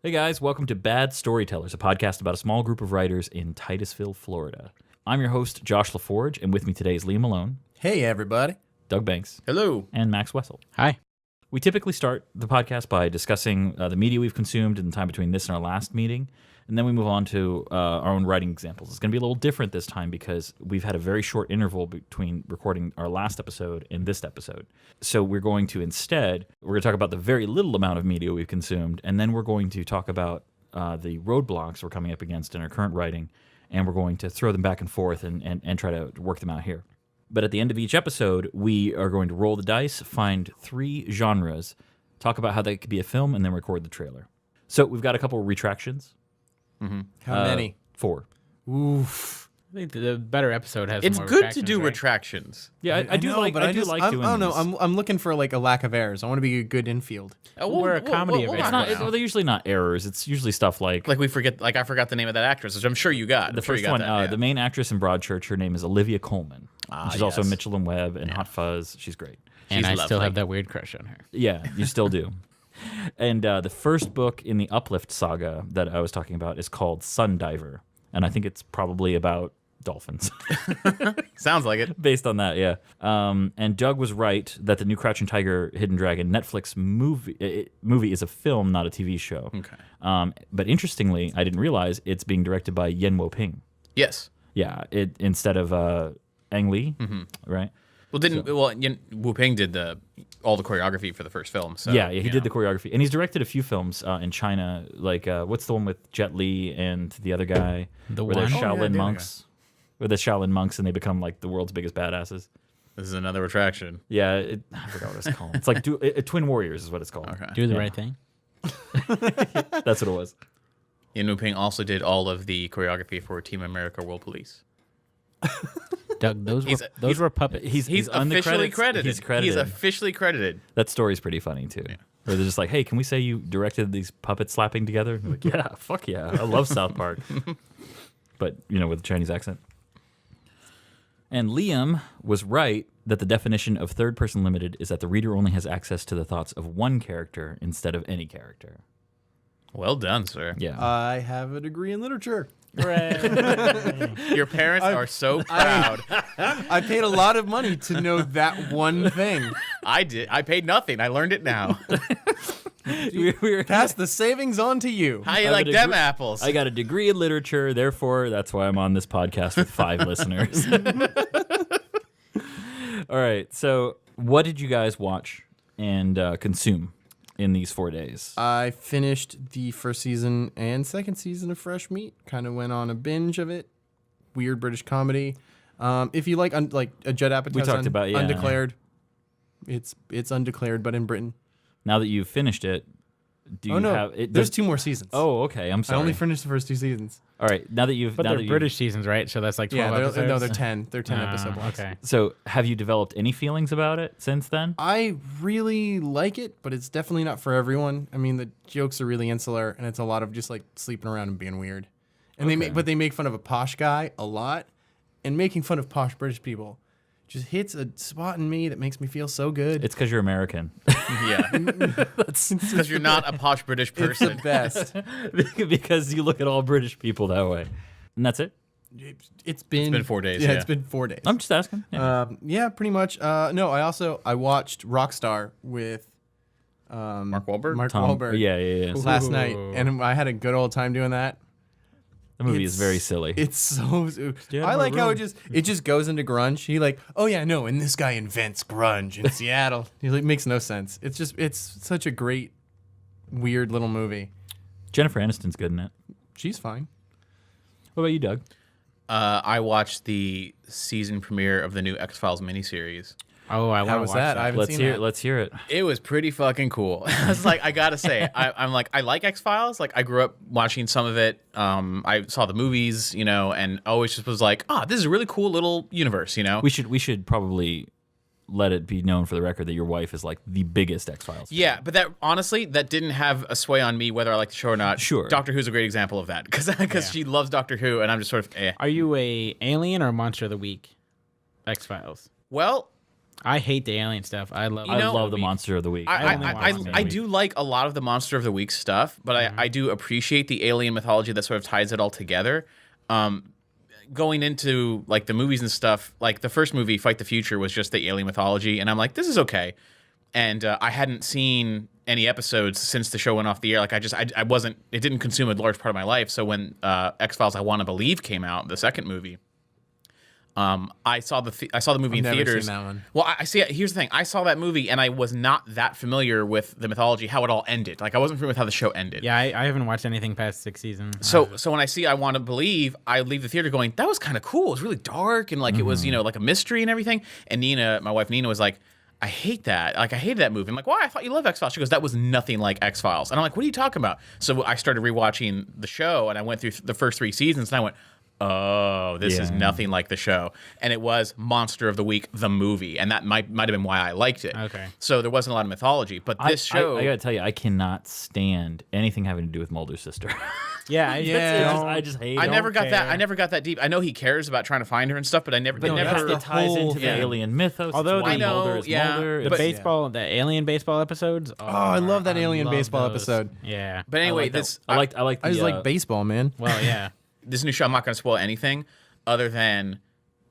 Hey guys, welcome to Bad Storytellers, a podcast about a small group of writers in Titusville, Florida. I'm your host, Josh LaForge, and with me today is Liam Malone. Hey, everybody. Doug Banks. Hello. And Max Wessel. Hi. We typically start the podcast by discussing the media we've consumed in the time between this and our last meeting, and then we move on to our own writing examples. It's going to be a little different this time because we've had a very short interval between recording our last episode and this episode. So we're going to talk about the very little amount of media we've consumed, and then we're going to talk about the roadblocks we're coming up against in our current writing, and we're going to throw them back and forth and try to work them out here. But at the end of each episode, we are going to roll the dice, find 3 genres, talk about how they could be a film, and then record the trailer. So we've got a couple of retractions. Mm-hmm. How many? 4. Oof. I think the better episode has It's more good to do right? retractions. Yeah, I do like doing these. I don't know. I'm looking for like a lack of errors. I want to be a good infield. We're a comedy we'll event. They're usually not errors. It's usually stuff like we forget. Like I forgot the name of that actress, which I'm sure you got. the first one. The main actress in Broadchurch, her name is Olivia Colman. She's also in Mitchell and Webb and Hot Fuzz. She's great. And She's I still lovely. have that weird crush on her. Yeah, you still do. And the first book in the Uplift saga that I was talking about is called Sundiver, and I think it's probably about dolphins. Sounds like it. Based on that, yeah. And Doug was right that the new Crouching Tiger, Hidden Dragon Netflix movie is a film, not a TV show. Okay. But interestingly, I didn't realize it's being directed by Yen Wo-ping. Yes. Yeah, instead of Ang Lee, right? Well, Wu Ping did all the choreography for the first film. So Yeah, he did the choreography, and he's directed a few films in China. Like what's the one with Jet Li and the other guy? The where they're One? Shaolin monks. Where the Shaolin monks and they become like the world's biggest badasses. This is another retraction. Yeah, I forgot what it's called. It's like Twin Warriors is what it's called. Okay. Do the right thing. That's what it was. Yen Wu Ping also did all of the choreography for Team America World Police. Doug, those were puppets. He's on the officially credits. credited. He's credited. He's officially credited. That story's pretty funny too. Yeah. Where they're just like, "Hey, can we say you directed these puppets slapping together?" I'm like, yeah, fuck yeah, I love South Park, but with a Chinese accent. And Liam was right that the definition of third-person limited is that the reader only has access to the thoughts of one character instead of any character. Well done, sir. Yeah. I have a degree in literature. Your parents are so proud. I paid a lot of money to know that one thing. I did. I paid nothing. I learned it now. Pass the savings on to you. How you like them apples? I got a degree in literature, therefore that's why I'm on this podcast with 5 listeners. All right, so what did you guys watch and consume in these 4 days? I finished the first season and second season of Fresh Meat. Kind of went on a binge of it. Weird British comedy. If you like a Judd Apatow's We talked about, yeah. Undeclared. It's Undeclared, but in Britain. Now that you've finished it, do you have it? There's 2 more seasons. Oh, okay. I'm sorry. I only finished the first 2 seasons. All right. Now that you've, But now they're that British seasons, right? So that's like 12 episodes? No, they're 10. They're 10 episode blocks. Okay. So, have you developed any feelings about it since then? I really like it, but it's definitely not for everyone. I mean, the jokes are really insular, and it's a lot of just like sleeping around and being weird. And they make fun of a posh guy a lot, and making fun of posh British people just hits a spot in me that makes me feel so good. It's because you're American. Yeah. That's because you're not a posh British person. It's the best. Because you look at all British people that way. And that's it? It's been 4 days. Yeah, Yeah. it's been 4 days. I'm just asking. Yeah. Yeah, pretty much. No, I watched Rockstar with Mark Wahlberg? Mark Tom- Wahlberg. Yeah. Last night, and I had a good old time doing that. The movie is very silly. It's so. out I of like my how room. it just goes into grunge. He like, oh yeah, no, and this guy invents grunge in Seattle. He like makes no sense. It's such a great, weird little movie. Jennifer Aniston's good in it. She's fine. What about you, Doug? I watched the season premiere of the new X-Files miniseries. Oh, I want to How watch was that? that. I haven't Let's seen hear that. it. Let's hear it. It was pretty fucking cool. I was like, I gotta say, I like X-Files. Like, I grew up watching some of it. I saw the movies, and always just was like, this is a really cool little universe, We should probably let it be known for the record that your wife is like the biggest X-Files fan. Yeah, but that honestly, that didn't have a sway on me whether I like the show or not. Sure. Doctor Who's a great example of that because she loves Doctor Who, and I'm just sort of Are you a alien or monster of the week? X-Files. Well, I hate the alien stuff. I love. I love the Monster of the Week. I do like a lot of the Monster of the Week stuff, but I do appreciate the alien mythology that sort of ties it all together. Going into like the movies and stuff, like the first movie, Fight the Future, was just the alien mythology, and I'm like, this is okay. And I hadn't seen any episodes since the show went off the air. Like I wasn't. It didn't consume a large part of my life. So when X-Files: I Want to Believe came out, the second movie. I saw the movie in theaters. Seen that one. Well, I see. Here's the thing: I saw that movie, and I was not that familiar with the mythology, how it all ended. Like I wasn't familiar with how the show ended. Yeah, I haven't watched anything past 6 seasons. So when I see I Want to Believe, I leave the theater going, that was kind of cool. It was really dark and like it was like a mystery and everything. And Nina, my wife Nina, was like, I hate that. Like I hated that movie. I'm like, why? I thought you loved X-Files. She goes, that was nothing like X-Files. And I'm like, what are you talking about? So I started rewatching the show, and I went through the first 3 seasons, and I went, oh, this is nothing like the show. And it was Monster of the Week, the movie. And that might have been why I liked it. Okay. So there wasn't a lot of mythology. But this show... I gotta tell you, I cannot stand anything having to do with Mulder's sister. yeah, I just hate it. I never got that deep. I know he cares about trying to find her and stuff, but I never... It ties into the alien mythos. Although why I know, Mulder is yeah, Mulder. The the alien baseball episodes. Oh, I love that alien love baseball those. episode. Yeah. But anyway, I just like baseball, man. Well, yeah. this new show, I'm not going to spoil anything other than...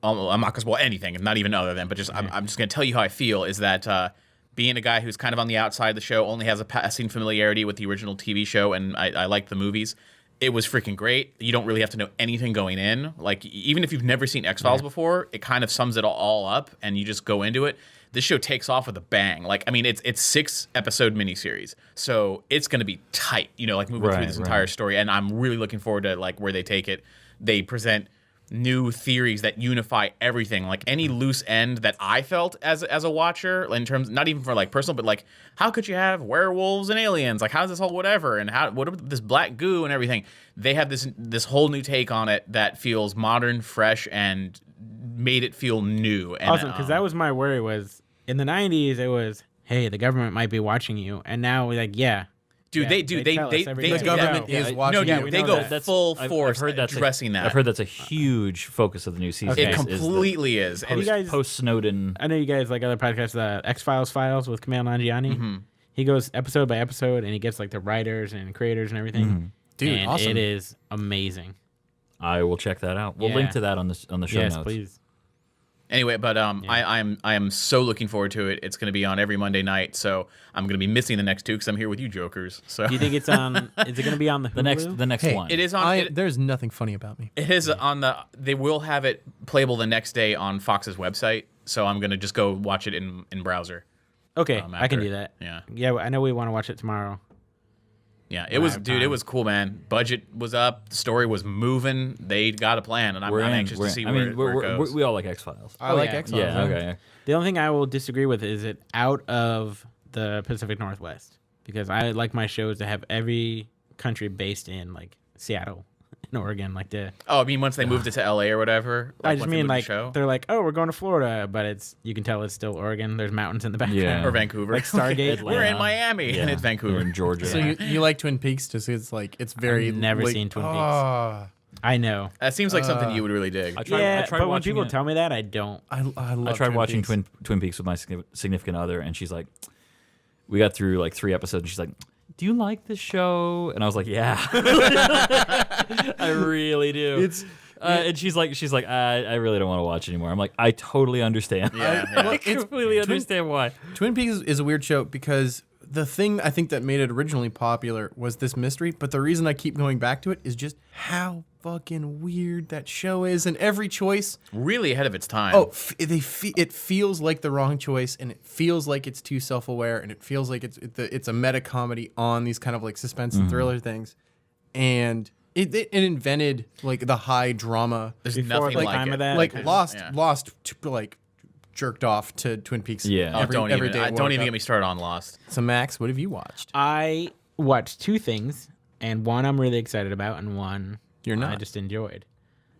I'm not going to spoil anything, not even other than, but just I'm just going to tell you how I feel, is that... being a guy who's kind of on the outside of the show, only has a passing familiarity with the original TV show, and I like the movies. It was freaking great. You don't really have to know anything going in. Like, even if you've never seen X-Files before, it kind of sums it all up, and you just go into it. This show takes off with a bang. Like, I mean, it's 6-episode miniseries, so it's going to be tight, like moving through this entire story, and I'm really looking forward to, like, where they take it. They present new theories that unify everything, like any loose end that I felt as a watcher, in terms, not even for like personal, but like, how could you have werewolves and aliens? Like, how's this whole whatever? And what about this black goo and everything? They have this whole new take on it that feels modern, fresh, and made it feel new. And, awesome, because that was my worry. Was in the 90s, it was, hey, the government might be watching you, and now we're like, yeah. Dude, they the government is watching. No, dude, they go full force addressing that. I've heard that's a huge focus of the new season. It completely is. And post Snowden. I know you guys like other podcasts, the X-Files files with Kumail Nanjiani. Mm-hmm. He goes episode by episode, and he gets like the writers and creators and everything. Mm-hmm. Dude, and awesome. It is amazing. I will check that out. We'll link to that on the show notes. Yes, please. Anyway, but I am so looking forward to it. It's going to be on every Monday night, so I'm going to be missing the next 2 because I'm here with you jokers. So do you think it's on? Is it going to be on the Hulu? the next one? It is on. There's nothing funny about me. It is on the. They will have it playable the next day on Fox's website, so I'm going to just go watch it in browser. Okay, I can do that. Yeah, I know we want to watch it tomorrow. Yeah, it was, dude. It was cool, man. Budget was up. The story was moving. They got a plan, and I'm anxious to see where it goes. We all like X-Files. I like X-Files. Yeah, okay. The only thing I will disagree with is it out of the Pacific Northwest, because I like my shows to have every country based in like Seattle and Oregon, like the. Oh, I mean, once they moved it to LA or whatever. I just mean like the they're like, oh, we're going to Florida, but you can tell it's still Oregon. There's mountains in the background. Yeah. Or Vancouver, like Stargate. We're in Miami, and it's Vancouver. We're in Georgia. So you like Twin Peaks? Just it's like it's very. I've never seen Twin Peaks. I know. That seems like something you would really dig. I tried but when people it. tell me that, I don't. I love. I tried watching Twin Peaks with my significant other, and she's like, we got through like 3 episodes, and she's like, do you like this show? And I was like, yeah, I really do. And she's like, I really don't want to watch anymore. I'm like, I totally understand. I completely understand why. Twin Peaks is a weird show because the thing I think that made it originally popular was this mystery, but the reason I keep going back to it is just how fucking weird that show is, and every choice Really ahead of its time. Oh, it feels like the wrong choice, and it feels like it's too self-aware, and it feels like it's a meta comedy on these kind of like suspense and thriller things, and it invented like the high drama. There's Before nothing the like time it. of that, Like okay. Lost, like jerked off to Twin Peaks. Yeah. every Don't day. even get me started on Lost. So Max, what have you watched? I watched 2 things, and one I'm really excited about, and one You're not. I just enjoyed.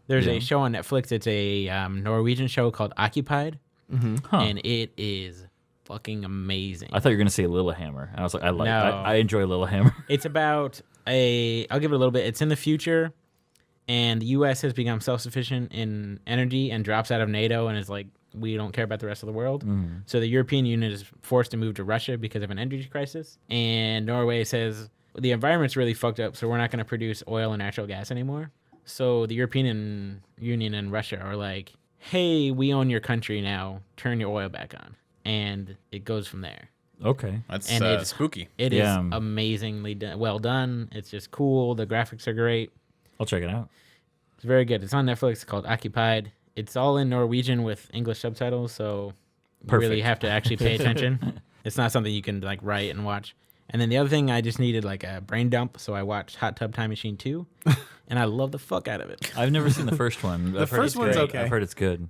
There's a show on Netflix. It's a Norwegian show called Occupied, and it is fucking amazing. I thought you were gonna say Lillehammer. I was like, No. I enjoy Lillehammer. It's about I'll give it a little bit. It's in the future, and the U.S. has become self-sufficient in energy and drops out of NATO and is like we don't care about the rest of the world. So the European Union is forced to move to Russia because of an energy crisis. And Norway says the environment's really fucked up, so we're not going to produce oil and natural gas anymore. So the European Union and Russia are like, hey, we own your country now. Turn your oil back on. And it goes from there. Okay. That's And it's spooky. It Yeah. is amazingly well done. It's just cool. The graphics are great. I'll check it out. It's very good. It's on Netflix. It's called Occupied. It's all in Norwegian with English subtitles, so you really Perfect. have to actually pay attention. It's not something you can like write and watch. And then the other thing, I just needed like a brain dump, so I watched Hot Tub Time Machine 2, and I love the fuck out of it. I've never seen the first one. The I've heard first it's one's great. okay. I've heard it's good.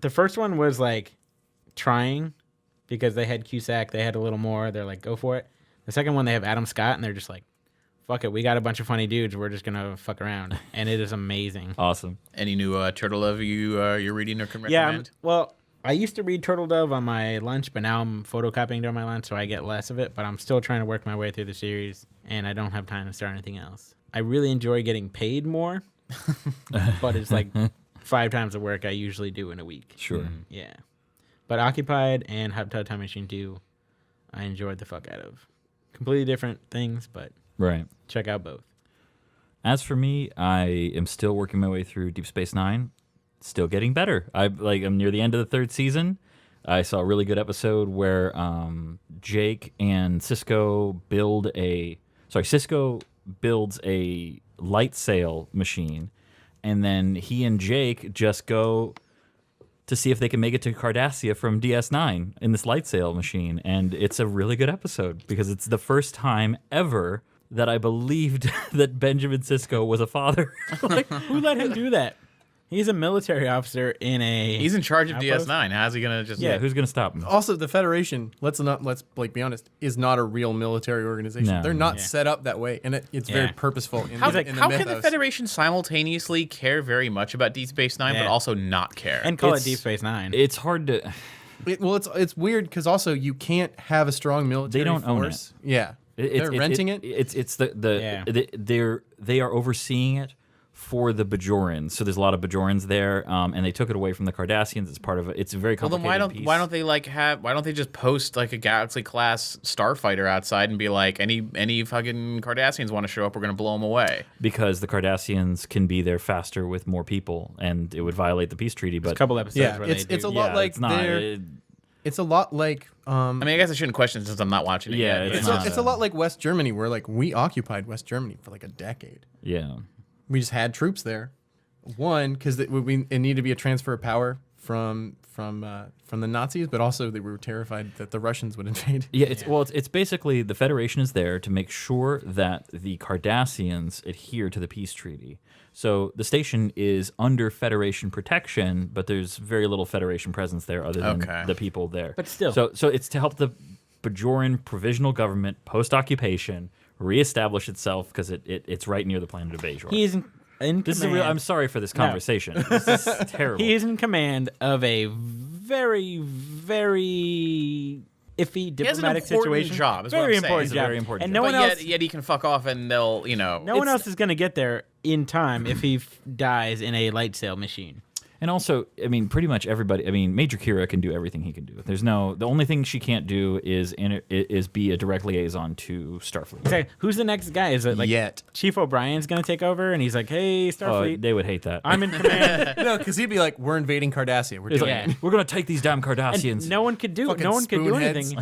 The first one was like trying because they had Cusack, they had a little more. They're like, go for it. The second one, they have Adam Scott, and they're just like, fuck it, we got a bunch of funny dudes. We're just gonna fuck around, and it is amazing. Awesome. Any new Turtle Love you're reading or can Yeah, recommend? well, I used to read Turtle Dove on my lunch, but now I'm photocopying during my lunch, so I get less of it. But I'm still trying to work my way through the series, and I don't have time to start anything else. I really enjoy getting paid more, but it's like 5 times the work I usually do in a week. Sure. Yeah. But Occupied and Hot Tub Time Machine 2, I enjoyed the fuck out of. Completely different things, but Right. check out both. As for me, I am still working my way through Deep Space Nine. Still getting better. I'm near the end of the 3rd season. I saw a really good episode where Jake and Cisco Cisco builds a light sail machine, and then he and Jake just go to see if they can make it to Cardassia from DS9 in this light sail machine. And it's a really good episode because it's the first time ever that I believed that Benjamin Sisko was a father. Like, who let him do that? He's a military officer in a... He's in charge of outpost? DS9. How's he gonna just? Yeah, who's going to stop him? Also, the Federation, let's like be honest, is not a real military organization. No. They're not Yeah. set up that way, and it's very Yeah. purposeful in, How, the, in the how mythos. can the Federation simultaneously care very much about Deep Space Nine, but Yeah. also not care? And call It's- it Deep Space Nine. It's hard to... It's weird because also you can't have a strong military They don't own force. Yeah, It's they're renting it. It's Yeah. they are overseeing it for the Bajorans. So there's a lot of Bajorans there, and they took it away from the Cardassians. It's part of it. It's a very Well, complicated then piece. why don't they just post like a Galaxy class starfighter outside and be like, any fucking Cardassians want to show up, we're gonna blow them away. Because the Cardassians can be there faster with more people, and it would violate the peace treaty. But a couple episodes Yeah, where it's they do. a lot like it's not. it's a lot like I mean, I guess I shouldn't question since I'm not watching it Yeah, yet. it's but not- it's a lot like West Germany, where like we occupied West Germany for like a decade. yeah. We just had troops there. One, because it needed to be a transfer of power from the Nazis, but also they were terrified that the Russians would invade. Yeah, it's basically the Federation is there to make sure that the Cardassians adhere to the peace treaty. So the station is under Federation protection, but there's very little Federation presence there other than Okay. the people there. But still. So it's to help the Bajoran provisional government post-occupation reestablish itself because it's right near the planet of Bajor. He is in This is command. a real. I'm sorry for this conversation. This is terrible. He is in command of a very, very iffy He has an diplomatic important situation. job, is what very I'm saying. important It's a job. very important and job. no one But else, yet he can fuck off and they'll, no one else is going to get there in time if he dies in a light sail machine. And also, I mean, pretty much everybody. I mean, Major Kira can do everything he can do. The only thing she can't do is be a direct liaison to Starfleet. It's like, who's the next guy? Is it like Yet. Chief O'Brien's going to take over? And he's like, hey, Starfleet, They would hate that. I'm in command. No, because he'd be like, "We're invading Cardassia. We're It's doing like, it." we're gonna take these damn Cardassians. And no one could do Fucking No one could do spoonheads. anything.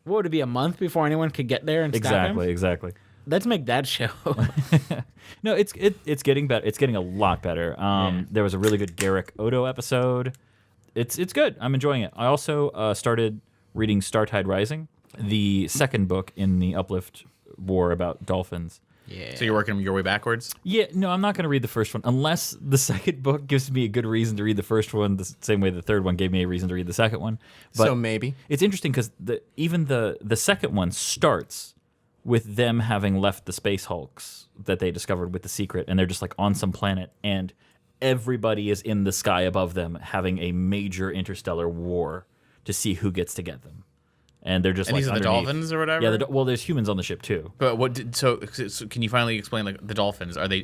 What would it be, a month before anyone could get there and stop him? Exactly. Let's make that show. No, it's getting better. It's getting a lot better. There was a really good Garrick Odo episode. It's good. I'm enjoying it. I also started reading Startide Rising, the second book in the Uplift War about dolphins. Yeah. So you're working your way backwards? Yeah, no, I'm not going to read the first one unless the second book gives me a good reason to read the first one, the same way the third one gave me a reason to read the second one. But So maybe. it's interesting because even the second one starts with them having left the space hulks that they discovered with the secret, and they're just like on some planet, and everybody is in the sky above them having a major interstellar war to see who gets to get them. And they're just And like these are the underneath. dolphins or whatever? Yeah, well, there's humans on the ship too. But so can you finally explain like the dolphins? Are they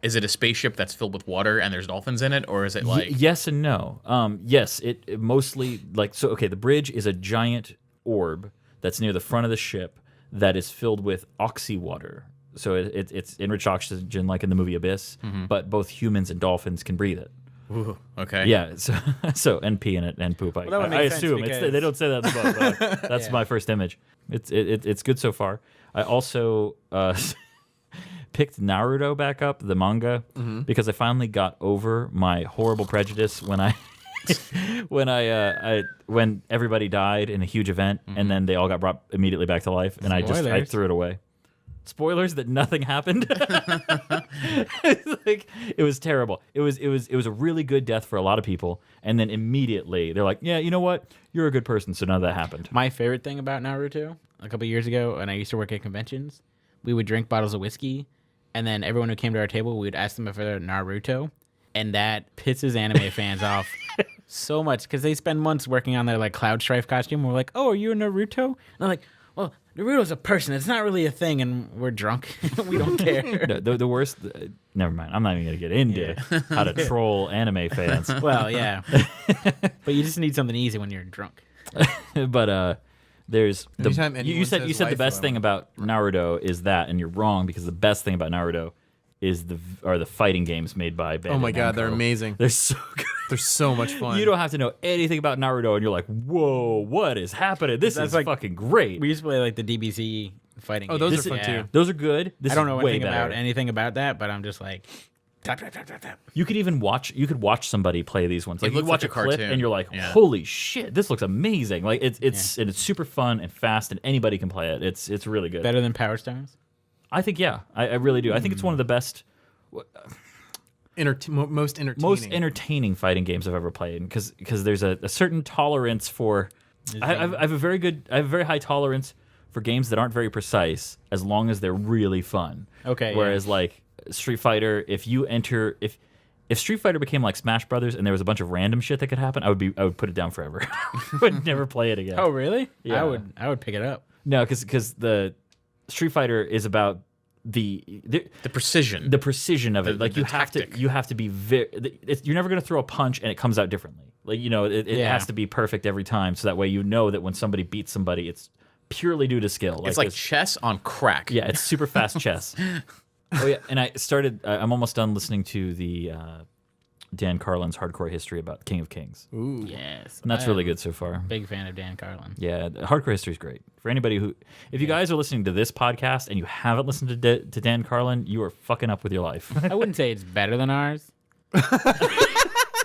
is it a spaceship that's filled with water and there's dolphins in it, or is it like yes and no. Yes, it mostly like so. Okay, the bridge is a giant orb that's near the front of the ship that is filled with oxy water. So it's enriched oxygen, like in the movie Abyss. But both humans and dolphins can breathe it. Ooh, okay? Yeah, so and pee in it and poop. that would I make sense assume because- they don't say that in the book. But that's my first image. It's good so far. I also picked Naruto back up, the manga, because I finally got over my horrible prejudice when I when everybody died in a huge event and then they all got brought immediately back to life, and I Spoilers. threw it away. Spoilers that nothing happened. Like, it was terrible. It was a really good death for a lot of people, and then immediately they're like, yeah, you know what? You're a good person, so none of that happened. My favorite thing about Naruto, a couple years ago, when I used to work at conventions, we would drink bottles of whiskey, and then everyone who came to our table, we would ask them if they're Naruto, and that pisses anime fans off so much because they spend months working on their like Cloud Strife costume. We're like, oh, are you a Naruto? And they're like, well, Naruto's a person. It's not really a thing, and we're drunk. We don't care. No, the worst. Never mind. I'm not even gonna get into how to troll anime fans. Well, yeah, but you just need something easy when you're drunk. But there's the Anytime you anyone said says you said the waifu, best I'm thing about Naruto is that, and you're wrong because the best thing about Naruto is the fighting games made by Bandai Oh my god, they're Namco. amazing. They're so good. They're so much fun. You don't have to know anything about Naruto, and you're like, whoa, what is happening? This That's is like- fucking great. We used to play like the DBZ fighting. Oh, those games. are fun Yeah. too. Those are good. This I don't is know way anything better. about anything about that, but I'm just like, tap, tap, tap, tap, tap. You could even watch. You could watch somebody play these ones. Like you looks watch like a a clip, cartoon. and you're like, Yeah. holy shit, this looks amazing. Like it's and it's super fun and fast, and anybody can play it. It's really good. Better than Power Stones. I think I really do. I think it's one of the best. Most entertaining. Most entertaining fighting games I've ever played because there's a certain tolerance for. I have a very high tolerance for games that aren't very precise as long as they're really fun. Okay, Whereas like Street Fighter, if Street Fighter became like Smash Brothers and there was a bunch of random shit that could happen, I would put it down forever. I would never play it again. Oh, really? Yeah. I would pick it up. No, because the Street Fighter is about the precision? the precision of it. The- Like the you have tactic. to be you're never going to throw a punch and it comes out differently. Like it Yeah. has to be perfect every time, so that way you know that when somebody beats somebody, it's purely due to skill. It's like this- chess on crack. yeah, it's super fast chess. Oh yeah, and I'm almost done listening to the Dan Carlin's Hardcore History about King of Kings, Ooh. Yes. and that's I really am good so far. a Big fan of Dan Carlin. Yeah, the Hardcore History is great for anybody who. If you guys are listening to this podcast and you haven't listened to Dan Carlin, you are fucking up with your life. I wouldn't say it's better than ours.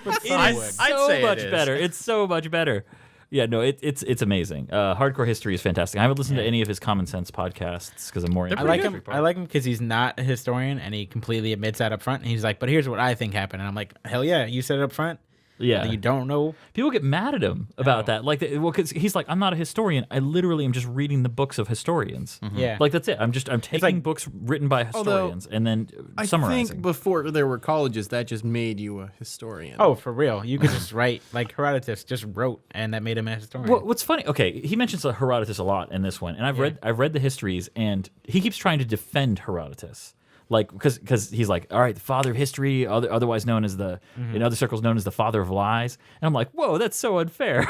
But some I'd would. say it much is. better. It's so much better. Yeah, no, it's amazing. Hardcore History is fantastic. I haven't listened to any of his Common Sense podcasts because I'm more. I like him. I like him because he's not a historian and he completely admits that up front. And he's like, "But here's what I think happened." And I'm like, "Hell yeah, you said it up front." Yeah, You don't know. people get mad at him about that. Like, because he's like, I'm not a historian. I literally am just reading the books of historians. Yeah. Like that's it. I'm taking like- books written by historians and then I summarizing. think before there were colleges, that just made you a historian. Oh, for real. You could just write like Herodotus just wrote, and that made him a historian. What's funny? Okay, he mentions Herodotus a lot in this one, and I've read the histories, and he keeps trying to defend Herodotus, like because he's like, all right, the father of history, otherwise known as in other circles known as the father of lies, and I'm like, whoa, that's so unfair.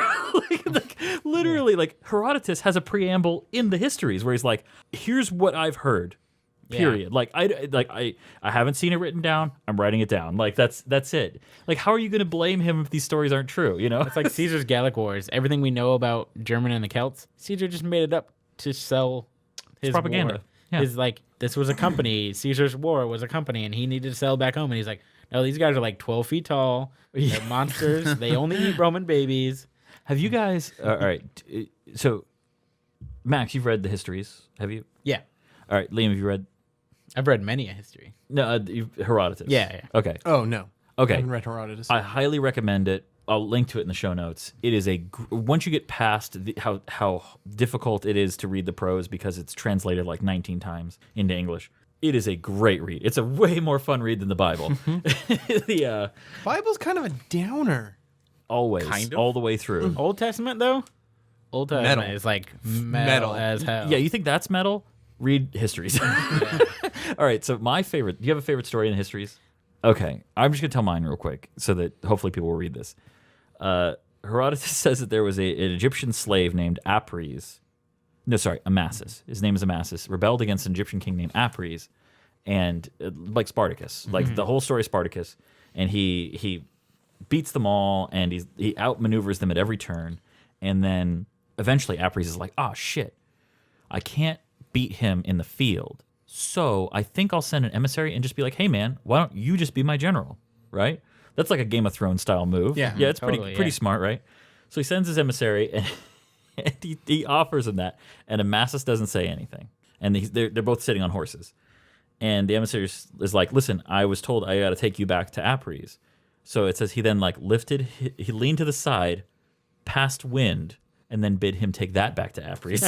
like literally, like Herodotus has a preamble in the histories where he's like, here's what I've heard. Period. Like I haven't seen it written down. I'm writing it down. Like that's it. Like how are you going to blame him if these stories aren't true? You know, It's like Caesar's Gallic Wars. Everything we know about German and the Celts, Caesar just made it up to sell his propaganda. war. Yeah. His like this was a company. Caesar's war was a company, and he needed to sell back home. And he's like, no, these guys are like 12 feet tall. They're monsters. They only eat Roman babies. Have you guys? All right. So, Max, you've read the histories, have you? Yeah, All right, Liam, have you read? I've read many a history. No, Herodotus. Yeah. Okay. Oh no. Okay. I haven't read Herodotus. I highly recommend it. I'll link to it in the show notes. It is once you get past how difficult it is to read the prose because it's translated like 19 times into English. It is a great read. It's a way more fun read than the Bible. the Bible's kind of a downer. always Kind of. all the way through. Old Testament though, Old Testament Metal. is like Metal. metal as hell. Yeah, you think that's metal? read histories. All right, so my favorite. Do you have a favorite story in the histories? Okay, I'm just gonna tell mine real quick so that hopefully people will read this. Herodotus says that there was an Egyptian slave named Apries. No, sorry, Amasis. His name is Amasis. Rebelled against an Egyptian king named Apries, and like Spartacus, like the whole story of Spartacus, and he beats them all, and he outmaneuvers them at every turn, and then eventually Apries is like, oh shit, I can't beat him in the field, so I think I'll send an emissary and just be like, hey man, why don't you just be my general, right? That's like a Game of Thrones style move. Yeah, it's totally, pretty smart, right? So he sends his emissary, and he offers him that, and Amasis doesn't say anything, and they're both sitting on horses, and the emissary is like, listen, I was told I got to take you back to Apries. So it says he then like he leaned to the side, past wind, and then bid him take that back to Apries.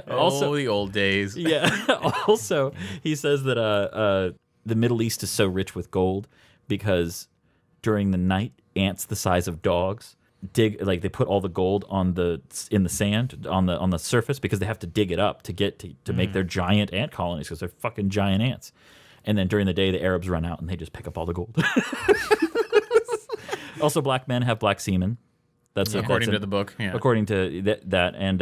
Also, the old days. Yeah. Also, he says that the Middle East is so rich with gold because during the night, ants the size of dogs dig, like they put all the gold in the sand on the surface because they have to dig it up to make their giant ant colonies because they're fucking giant ants. And then during the day, the Arabs run out and they just pick up all the gold. Also, black men have black semen. That's according to the book. Yeah. According to that, and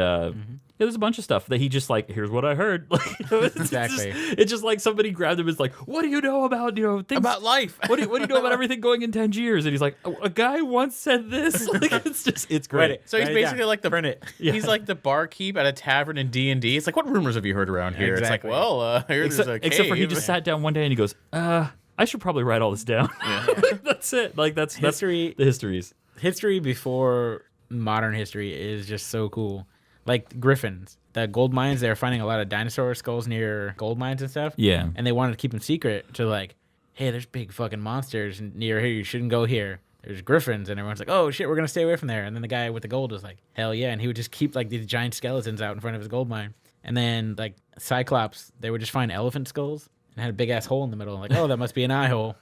there's a bunch of stuff that he just like. Here's what I heard. Exactly. It's just like somebody grabbed him. And is like, what do you know about things about life? What do you know about everything going in 10 years? And he's like, a guy once said this. Like, it's great. So he's basically like the Print it. Yeah. He's like the barkeep at a tavern in D&D. It's like, what rumors have you heard around here? Exactly. It's like, well, here's a cave. Except for he just sat down one day and he goes, I should probably write all this down. Yeah. That's it. Like that's History. the histories. History before modern history is just so cool. Like griffins, the gold mines, they're finding a lot of dinosaur skulls near gold mines and stuff. Yeah. And they wanted to keep them secret to like, hey, there's big fucking monsters near here. You shouldn't go here. There's griffins. And everyone's like, oh shit, we're going to stay away from there. And then the guy with the gold was like, hell yeah. And he would just keep like these giant skeletons out in front of his gold mine. And then like Cyclops, they would just find elephant skulls and had a big ass hole in the middle. Like, oh, that must be an eye hole.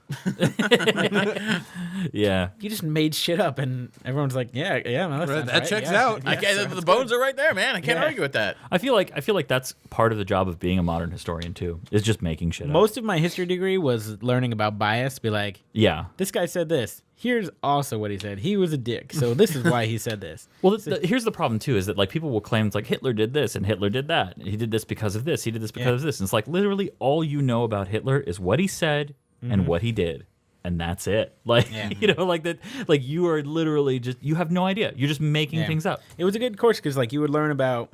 Yeah. You just made shit up, and everyone's like, yeah, no, That checks out. The bones are right there, man. I can't argue with that. I feel like that's part of the job of being a modern historian too, is just making shit up. Most of my history degree was learning about bias. Be like, Yeah. this guy said this. Here's also what he said. He was a dick, so this is why he said this. Well, here's the problem too: is that like people will claim it's like Hitler did this and Hitler did that. He did this because of this. He did this because of this. And it's like literally all you know about Hitler is what he said and what he did, and that's it. Like you know, like that. Like you are literally you have no idea. You're just making things up. It was a good course because like you'd learn about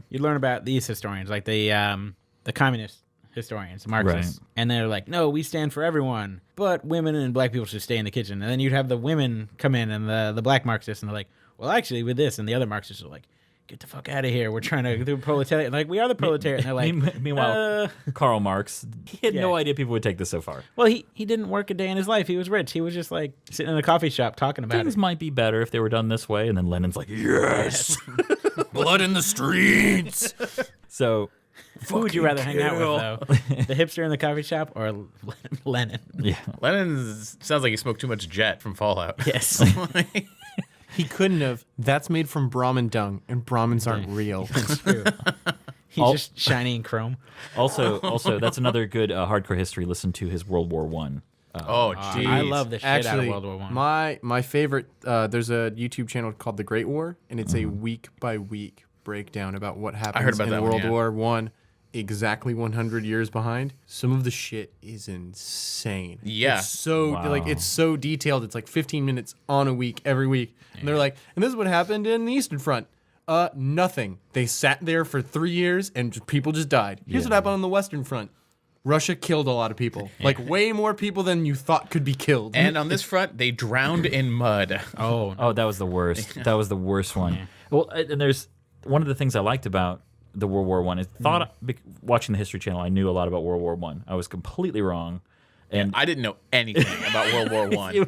these historians, like the communist historians, Marxists, and they're like, no, we stand for everyone, but women and black people should stay in the kitchen. And then you'd have the women come in and the black Marxists, and they're like, well, actually, with this, and the other Marxists are like, get the fuck out of here. We're trying to do proletariat. Like, we are the proletariat. And they're like, meanwhile, Karl Marx, he had no idea people would take this so far. Well, he didn't work a day in his life. He was rich. He was just like sitting in a coffee shop talking about Things it. might be better if they were done this way. And then Lenin's like, yes, blood in the streets. So who would you rather hang out with, though? The hipster in the coffee shop or Lenin? Yeah. Lenin sounds like he smoked too much Jet from Fallout. Yes. He couldn't have. That's made from Brahmin dung, and Brahmins aren't real. It's true. He's just shiny and chrome. Also, that's another good hardcore history. Listen to his World War I. Oh, jeez. I love the shit out of Actually, World War I. my favorite. There's a YouTube channel called The Great War, and it's a week by week breakdown about what happens about in that one, World yeah. War One. Exactly 100 years behind. Some of the shit is insane. Yeah. It's so Wow. it's so detailed. It's like 15 minutes on a week every week. And they're like, and this is what happened in the Eastern Front. Nothing. They sat there for 3 years and people just died. Here's what happened on the Western Front. Russia killed a lot of people. Like way more people than you thought could be killed. And on this front, they drowned in mud. Oh, that was the worst. That was the worst one. Yeah. Well, and there's one of the things I liked about the World War I is watching the History Channel, I knew a lot about World War I. I was completely wrong. And I didn't know anything about World War I.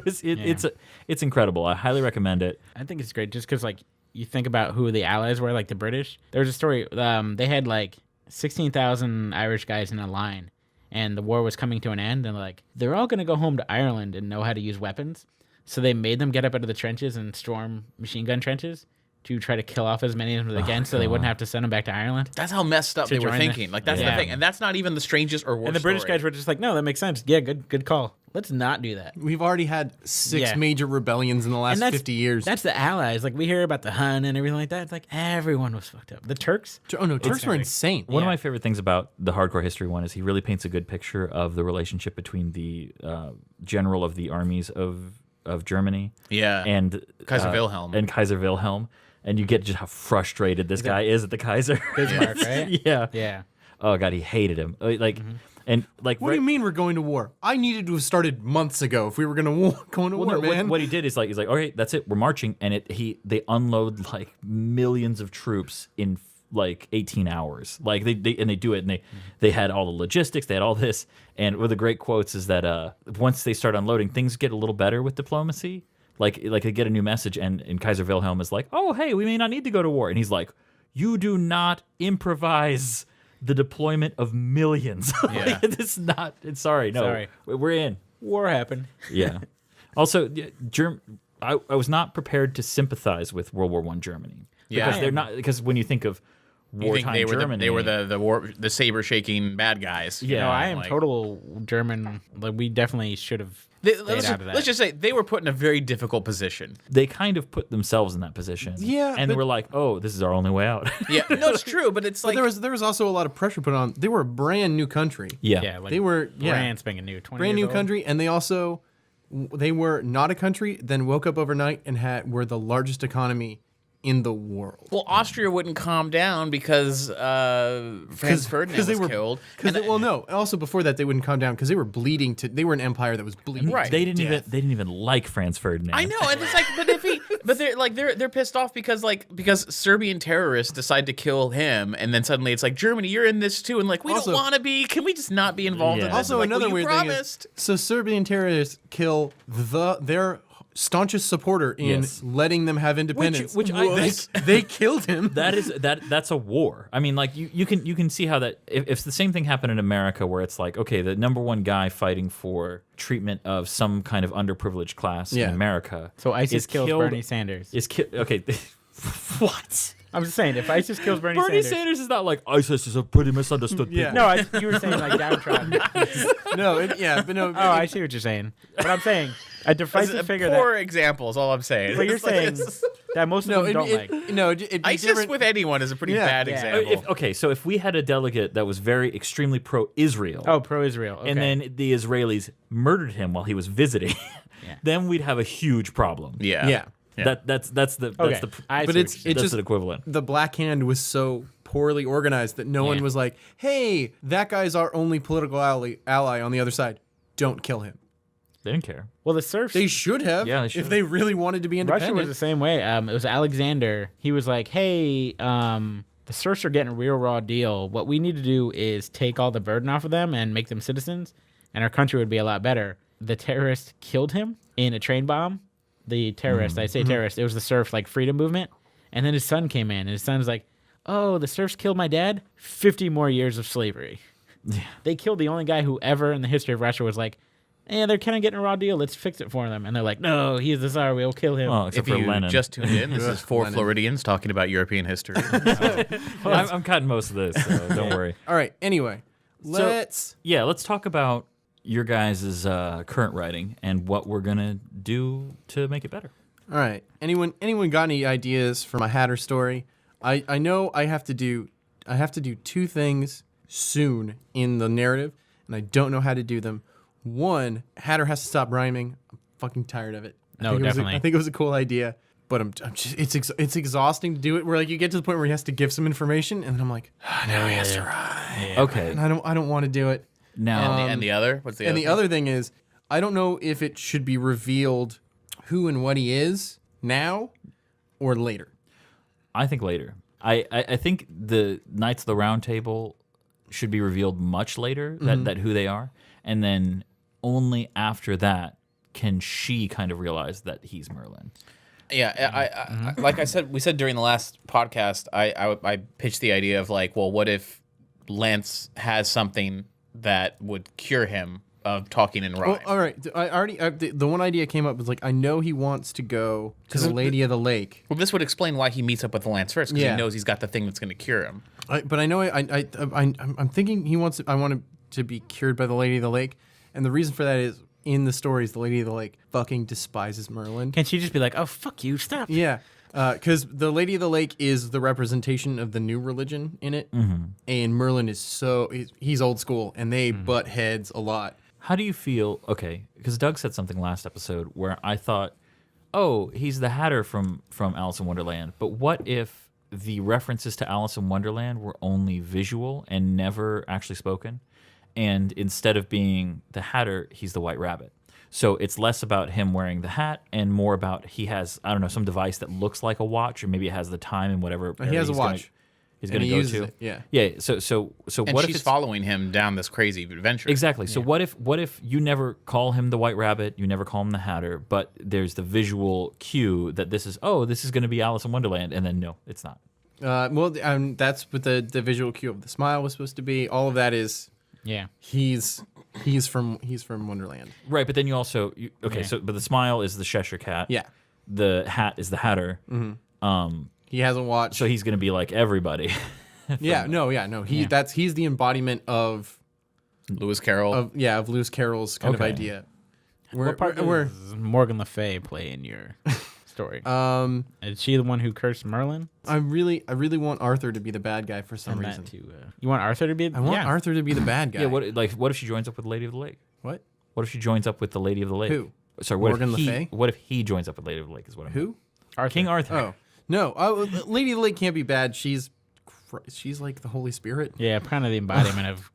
It's incredible. I highly recommend it. I think it's great just because, like, you think about who the allies were, like the British. There was a story. They had, like, 16,000 Irish guys in a line, and the war was coming to an end, and, like, they're all going to go home to Ireland and know how to use weapons. So they made them get up out of the trenches and storm machine gun trenches to try to kill off as many of them as they can, so they wouldn't have to send them back to Ireland. That's how messed up To they were join the- thinking. Like that's Yeah. the thing, and that's not even the strangest or worst. And the British story. guys were just like, no, that makes sense. Yeah, good call. Let's not do that. We've already had 6 Yeah. major rebellions in the last And 50 years. That's the Allies. Like, we hear about the Hun and everything like that. It's like everyone was fucked up. The Turks? Oh no, Turks were insane. One of Yeah. my favorite things about the hardcore history one is he really paints a good picture of the relationship between the general of the armies of Germany, Yeah. and Kaiser Wilhelm. and Kaiser Wilhelm, and you get just how frustrated this guy is at the Kaiser. Bismarck, right? yeah. Yeah. Oh god, he hated him. Like, and like, What do you mean we're going to war? I needed to have started months ago if we were going to go into Well, war, no, man. what he did is like he's like, all right, that's it, we're marching, and they unload like millions of troops in like 18 hours. Like they do it, and they had all the logistics, they had all this, and one of the great quotes is that once they start unloading, things get a little better with diplomacy. Like they get a new message, and Kaiser Wilhelm is like, oh hey, we may not need to go to war, and he's like, you do not improvise the deployment of millions. Yeah. It's not. It's sorry. No, Sorry. we're in. War happened. Yeah. Also, I was not prepared to sympathize with World War I Germany. Yeah. Because they're not. Because when you think of You think wartime Germany, they were the saber shaking bad guys. Yeah. No, I am like- total German. Like, we definitely should have Let's out of that. let's just say they were put in a very difficult position. they kind of put themselves in that position. Yeah, And they but- were like, oh, this is our only way out. Yeah, no, it's true, but it's But like there was also a lot of pressure put on. They were a brand new country. yeah. Yeah, like They were brand spanking new. 20 brand years new old. country, and they were not a country. Then woke up overnight and were the largest economy in the world. well, Austria wouldn't calm down because Franz Ferdinand was killed. No. Also, before that, they wouldn't calm down because they were bleeding. They were an empire that was bleeding. Right. They didn't death. even like Franz Ferdinand. I know, and it's like, but they're pissed off because Serbian terrorists decide to kill him, and then suddenly it's like Germany, you're in this too, and like we Also- don't want to be. Can we just not be involved Yeah. in this? Also, Like, another well, you weird thing promised. is, so Serbian terrorists kill their staunchest supporter in Yes. letting them have independence. which they killed him. That's a war. I mean, like you can see how that if the same thing happened in America, where it's like, okay, the number one guy fighting for treatment of some kind of underprivileged class Yeah. in America. So ISIS is kills killed- Bernie Sanders. Is okay. What? I'm just saying, if ISIS kills Bernie, Bernie Sanders. Sanders is not like ISIS is a pretty misunderstood Yeah. people. No, you were saying like downtrodden. but no. Oh, I see what you're saying. But I'm saying a divisive figure Poor that. example is all I'm saying. But you're It's like, saying it's- that most of no, them don't like. it'd be ISIS different. with anyone is a pretty Yeah. bad Yeah. example. So if we had a delegate that was very extremely pro-Israel, Oh, pro-Israel. Okay. and then the Israelis murdered him while he was visiting, then we'd have a huge problem. Yeah. Yeah. That's the Okay. the I see But what it's you're saying. that's just the equivalent. the Black Hand was so poorly organized that no one Yeah. was like, "Hey, that guy's our only political ally on the other side. Don't kill him." They didn't care. Well, the serfs. They should have. Yeah, they should if have. they really wanted to be Russia independent. was the same way. It was Alexander. He was like, "Hey, the serfs are getting a real raw deal. What we need to do is take all the burden off of them and make them citizens, and our country would be a lot better." The terrorist killed him in a train bomb. The terrorist, I say terrorist, it was the serf like freedom movement. And then his son came in, and his son's like, "Oh, the serfs killed my dad. 50 more years of slavery." They killed the only guy who ever in the history of Russia was like, "Yeah, they're kind of getting a raw deal. Let's fix it for them." And they're like, "No, he's the Tsar. We'll kill him." Well, except If for you Lenin. just tuned in, this is four Lenin. Floridians talking about European history. I'm cutting most of this, so don't worry. All right. Anyway, let's. Yeah, let's talk about your guys' current writing and what we're gonna do to make it better. All right. Anyone got any ideas for my Hatter story? I know I have to do 2 things soon in the narrative, and I don't know how to do them. One, Hatter has to stop rhyming. I'm fucking tired of it. No, I think definitely. I think it was a cool idea, but I'm just, it's exhausting to do it. Where like you get to the point where he has to give some information, and then I'm like, now he has to rhyme, Okay. and I don't want to do it. Now, and the other? What's the And other? the other thing is, I don't know if it should be revealed who and what he is now or later. I think later. I think the Knights of the Round Table should be revealed much later, that who they are, and then only after that can she kind of realize that he's Merlin. Yeah, I like we said during the last podcast, I pitched the idea of like, well, what if Lance has something that would cure him talking in rhyme. Well, all right. The one idea came up was like, I know he wants to go to the Lady of the Lake. Well, this would explain why he meets up with Lance first, because Yeah. he knows he's got the thing that's going to cure him. But I know I'm thinking I want him to be cured by the Lady of the Lake, and the reason for that is in the stories the Lady of the Lake fucking despises Merlin. Can't she just be like, oh, fuck you, stop? Yeah, because the Lady of the Lake is the representation of the new religion in it, and Merlin is he's old school, and they butt heads a lot. How do you feel? Okay, because Doug said something last episode where I thought, oh, he's the Hatter from Alice in Wonderland. But what if the references to Alice in Wonderland were only visual and never actually spoken? And instead of being the Hatter, he's the White Rabbit. So it's less about him wearing the hat and more about he has, I don't know, some device that looks like a watch, or maybe it has the time and whatever. He has a watch. He's And going to he go uses to. it, yeah. Yeah. So And what if she's it's following him down this crazy adventure. exactly? So what if you never call him the White Rabbit, you never call him the Hatter, but there's the visual cue that this is going to be Alice in Wonderland, and then no, it's not. That's what the visual cue of the smile was supposed to be. All of that is Yeah. he's from Wonderland. Right, but then you also so but the smile is the Cheshire Cat. Yeah, The hat is the Hatter. he hasn't watched. So he's going to be like everybody. No. He's the embodiment of Lewis Carroll. of Lewis Carroll's kind of Okay. idea. What part does Morgan Le Fay play in your story? Is she the one who cursed Merlin? I really want Arthur to be the bad guy for some And reason. that too. You want Arthur to be? I want Arthur to be the bad guy. Yeah, what if she joins up with the Lady of the Lake? What? What if she joins up with the Lady of the Lake? Who? Sorry, Morgan Le Fay? What if he joins up with Lady of the Lake is what I'm Who? Arthur. King Arthur. Oh no, Lady of the Lake can't be bad. She's like the Holy Spirit. Yeah, kind of the embodiment of.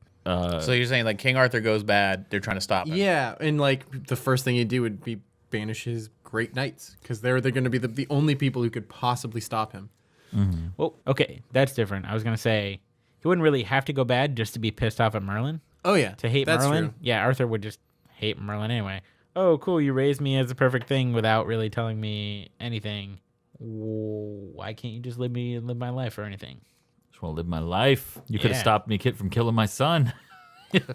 So you're saying like King Arthur goes bad, they're trying to stop him. Yeah, and like the first thing he'd do would be banish his great knights because they're going to be the only people who could possibly stop him. Well, okay, that's different. I was gonna say he wouldn't really have to go bad just to be pissed off at Merlin. Oh yeah, To hate that's Merlin. true. Yeah, Arthur would just hate Merlin anyway. Oh, cool! You raised me as the perfect thing without really telling me anything. Why can't you just live my life or anything? Just want to live my life. You could have Yeah. stopped me from killing my son.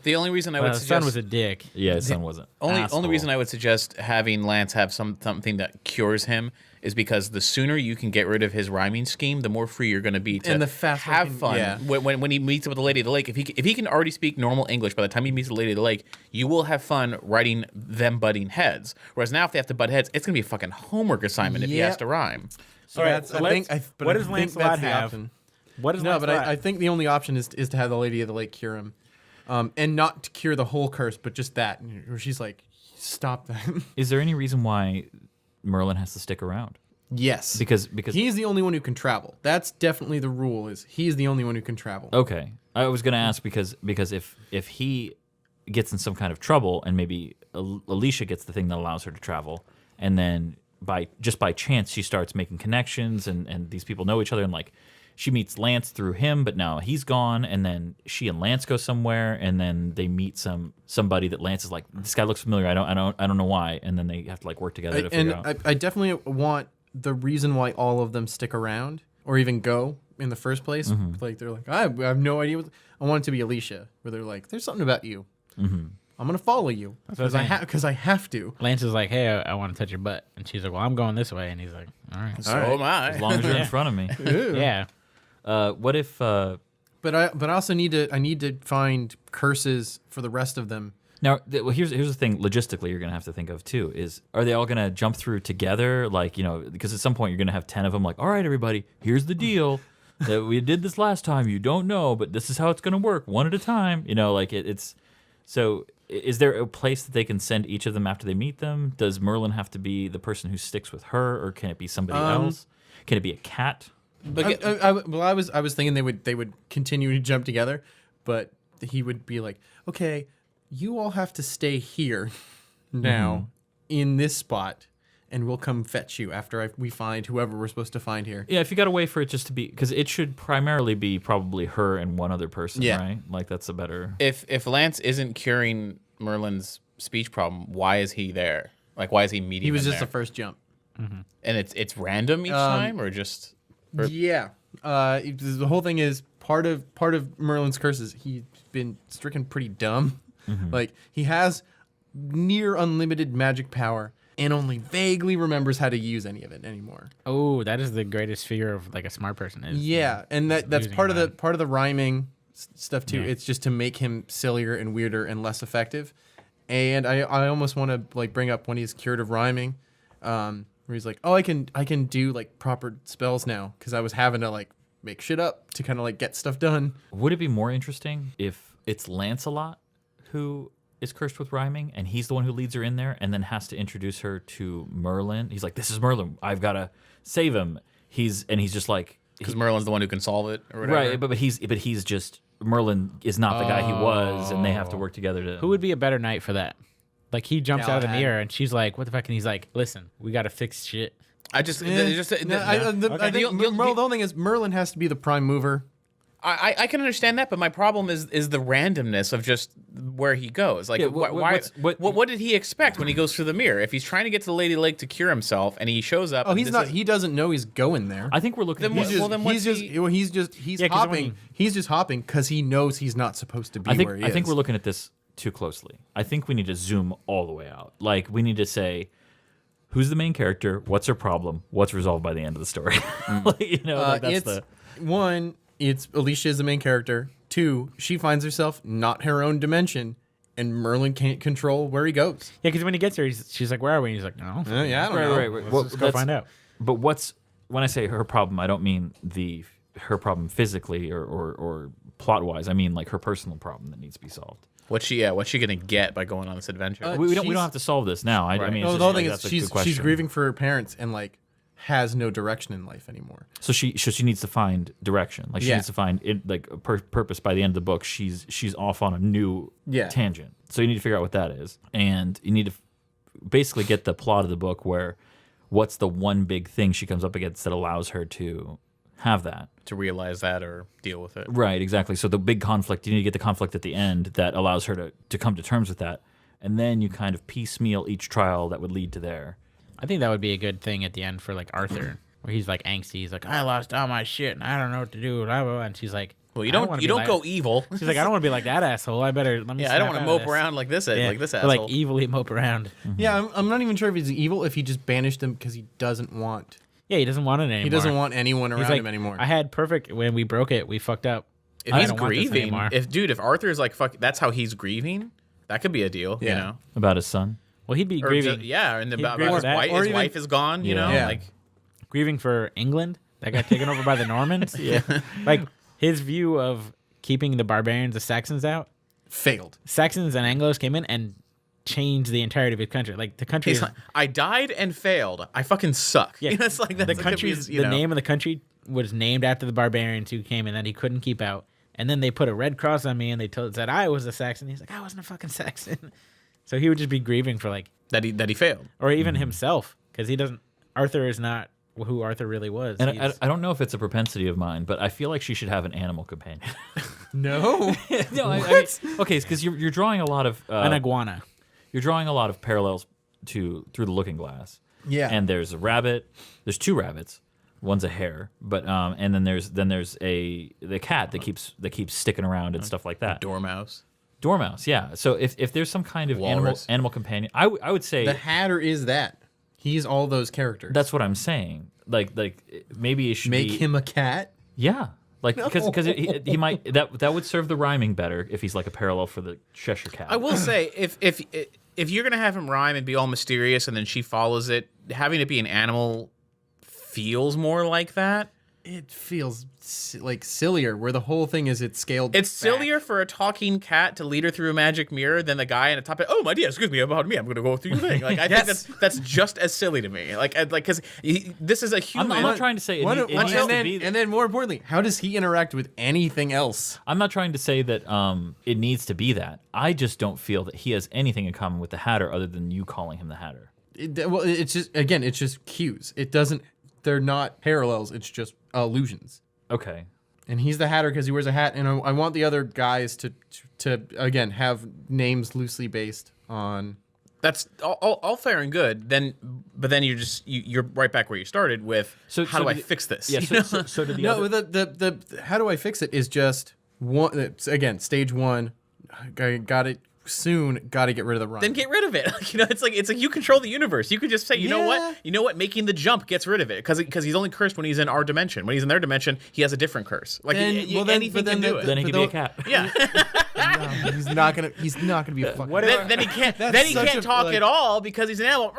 The only reason I Well, would the suggest son was a dick. Yeah, his son wasn't. only Asshole. reason I would suggest having Lance have something that cures him is because the sooner you can get rid of his rhyming scheme, the more free you're going to be to And the faster have can- fun. yeah. When he meets up with the Lady of the Lake, if he can already speak normal English by the time he meets the Lady of the Lake, you will have fun writing them butting heads. Whereas now, if they have to butt heads, it's going to be a fucking homework assignment if he has Yep. to rhyme. So All right, that's, so I let's- think. what I does think Lancelot that's the have? option. What is No, but Lancelot? I think the only option is to have the Lady of the Lake cure him, and not to cure the whole curse, but just that. Where she's like, stop that. Is there any reason why Merlin has to stick around? Yes, Because he's the only one who can travel. That's definitely the rule. Is he's the only one who can travel. okay, I was gonna ask because if he gets in some kind of trouble and maybe Alicia gets the thing that allows her to travel, and then by chance she starts making connections and these people know each other and like she meets Lance through him, but now he's gone, and then she and Lance go somewhere, and then they meet somebody that Lance is like, this guy looks familiar. I don't know why, and then they have to like work together to figure out. I definitely want the reason why all of them stick around or even go in the first place. Like they're like, I have no idea. I want it to be Alicia, where they're like, there's something about you. I'm gonna follow you because I have to. Lance is like, hey, I want to touch your butt, and she's like, well, I'm going this way, and he's like, all right, So am I. As long as you're in front of me. yeah. What if? But I also need to find curses for the rest of them. Now, well, here's the thing. Logistically, you're gonna have to think of too. Is are they all gonna jump through together? Like because at some point you're gonna have 10 of them. Like, all right, everybody, here's the deal. That we did this last time. You don't know, but this is how it's gonna work, one at a time. It's. So, is there a place that they can send each of them after they meet them? Does Merlin have to be the person who sticks with her, or can it be somebody else? Can it be a cat? But I was thinking they would continue to jump together, but he would be like, okay, you all have to stay here now in this spot, and we'll come fetch you after we find whoever we're supposed to find here. Yeah, if you got to wait for it just to be, because it should primarily be probably her and one other person, Yeah. right? Like that's a better. if Lance isn't curing Merlin's speech problem, why is he there? Like, why is he meeting He was him just there? the first jump. And it's random each time, or just Yeah. The whole thing is part of Merlin's curses. He's been stricken pretty dumb. Like, he has near unlimited magic power and only vaguely remembers how to use any of it anymore. Oh, that is the greatest fear of like a smart person is. Yeah, and that's using part of your the part of the rhyming stuff too. Yeah. It's just to make him sillier and weirder and less effective. And I almost want to like bring up when he's cured of rhyming, where he's like, oh, I can do like proper spells now because I was having to like make shit up to kind of like get stuff done. Would it be more interesting if it's Lancelot who is cursed with rhyming and he's the one who leads her in there and then has to introduce her to Merlin? He's like, this is Merlin. I've got to save him. He's just like, Because Merlin's the one who can solve it or whatever. right, but he's just, Merlin is not the guy he was, and they have to work together to. Who would be a better knight for that? Like he jumps out of the Galahad. mirror and she's like, "What the fuck?" And he's like, "Listen, we got to fix shit." I just, No, I Okay. think the whole thing is Merlin has to be the prime mover. I can understand that, but my problem is the randomness of just where he goes. Like, Yeah, what did he expect when he goes through the mirror? If he's trying to get to the Lady Lake to cure himself, and he shows up, Oh, and he's this not. is- He doesn't know he's going there. I think we're looking. Then at what- this- well, then what's he's he- just Yeah, 'cause when hopping. he- He's just hopping because he knows he's not supposed to be I think where he I think is. we're looking at this too closely. I think we need to zoom all the way out. Like we need to say, who's the main character? What's her problem? What's resolved by the end of the story? Like, you know, like that's it's the. one. It's Alicia is the main character. Two, she finds herself not her own dimension, and Merlin can't control where he goes. Yeah, because when he gets there, she's like, "Where are we?" And he's like, "No, Yeah, I don't know. Right. let's go find out." But what's when I say her problem, I don't mean her problem physically or plot wise. I mean like her personal problem that needs to be solved. what's she gonna get by going on this adventure? We don't she's- have to solve this now. I mean, No, it's the whole just, thing like, is that's a good she's question. grieving for her parents and like has no direction in life anymore. So she needs to find direction. Like she Yeah. needs to find it, like a purpose. By the end of the book, she's off on a new tangent. So you need to figure out what that is, and you need to basically get the plot of the book where what's the one big thing she comes up against that allows her to have that. To realize that or deal with it. Right, exactly. So the big conflict, you need to get the conflict at the end that allows her to come to terms with that, and then you kind of piecemeal each trial that would lead to there. I think that would be a good thing at the end for like Arthur, where he's like angsty. He's like, "I lost all my shit and I don't know what to do." Blah, blah, blah. And she's like, Well, you "I don't don't wanna you be don't like-" go evil. She's like, "I don't want to be like that asshole. I better let me." Yeah, I don't snap want to out of mope this." around like this Yeah, like this but, asshole. like evilly mope around. Yeah, I'm not even sure if he's evil if he just banished him because he doesn't want. Yeah, he doesn't want it anymore. He doesn't want anyone He's around like, him anymore. I had perfect when we broke it. We fucked up. if I he's don't want this grieving, anymore. if Arthur is like fuck, that's how he's grieving. That could be a deal. You Yeah. know. About his son. Well, he'd be Or grieving. yeah, and He'd about grieve his for that. wife. Or His even- wife is gone. You know, Yeah. like Grieving for England that got taken over by the Normans. Yeah, like his view of keeping the barbarians, the Saxons out. Failed. Saxons and Anglos came in and changed the entirety of his country. Like the country, he's is, like, I died and failed. I fucking suck. Yeah. It's like that's the like country's you the know. name of the country was named after the barbarians who came in that he couldn't keep out. And then they put a red cross on me and they said I was a Saxon. He's like, I wasn't a fucking Saxon. So he would just be grieving for like, that he failed. or even himself, because he doesn't. Arthur is not who Arthur really was. And He's- I don't know if it's a propensity of mine, but I feel like she should have an animal companion. No. No, I mean, okay, because you're drawing a lot of an iguana. you're drawing a lot of parallels to Through the Looking Glass. Yeah. And there's a rabbit. There's two rabbits. One's a hare, but and then there's the cat that keeps sticking around and stuff like that. Dormouse. Dormouse, yeah. So if there's some kind of Walrus. animal companion, I would say The Hatter is that. He's all those characters. that's what I'm saying. Like maybe it should Make be him a cat. yeah. Like because he might that would serve the rhyming better if he's like a parallel for the Cheshire Cat. I will say if you're gonna have him rhyme and be all mysterious and then she follows it, having it be an animal feels more like that. It feels like sillier, where the whole thing is it's scaled. It's back. sillier for a talking cat to lead her through a magic mirror than the guy in a top hat. Oh my dear, excuse me about me. I'm going to go through your thing. Like I Yes. think that's just as silly to me. Like because this is a human. I'm not trying to say it, What- it what- needs and, to then, be. and then more importantly, how does he interact with anything else? I'm not trying to say that it needs to be that. I just don't feel that he has anything in common with the Hatter other than you calling him the Hatter. Well, it's just cues. It doesn't. They're not parallels. It's just illusions. Okay. And he's the Hatter because he wears a hat. And I want the other guys to again have names loosely based on. That's all fair and good. But then you're right back where you started with. How do I fix this? Yeah. You know? So do the No, other. the how do I fix it is just one. It's, again, stage one. I got it soon, got to get rid of the run. Then get rid of it. It's like you control the universe. You could just say, you know what, making the jump gets rid of it because he's only cursed when he's in our dimension. When he's in their dimension, he has a different curse. Like anything can do it. Then he can be a cat. Yeah. No, he's not gonna be a fucking. Then he can't. Then he can't talk at all because he's an animal.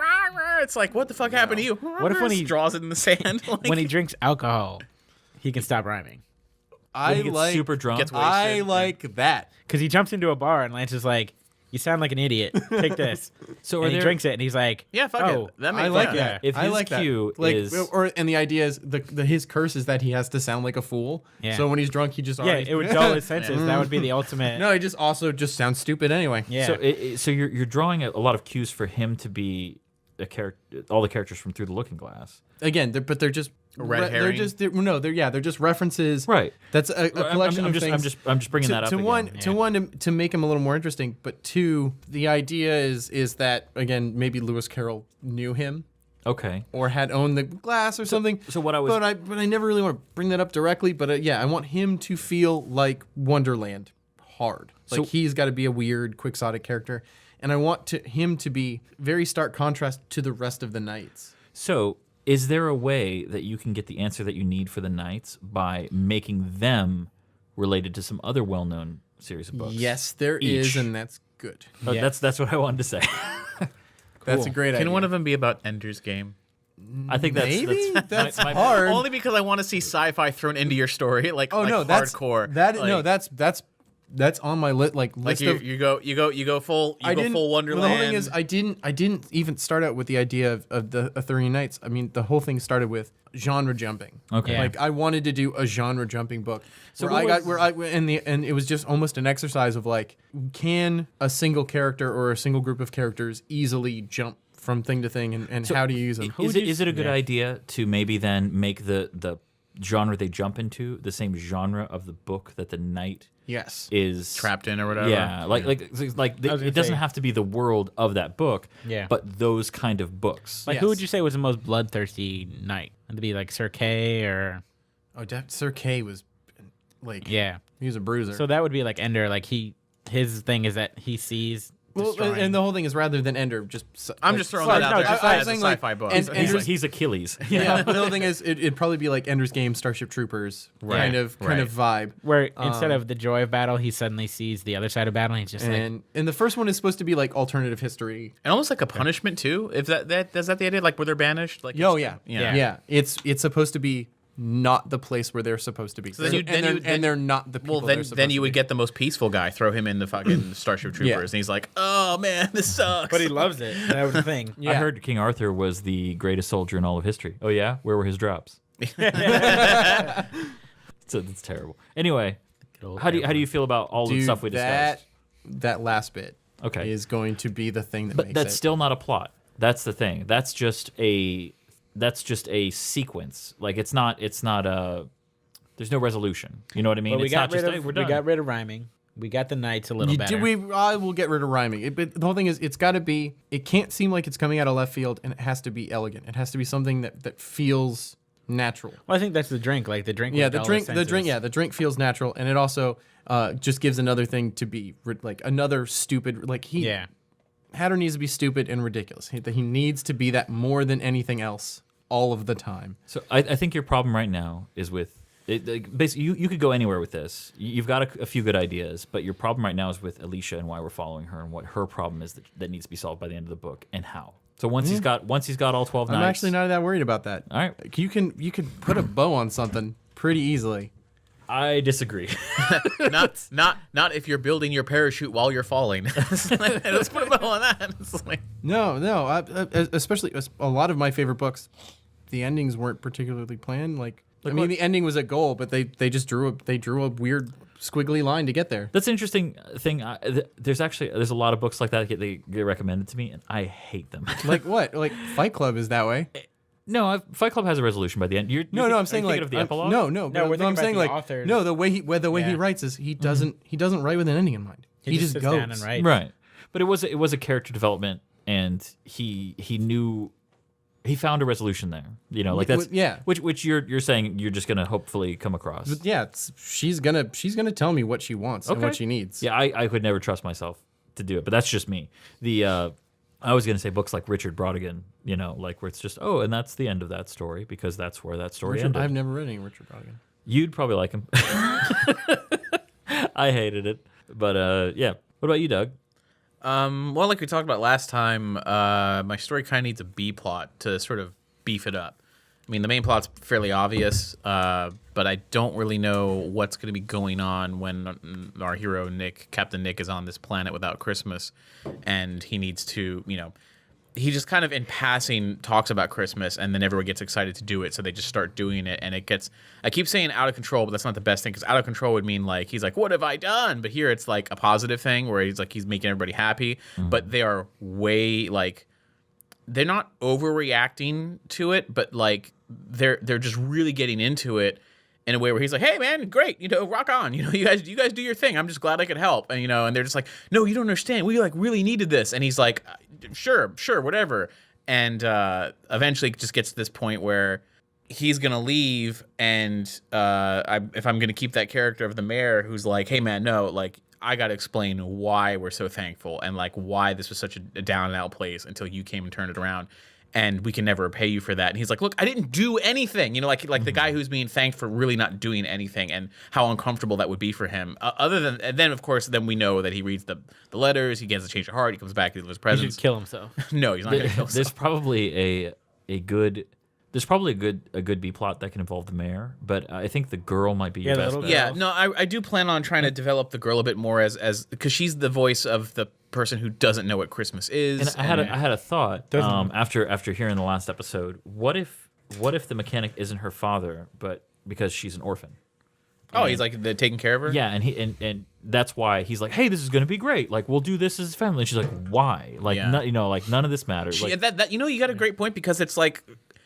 It's like, what the fuck happened to you? What if when he draws it in the sand? When he drinks alcohol, he can stop rhyming? I He gets like super drunk. Gets wasted. I like that. Because he jumps into a bar and Lance is like, "You sound like an idiot. Take this." So and he drinks it and he's like, Yeah, fuck "Oh, it. That makes I like sense. that. If I his like cue that. Like, is- and the idea is his curse is that he has to sound like a fool. Yeah. So when he's drunk, he just yeah, already, it would dull his senses. That would be the ultimate." No, he just also just sounds stupid anyway. Yeah. So you're drawing a lot of cues for him to be a character, all the characters from Through the Looking Glass. Again, they're just red they're herring? just they're just references. Right. That's a collection I'm of just, things. I'm just bringing that up to again. one to make him a little more interesting, but two, the idea is that again maybe Lewis Carroll knew him Okay. or had owned the glass or something. so what I was- but I never really want to bring that up directly. But yeah, I want him to feel like Wonderland hard. Like So- he's got to be a weird, quixotic character, and I want him to be very stark contrast to the rest of the knights. So, is there a way that you can get the answer that you need for the Knights by making them related to some other well-known series of books? Yes, there is, and that's good. Yeah. That's what I wanted to say. That's a great idea. Can one of them be about Ender's Game? I think that's Maybe that's my- hard. Only because I want to see sci-fi thrown into your story, like Oh like no, that's hardcore. that's on my list. Like like list you, of. you go full full Wonderland. Well, the whole thing is, I didn't even start out with the idea of the Arthurian Knights. I mean, the whole thing started with genre jumping. Okay. Yeah. Like I wanted to do a genre jumping book. So So what and it was just almost an exercise of like, can a single character or a single group of characters easily jump from thing to thing, and how do you use them? Is it a good idea to maybe then make the genre they jump into the same genre of the book that the knight Yes. is trapped in or whatever. Yeah, like was gonna it doesn't say- have to be the world of that book. Yeah. but those kind of books. Like, who would Yes. you say was the most bloodthirsty knight? Would it be like Sir Kay or Oh, Sir Kay was like, yeah? he was a bruiser. So that would be like Ender. Like his thing is that he sees. well, destroying. and the whole thing is rather than Ender, just I'm just throwing sorry, that out no, there. Just I was as a saying, like, sci-fi book. and- It's like- He's Achilles. Yeah, but the whole thing is, it'd probably be like Ender's Game, Starship Troopers kind of vibe. Where instead of the joy of battle, he suddenly sees the other side of battle. And he's just like, And the first one is supposed to be like alternative history. and almost like a punishment too. If that is that the idea? Like where they're banished? Like Oh it's- yeah, yeah. It's supposed to be not the place where they're supposed to be. So then They're not the people. Well, they're then supposed then to you would be. get the most peaceful guy, throw him in the fucking Starship Troopers, and he's like, "Oh man, this sucks." but he loves it. That was the thing. Yeah. I heard King Arthur was the greatest soldier in all of history. Oh yeah, where were his drops? So that's terrible. Anyway, how do you feel about all the Dude, stuff we discussed? that last bit Okay. is going to be the thing that But makes that's it. still not a plot. That's the thing. That's just a sequence. Like it's not a. There's no resolution. You know what I mean? But we It's got not just rid hey, of we're done. we got rid of rhyming. We got the knights a little better. I will get rid of rhyming. But the whole thing is, it's got to be. It can't seem like it's coming out of left field, and it has to be elegant. It has to be something that feels natural. Well, I think that's the drink. Like the drink. Yeah, would the dull drink. his The drink. senses. Yeah, the drink feels natural, and it also just gives another thing to be like another stupid. Like Yeah. Hatter needs to be stupid and ridiculous. He needs to be that more than anything else all of the time. So I think your problem right now is with basically you could go anywhere with this. You've got a few good ideas, but your problem right now is with Alicia and why we're following her and what her problem is that needs to be solved by the end of the book and how. So once he's got all 12 I'm knights. actually not that worried about that. All right. You can put a bow on something pretty easily. I disagree. not if you're building your parachute while you're falling. Let's put a bow on that. It's like, No. Especially a lot of my favorite books, the endings weren't particularly planned. Like I mean, the ending was a goal, but they just drew a weird squiggly line to get there. That's an interesting thing. There's a lot of books like that they get recommended to me, and I hate them. Like what? Like Fight Club is that way. No, Fight Club has a resolution by the end. I'm saying are you thinking like of the epilogue. No, we're thinking I'm about saying the like authors. no, the way he Yeah. writes is he doesn't write with an ending in mind. He just sits goes. down and writes. Right, but it was a character development, and he knew he found a resolution there. You know, like that's Yeah. Which you're saying you're just gonna hopefully come across. But yeah, she's gonna tell me what she wants and what she needs. Yeah, I could never trust myself to do it, but that's just me. I was gonna say books like Richard Brautigan, like where it's just and that's the end of that story because that's where that story ended. I've never read any Richard Brautigan. You'd probably like him. I hated it, but yeah. What about you, Doug? Well, like we talked about last time, my story kind of needs a B plot to sort of beef it up. I mean, the main plot's fairly obvious, but I don't really know what's going to be going on when our hero, Captain Nick, is on this planet without Christmas, and he needs to, he just kind of in passing talks about Christmas, and then everyone gets excited to do it, so they just start doing it, and it gets, I keep saying out of control, but that's not the best thing, because out of control would mean, like, he's like, what have I done? But here it's, like, a positive thing, where he's, like, he's making everybody happy, but they are way, like, they're not overreacting to it, but, like, they're just really getting into it in a way where he's like, hey man, great, rock on, you guys do your thing. I'm just glad I could help. And and they're just like, no, you don't understand. We like really needed this. And he's like, sure, whatever. And eventually it just gets to this point where he's gonna leave, and if I'm gonna keep that character of the mayor who's like, hey man, no, like I gotta explain why we're so thankful and like why this was such a down and out place until you came and turned it around. And we can never repay you for that. And he's like, look, I didn't do anything. Like the guy who's being thanked for really not doing anything, and how uncomfortable that would be for him. Other than, and then of course, then we know that he reads the letters, he gets a change of heart, he comes back, he delivers presents. He should kill himself. No, he's not going to kill himself. There's probably a good B plot that can involve the mayor, but I think the girl might be your the best little bet. Yeah, no, I do plan on trying to develop the girl a bit more as because she's the voice of the person who doesn't know what Christmas is. And I had a thought after hearing the last episode. What if the mechanic isn't her father, but because she's an orphan? Oh, he's like the taking care of her. Yeah, and that's why he's like, hey, this is gonna be great. Like we'll do this as a family. And she's like, why? Like like none of this matters. Like, that you got a great point, because it's like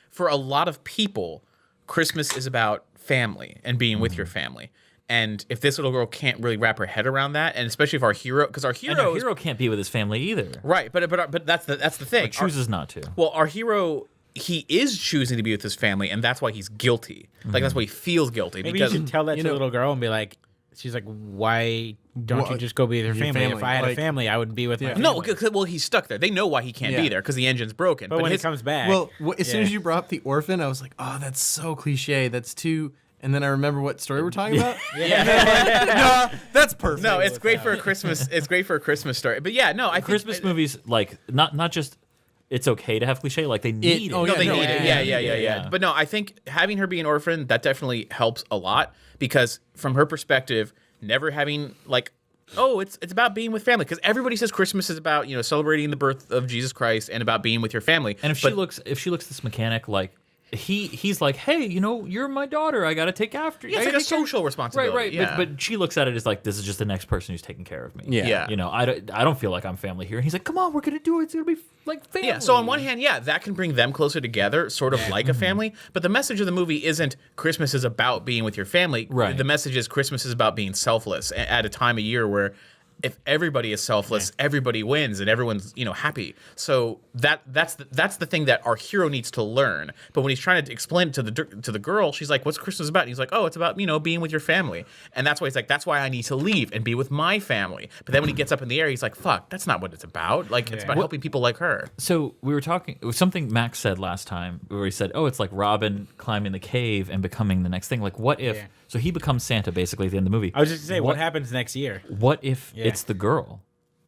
for a lot of people, Christmas is about family and being with your family. And if this little girl can't really wrap her head around that, and especially if our hero can't be with his family either. Right, but that's the thing. Or chooses not to. Well, our hero, he is choosing to be with his family, and that's why he's guilty. Like that's why he feels guilty. Maybe because you should tell that to the little girl and be like, she's like, why don't you just go be with your family? If I had a family, I would be with my family. No, he's stuck there. They know why he can't be there because the engine's broken. But when he comes back, as soon as you brought up the orphan, I was like, oh, that's so cliche. That's too. And then I remember what story we're talking about. No, that's perfect. No, it's great for a Christmas. It's great for a Christmas story. But yeah, no, I think Christmas movies, like not just it's okay to have cliche, like they need it. Oh, no, they need it. Yeah. But no, I think having her be an orphan, that definitely helps a lot, because from her perspective, never having like, oh, it's about being with family, because everybody says Christmas is about celebrating the birth of Jesus Christ and about being with your family. And if she looks this mechanic like. He's like, hey, you're my daughter. I got to take after you. Yeah, it's like a social responsibility. Right. Yeah. But she looks at it as like, this is just the next person who's taking care of me. Yeah. I don't feel like I'm family here. And he's like, come on, we're going to do it. It's going to be like family. Yeah, so on one hand, that can bring them closer together, sort of like a family. But the message of the movie isn't Christmas is about being with your family. Right. The message is Christmas is about being selfless at a time of year where if everybody is selfless, everybody wins and everyone's happy. So that's the thing that our hero needs to learn. But when he's trying to explain it to the girl, she's like, "What's Christmas about?" And he's like, "Oh, it's about being with your family." And that's why he's like, "That's why I need to leave and be with my family." But then when he gets up in the air, he's like, "Fuck, that's not what it's about. Like it's about helping people like her." So we were talking. It was something Max said last time where he said, "Oh, it's like Robin climbing the cave and becoming the next thing." Like, what if? Yeah. So he becomes Santa basically at the end of the movie. I was just gonna say, what happens next year? What if it's the girl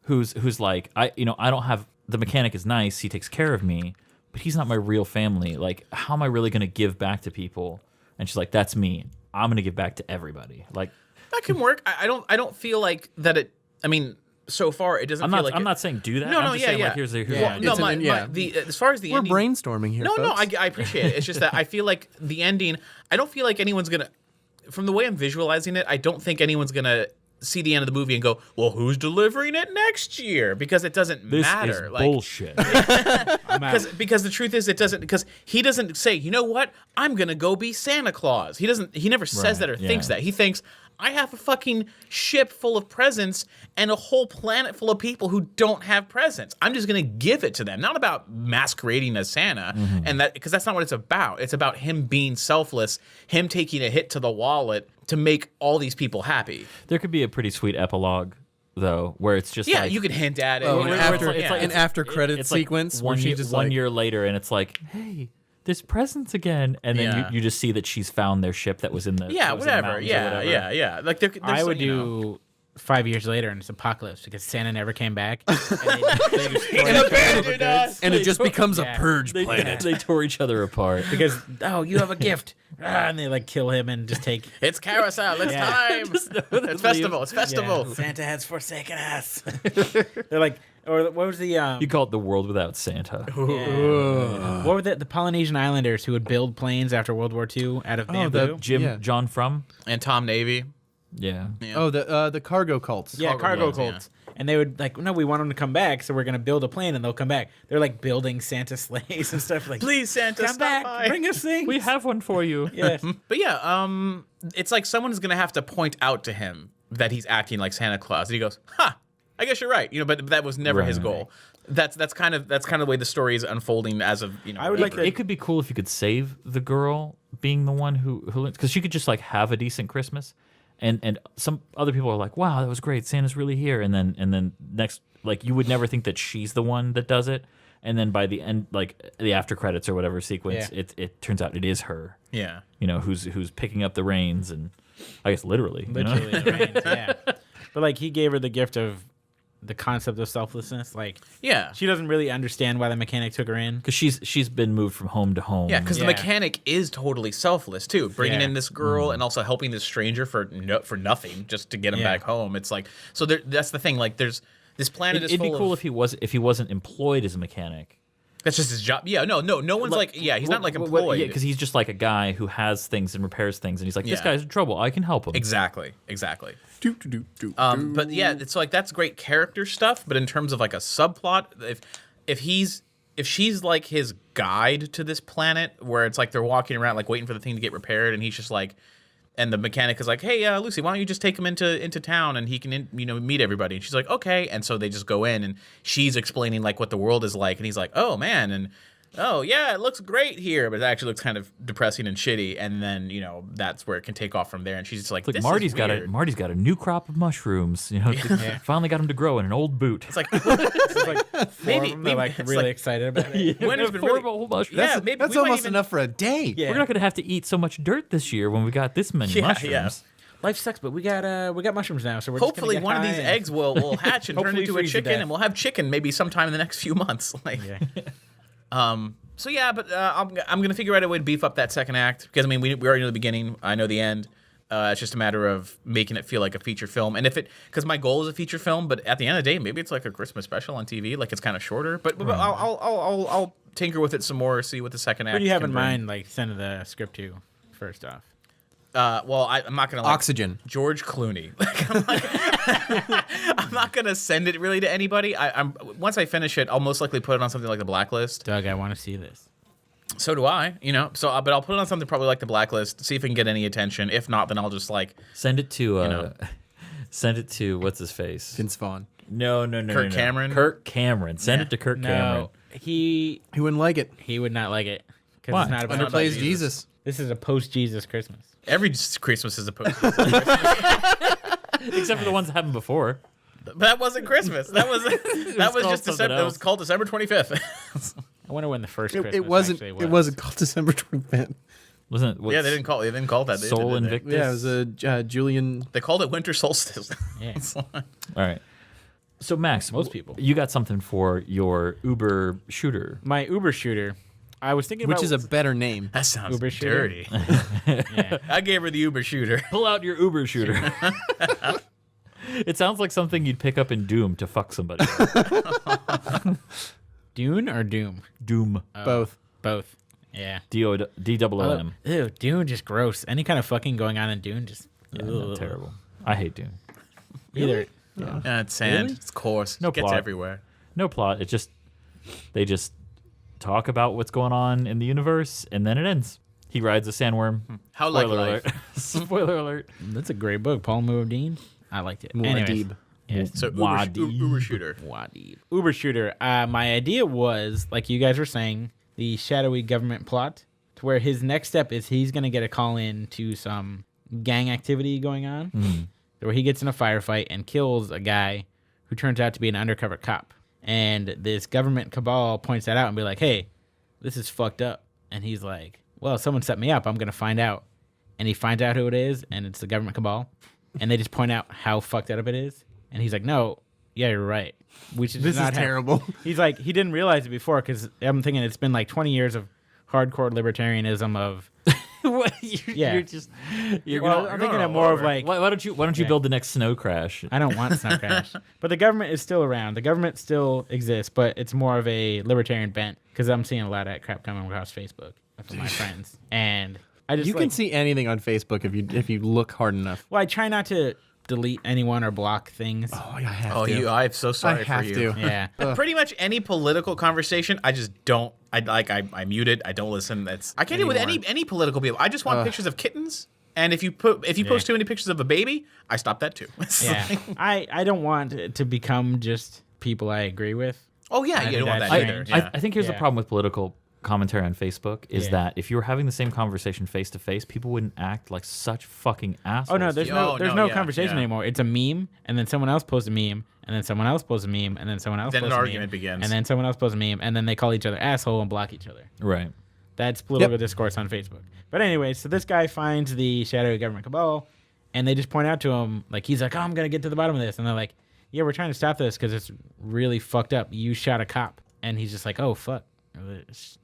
who's like, I don't have, the mechanic is nice, he takes care of me, but he's not my real family. Like, how am I really gonna give back to people? And she's like, that's me. I'm gonna give back to everybody. Like that can work. I don't feel like that. I mean, so far it doesn't feel like. I'm not saying do that. No, I'm just saying, like, here's as far as the we're ending, brainstorming here. No, folks. I appreciate it. It's just that I feel like the ending. I don't feel like anyone's gonna. From the way I'm visualizing it, I don't think anyone's gonna see the end of the movie and go, "Well, who's delivering it next year?" Because it doesn't matter. This is bullshit. Because the truth is, it doesn't. Because he doesn't say, "You know what? I'm gonna go be Santa Claus." He doesn't. He never says that or thinks that. He thinks, I have a fucking ship full of presents and a whole planet full of people who don't have presents. I'm just going to give it to them. Not about masquerading as Santa, and that, because that's not what it's about. It's about him being selfless, him taking a hit to the wallet to make all these people happy. There could be a pretty sweet epilogue though, where it's just Yeah, like, you could hint at it. Oh, you know, it's like- an after credit it's like sequence where one she year, just one like, year later, and it's like, hey, there's presents again, and then Yeah. you just see that she's found their ship that was in the yeah, that was in the whatever. mountains or Yeah, whatever. yeah. Like there's I would you know. do 5 years later and it's apocalypse because Santa never came back. And they destroyed And all abandoned the us. goods. and it just becomes Yeah. a purge They, planet. they tore each other apart. Because you have a gift, and they like kill him and just take. It's carousel. It's Yeah. time. It's festival. It's festival. Yeah, Santa has forsaken us. They're like, or what was the You call it the world without Santa. what were the Polynesian islanders who would build planes after World War II out of bamboo? Yeah. John Frum. And Tom Navy. Yeah. Yeah. Oh, the cargo cults. Yeah, cargo boats, yeah. cults. And they would like, no, we want them to come back, so we're gonna build a plane, and they'll come back. They're like building Santa sleighs and stuff. Like, Please, Santa, come stop back, by. bring us things. We have one for you. Yes. But yeah, it's like someone's gonna have to point out to him that he's acting like Santa Claus, and he goes, "Ha, I guess you're right." You know, but that was never his Right. goal. That's kind of the way the story is unfolding as of I would like whatever. It could be cool if you could save the girl being the one who because she could just like have a decent Christmas, and some other people are like, wow, that was great, Santa's really here, and then next, like, you would never think that she's the one that does it, and then by the end, like the after credits or whatever sequence, Yeah. it turns out it is her, Yeah. you know, who's picking up the reins, and I guess literally, you know? Literally, the reins, yeah. But like, he gave her the gift of the concept of selflessness. Like, Yeah. she doesn't really understand why the mechanic took her in. Because she's been moved from home to home. Yeah, because the Yeah. mechanic is totally selfless too, bringing Yeah. in this girl and also helping this stranger for nothing just to get him Yeah. back home. It's like so. That's the thing. Like, there's this planet is it'd be full cool of. if he wasn't employed as a mechanic. That's just his job. Yeah, no one's like, yeah, he's not like employed. Yeah, because he's just like a guy who has things and repairs things, and he's like, this Yeah. guy's in trouble. I can help him. Exactly. But yeah, it's like that's great character stuff. But in terms of like a subplot, if she's like his guide to this planet, where it's like they're walking around like waiting for the thing to get repaired, and he's just like, and the mechanic is like, hey, Lucy, why don't you just take him into town and he can meet everybody? And she's like, okay. And so they just go in, and she's explaining like what the world is like, and he's like, oh man, and oh yeah, it looks great here, but it actually looks kind of depressing and shitty. And then that's where it can take off from there. And she's just like, It's like this Marty's is got weird. Marty's got a new crop of mushrooms. You know, finally got him to grow in an old boot. It's like Maybe they're like it's really like- excited about it. Winter's been Four really- old mushrooms. Yeah, maybe That's we might almost even- enough for a day. Yeah. We're not gonna have to eat so much dirt this year when we got this many Yeah, mushrooms. yeah. Life sucks, but we got mushrooms now, so we're Hopefully just one gonna of get these high eggs will hatch and turn Hopefully into a freeze to chicken, death. and we'll have chicken maybe sometime in the next few months. Like, Yeah. So yeah, but I'm gonna figure out a way to beef up that second act because I mean we already know the beginning. I know the end. It's just a matter of making it feel like a feature film. And because my goal is a feature film, but at the end of the day, maybe it's like a Christmas special on TV. Like it's kind of shorter. But I'll tinker with it some more. See what the second act. What do you have can in bring. mind, like, send the script to, first off? Well, I'm not gonna like Oxygen. George Clooney. I'm not gonna send it really to anybody. I'm once I finish it, I'll most likely put it on something like The Blacklist. Doug, I want to see this. So do I, So, but I'll put it on something probably like The Blacklist. See if it can get any attention. If not, then I'll just like Send it to know. send it to what's his face? Vince Vaughn. No. Kirk Cameron? Kirk Cameron. Send Yeah. it to Kirk Cameron. No, he He wouldn't like it. would not like it. Because Why? it's not about Under- Underplays Jesus. Jesus. This is a post-Jesus Christmas. every Christmas is a post. Except for the ones that happened before. But that wasn't Christmas. That was called just something December. It was else. called December 25th. I wonder when the first Christmas It wasn't. actually was. It wasn't called December 25th. Wasn't it? Yeah, they didn't call it that. They Soul did, Invictus. Yeah, it was a Julian. They called it Winter Solstice. Yeah. All right. So Max, Most people. you got something for your Uber shooter. My Uber shooter. I was thinking Which about is a better name. That sounds Uber shooter? dirty. yeah. I gave her the Uber shooter. Pull out your Uber shooter. It sounds like something you'd pick up in Doom to fuck somebody. Dune or Doom? Doom. Both. Both. Yeah. D-O-M. Ew, Dune just gross. Any kind of fucking going on in Dune just Yeah, no, terrible. I hate Doom. Either. Yeah, it's sand. Really? It's coarse. No it gets plot. everywhere. No plot. They just talk about what's going on in the universe, and then it ends. He rides a sandworm. How like Spoiler life. alert. Spoiler alert. That's a great book. Paul Muad'Dib. I liked it. Anyways. Muad'Dib. Yeah. So Wadib. Uber shooter. Wadib. Uber shooter. My idea was, like you guys were saying, the shadowy government plot, to where his next step is he's going to get a call in to some gang activity going on. where he gets in a firefight and kills a guy who turns out to be an undercover cop. And this government cabal points that out and be like, hey, this is fucked up. And he's like, well, someone set me up. I'm going to find out. And he finds out who it is, and it's the government cabal. And they just point out how fucked up it is. And he's like, no, yeah, you're right. We should This is terrible. He's like, he didn't realize it before because I'm thinking it's been like 20 years of hardcore libertarianism of... You're I'm thinking of more of like... Why don't you build the next Snow Crash? I don't want Snow Crash. But the government is still around. The government still exists, but it's more of a libertarian bent because I'm seeing a lot of that crap coming across Facebook from my friends. And I just You can see anything on Facebook if you look hard enough. Well, I try not to delete anyone or block things. Oh, I have to. I'm so sorry I for have you. to. Yeah. Pretty much any political conversation, I just don't. I mute it. I don't listen. I can't deal with any political people. I just want pictures of kittens. And if you post too many pictures of a baby, I stop that too. Yeah. I don't want it to become just people I agree with. Oh yeah, you don't want that's that strange. either. Yeah. I think here's the Yeah. problem with political commentary on Facebook is Yeah. that if you were having the same conversation face to face, people wouldn't act like such fucking assholes. Oh no, there's Oh, no no, yeah, conversation yeah. anymore. It's a meme, and then someone else posts a meme, and then someone else posts a meme, and then someone else Then an posts a argument meme, begins. and then someone else posts a meme, and then they call each other asshole and block each other. Right. That's political discourse on Facebook. But anyway, so this guy finds the shadowy government cabal, and they just point out to him, like, he's like, oh, I'm going to get to the bottom of this. And they're like, yeah, we're trying to stop this because it's really fucked up. You shot a cop. And he's just like, oh, fuck.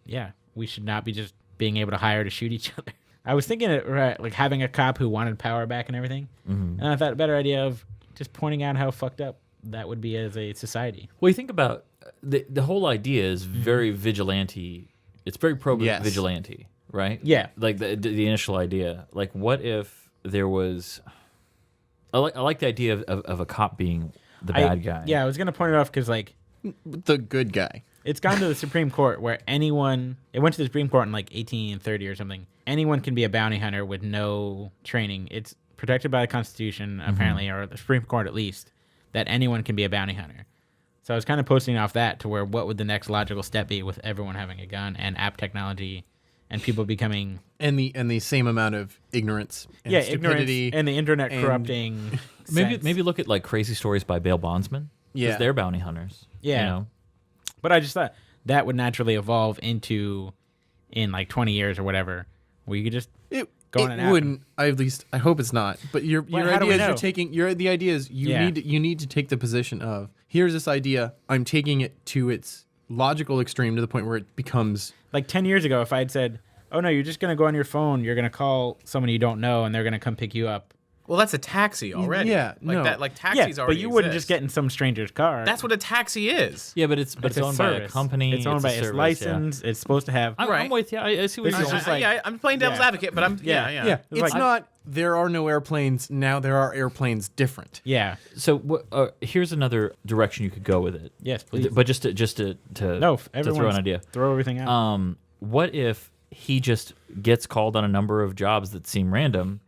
Yeah, we should not be just being able to hire to shoot each other. I was thinking it, right, like having a cop who wanted power back and everything. Mm-hmm. And I thought a better idea of just pointing out how fucked up that would be as a society. Well, you think about the whole idea is very vigilante. It's very pro-vigilante, right? Yeah. Like the initial idea. Like, what if there was... I like the idea of a cop being the bad guy. Yeah, I was going to point it off because, like... The good guy. It's gone to the Supreme Court where anyone... It went to the Supreme Court in, like, 1830 or something. Anyone can be a bounty hunter with no training. It's protected by the Constitution, apparently, or the Supreme Court at least, that anyone can be a bounty hunter. So I was kind of posting off that to where what would the next logical step be with everyone having a gun and app technology and people becoming... And the same amount of ignorance and stupidity. Ignorance and the internet corrupting... Maybe look at, like, Crazy Stories by bail bondsmen. Yeah. Because they're bounty hunters. Yeah. You know? But I just thought that would naturally evolve into, in like 20 years or whatever, where you could just go on an app. Wouldn't. I hope it's not. But your how do we idea is know? you're taking the idea is you need to take the position of here's this idea. I'm taking it to its logical extreme to the point where it becomes Like 10 years ago, if I'd said, oh no, you're just going to go on your phone, you're going to call someone you don't know, and they're going to come pick you up. Well, that's a taxi already. Yeah, like no. that. Like taxis Yeah, already. but you wouldn't exist. just get in some stranger's car. That's what a taxi is. Yeah, but it's a owned by a service. company. It's owned by a its service, license. It's supposed to have. Yeah. I'm with you. I see what This you're is saying. just like- yeah, I'm playing devil's advocate, but I'm yeah. It's like- not. There are no airplanes now. There are airplanes different. Yeah. So here's another direction you could go with it. Yes, please. But just to No, to everyone throw an idea. Throw everything out. What if he just gets called on a number of jobs that seem random,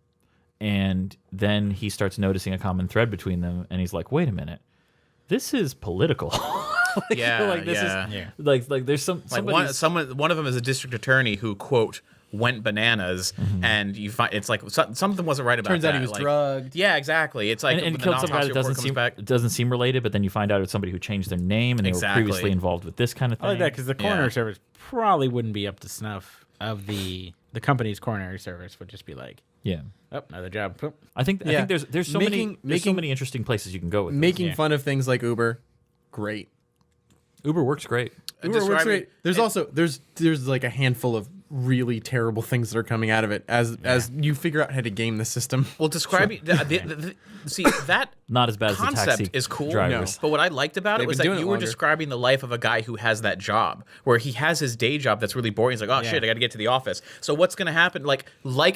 and then he starts noticing a common thread between them, and he's like, "Wait a minute, this is political." Yeah, this yeah. is Yeah. like there's some Like one of them is a district attorney who quote went bananas, and you find it's like something wasn't right about. Turns out that. he was like, drugged. Yeah, exactly. It's like and when killed the somebody that autopsy report comes back. doesn't seem related, but then you find out it's somebody who changed their name and they Exactly. were previously involved with this kind of thing. I like that because the coroner Yeah. service probably wouldn't be up to snuff of the company's coronary service would just be like, Yeah, oh, another job. Poop. I think there's so many interesting places you can go with this. Making Yeah. fun of things like Uber, great. Uber works great. Uber works Describing- great. There's also there's like a handful of really terrible things that are coming out of it as you figure out how to game the system. Well, describing see that Not as bad as the concept taxi is cool. drivers. But what I liked about They've it was been that doing you it were longer. describing the life of a guy who has that job, where he has his day job that's really boring. He's like, oh shit, I got to get to the office. So what's going to happen? Like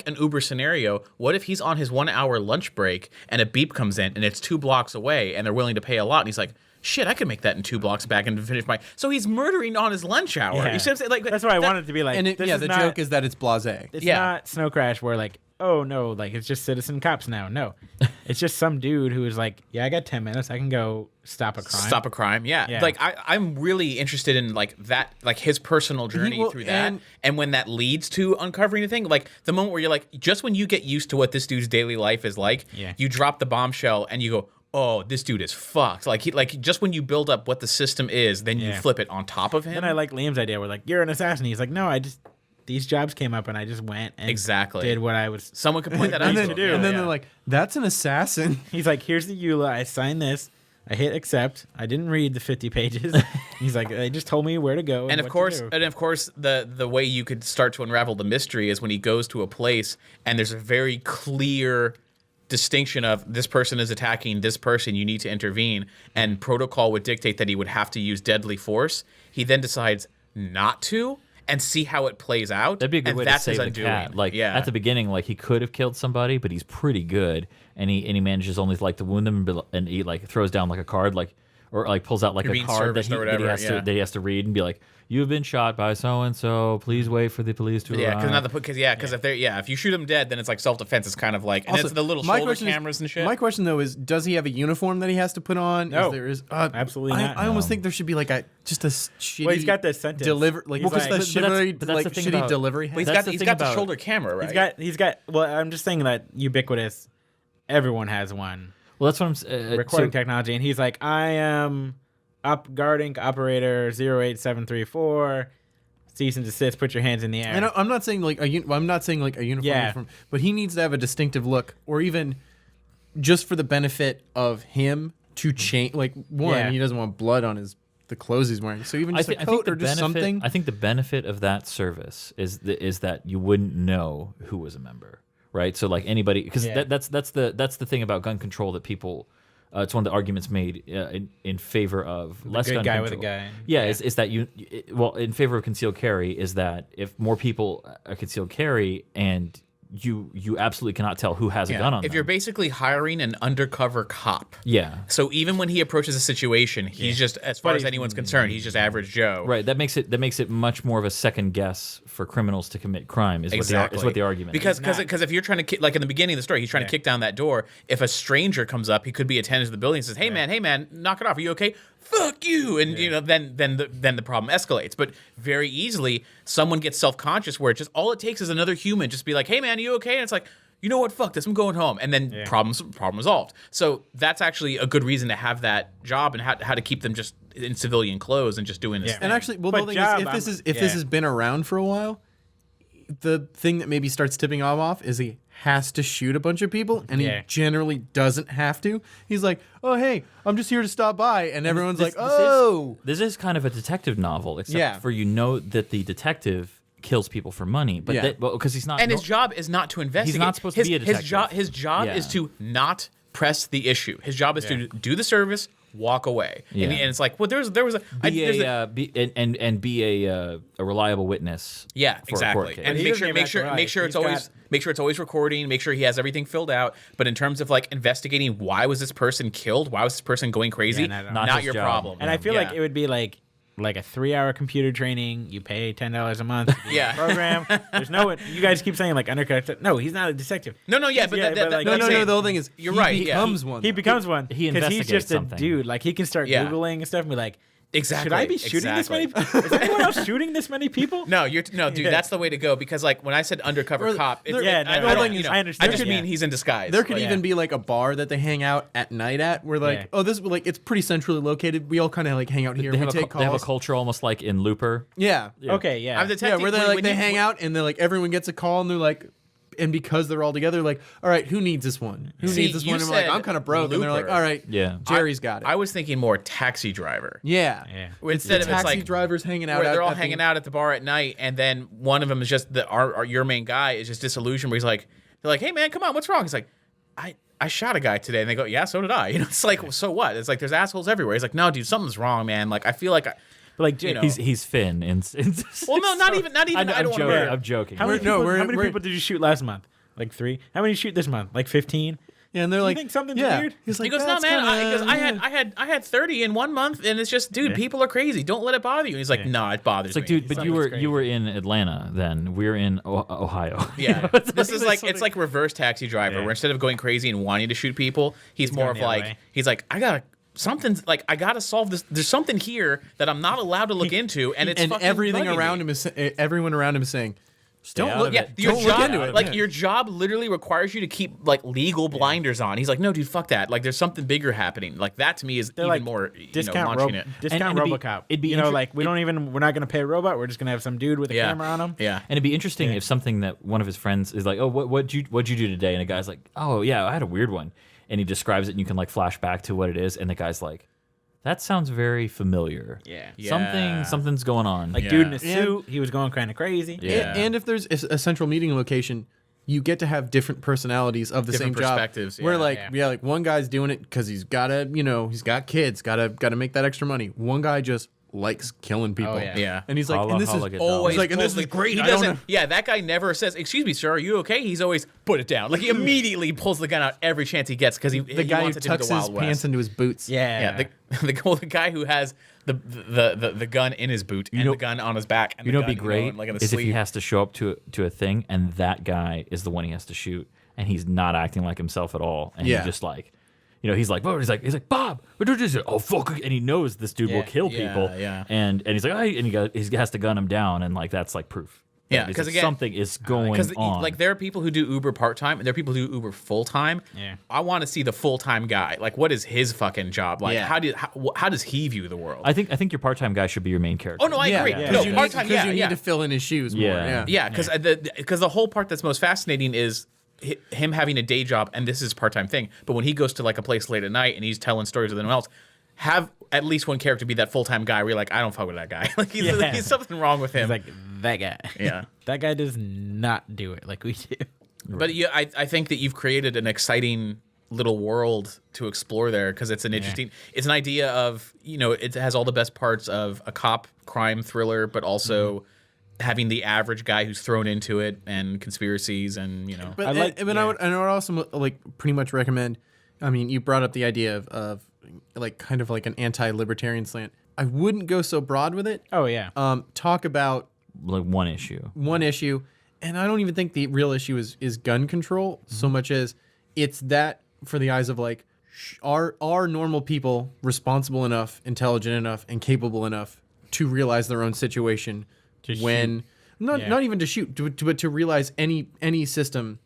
an Uber scenario, what if he's on his 1 hour lunch break and a beep comes in and it's 2 blocks away and they're willing to pay a lot, and he's like, shit, I could make that in 2 blocks back and finish my. So he's murdering on his lunch hour. Yeah. You see what I'm saying? Like That's what I wanted to be like. And this is the not, joke is that it's blasé. It's Yeah. not Snow Crash where like oh no, like it's just citizen cops now. No, it's just some dude who is like, yeah, I got 10 minutes. I can go stop a crime. Stop a crime, yeah. Yeah. Like I'm really interested in like that, like his personal journey through that, and when that leads to uncovering the thing, like the moment where you're like, just when you get used to what this dude's daily life is like, you drop the bombshell and you go, oh, this dude is fucked. Like just when you build up what the system is, then you flip it on top of him. Then I like Liam's idea. We're like, you're an assassin. He's like, no, these jobs came up and I just went and did what I was. Someone could point that out to do. And then they're like, that's an assassin. He's like, here's the EULA. I signed this. I hit accept. I didn't read the 50 pages. He's like, they just told me where to go. And of course, the way you could start to unravel the mystery is when he goes to a place and there's a very clear distinction of this person is attacking this person, you need to intervene, and protocol would dictate that he would have to use deadly force. He then decides not to and see how it plays out. That'd be a good way to save the undoing. cat. Like at the beginning, like he could have killed somebody, but he's pretty good, and he manages only like to wound them, and he like throws down like a card, like or like pulls out like a card that he has to read and be like, you've been shot by so and so. Please wait for the police to arrive. Because if you shoot them dead, then it's like self-defense. It's kind of like, and also, it's the little shoulder cameras and shit. My question though is, does he have a uniform that he has to put on? No, absolutely not. I almost think there should be like just a shitty. Well, he's got the sentence. Shitty delivery. He's got the shoulder camera, right? He's got. Well, I'm just saying that ubiquitous. Everyone has one. Well, that's what I'm saying. Recording technology, and he's like, I am guarding operator 08734. Cease and desist. Put your hands in the air. And I'm not saying like a uniform, but he needs to have a distinctive look, or even just for the benefit of him to change. Like he doesn't want blood on the clothes he's wearing. So even just a coat or just something. I think the benefit of that service is that you wouldn't know who was a member. Right, so like anybody, because that's the thing about gun control that people, it's one of the arguments made in favor of less gun control. With a guy. Is that in favor of concealed carry is that if more people concealed carry and you absolutely cannot tell who has a gun on them. If you're basically hiring an undercover cop. Yeah. So even when he approaches a situation, he's just, as far as anyone's concerned, he's just average Joe. Right. That makes it much more of a second guess for criminals to commit crime. Is what the argument is. Because if you're trying to like in the beginning of the story, he's trying to kick down that door. If a stranger comes up, he could be attendant to the building and says, "Hey man, knock it off. Are you okay?" Fuck you, and then the problem escalates. But very easily, someone gets self-conscious where all it takes is another human just be like, "Hey man, are you okay?" And it's like, you know what, fuck this, I'm going home, and then problem resolved. So that's actually a good reason to have that job and how to keep them just in civilian clothes and just doing this. And actually, the thing is, if this has been around for a while, the thing that maybe starts tipping off is he has to shoot a bunch of people, and he generally doesn't have to. He's like, "Oh, hey, I'm just here to stop by," and everyone's like, "Oh." This is kind of a detective novel, except for that the detective kills people for money, but because he's not. And his job is not to investigate. He's not supposed to be a detective. His job is to not press the issue. His job is to do the service, walk away. And it's like, well, there was a be a reliable witness. Yeah, for a court exactly. case. And make sure it's always recording. Make sure he has everything filled out. But in terms of like investigating, why was this person killed? Why was this person going crazy? Not your problem. And I feel like it would be like a 3-hour computer training. You pay $10 a month. Program. There's you guys keep saying like undercut. No, he's not a detective. No. The whole thing is you're right. He becomes one. He becomes one. He because he's just something. A dude. Like he can start googling and stuff and be like, exactly. Should I be shooting this many? Is anyone else shooting this many people? No, dude. That's the way to go because like when I said undercover cop, I understand. I just mean he's in disguise. There could even be like a bar that they hang out at night at, where like, it's pretty centrally located. We all kind of like hang out here. They have a culture almost like in Looper. Yeah. Okay. Yeah. I'm detecting, where they hang out and they're like everyone gets a call and they're like. And because they're all together, like, all right, who needs this one? Who needs this one? And we're like, I'm kind of broke. And they're like, all right, Jerry's got it. I was thinking more taxi driver. Yeah. Instead of taxi drivers hanging out. Where they're all hanging out at the bar at night, and then one of them is just your main guy is just disillusioned. Where they're like, hey man, come on, what's wrong? He's like, I shot a guy today, and they go, yeah, so did I. It's like, so what? It's like there's assholes everywhere. He's like, no, dude, something's wrong, man. Like I feel like. But like he's Finn. Well, no, not even. I'm joking. How many people did you shoot last month? Like 3. How many did you shoot this month? Like 15. and they're You like, think something's yeah. weird? He's like, He goes, no, "That's man. kinda- I had 30 in 1 month, and it's just, dude, people are crazy. Don't let it bother you. And he's like, no, it bothers It's like, me. dude, but Something's you were in Atlanta then. We're in Ohio. Yeah, It's this is like there's it's like reverse Taxi Driver, Yeah. where instead of going crazy and wanting to shoot people, he's more going of the other like way. he's like I gotta solve this. There's something here that I'm not allowed to look into, and it's and fucking everything bugging around me. him is everyone around him is saying, don't out look. of Yeah, it. your Don't look job, into it. like Yeah. your job, literally requires you to keep like legal blinders on. He's like, no, dude, fuck that. Like, there's something bigger happening. Like that to me is They're even like more discount launching it. discount And it'd be- RoboCop. it'd be you know, inter- like we're not gonna pay a robot. We're just gonna have some dude with a Yeah, camera on him. yeah. And it'd be interesting if something that one of his friends is like, oh, what'd you do today? And a guy's like, oh yeah, I had a weird one, and he describes it, and you can like flash back to what it is, and the guy's like, that sounds very familiar. Yeah. Yeah. Something's going on. Like Yeah. dude in a And- suit, he was going kind of crazy. Yeah. And if there's a central meeting location, you get to have different personalities of the Different same job. perspectives, Where yeah. like Yeah. like one guy's doing it because he's gotta, he's got kids, gotta make that extra money. One guy just likes killing people. Oh, yeah. Yeah. And he's like, Holla, and this holla, is get down. Always he's like, and this pulls is the- great. He I don't doesn't. know. Yeah, that guy never says, "Excuse me, sir, are you okay?" He's always put it down. Like he immediately pulls the gun out every chance he gets because he The guy who wants it to be tucks the his Wild pants West. into his boots. Yeah. Yeah, the guy who has the gun in his boot and the gun on his back. And You the know, what'd gun, be great like in the is if he sleeve. has to show up to a thing, and that guy is the one he has to shoot, and he's not acting like himself at all, and Yeah. he's just like, he's like, "Whoa," he's like, "Bob, what did you say?" Oh fuck, and he knows this dude will Yeah. kill Yeah, people, yeah. and he's like, "Hey," and he has to gun him down, and like that's like proof. Yeah, That is 'cause that again- something is going Because on. like there are people who do Uber part time and there are people who do Uber full time. Yeah. I want to see the full time guy. Like, what is his fucking job? Like, Yeah. how does he view the world? I think your part time guy should be your main character. Oh no, I agree. Yeah. No, you part time. because Yeah, you yeah. need to fill in his shoes more. Yeah. Yeah. Yeah, because the whole part that's most fascinating is him having a day job, and this is part time thing. But when he goes to like a place late at night and he's telling stories with anyone else, have at least one character be that full time guy where you're like, I don't fuck with that guy. Like he's something wrong with him. He's like that guy. Yeah. That guy does not do it like we do. But I think that you've created an exciting little world to explore there because it's an interesting. It's an idea of it has all the best parts of a cop crime thriller, but also. Having the average guy who's thrown into it and conspiracies and But I like- I would also like pretty much recommend. I mean, you brought up the idea of like kind of like an anti-libertarian slant. I wouldn't go so broad with it. Oh yeah. Talk about Like one issue. one issue, and I don't even think the real issue is gun control so much as it's that for the eyes of like are normal people responsible enough, intelligent enough, and capable enough to realize their own situation when not even to shoot, but to realize any system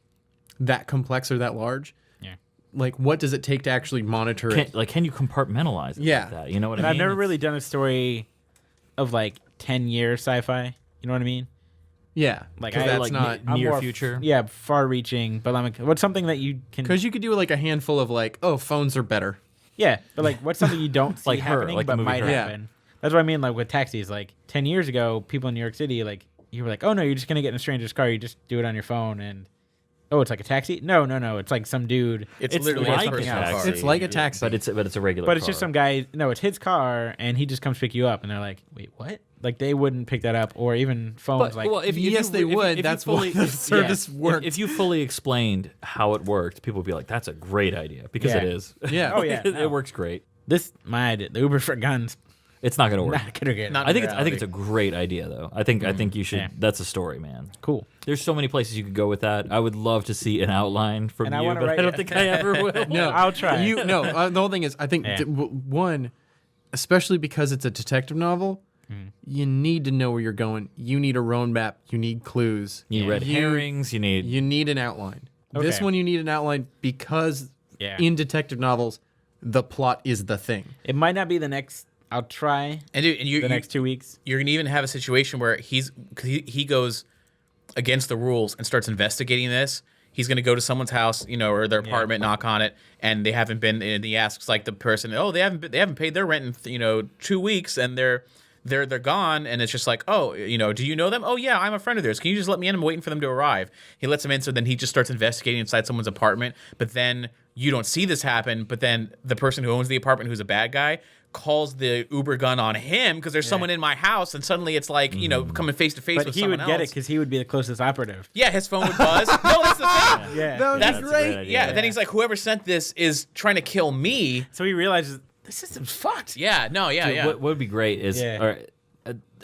that complex or that large. Yeah. Like, what does it take to actually monitor it? Can you compartmentalize it Yeah. like that? You know what And I I've mean? never It's- really done a story of like 10-year sci-fi. You know what I mean? Yeah, Like, because I that's like not I'm near more future. Yeah, far-reaching. But like, what's something that you can? because you could do like a handful of like, oh, phones are better. Yeah, but like, what's something you don't see Like Her, happening like the but movie might Her. Yeah. happen? That's what I mean. Like with taxis, like 10 years ago, people in New York City, like you were like, oh no, you're just gonna get in a stranger's car. You just do it on your phone, and oh, it's like a taxi. No, it's like some dude. it's It's literally like a a personal taxi. car. It's like a taxi, but it's a regular. But it's just car. some guy. No, it's his car, and he just comes pick you up, and they're like, wait, what? Like they wouldn't pick that up, or even phones. But, like, well, if yes, you, they would. If you That's fully, why the service worked. If you fully explained how it worked, people would be like, "That's a great idea," because Yeah. it is. Yeah. Oh, yeah, it no. works great. this my idea. The Uber for guns. It's not going to work. Not gonna get Not- I think it's reality. a great idea though. I think you should. Yeah. That's a story, man. cool. There's so many places you could go with that. I would love to see an outline from And I you, wanna but I write- don't think I ever will. No, I'll try. The whole thing is, I think Yeah. one, especially because it's a detective novel, you need to know where you're going. You need a road map. You need clues. You need red You- herrings. You need. You need an outline. This Okay. one you need an outline because Yeah. in detective novels, the plot is the thing. It might not be the next. I'll try And dude, and the next 2 weeks. you're gonna even have a situation where he goes against the rules and starts investigating this. He's gonna go to someone's house, or their apartment, knock on it, and they haven't been. And he asks like the person, "Oh, they haven't paid their rent in 2 weeks, and they're gone." And it's just like, "Oh, do you know them? Oh yeah, I'm a friend of theirs. Can you just let me in? I'm waiting for them to arrive." He lets them in, so then he just starts investigating inside someone's apartment. But then you don't see this happen, but then the person who owns the apartment, who's a bad guy, calls the Uber gun on him because there's someone in my house, and suddenly it's like, you know, coming face to face with someone else. But he would get it because he would be the closest operative. Yeah, his phone would buzz. No, that's the thing. Yeah. That was great. Yeah, then he's like, whoever sent this is trying to kill me. So he realizes the system's fucked. Yeah, no, yeah, Dude, yeah. What would be great is,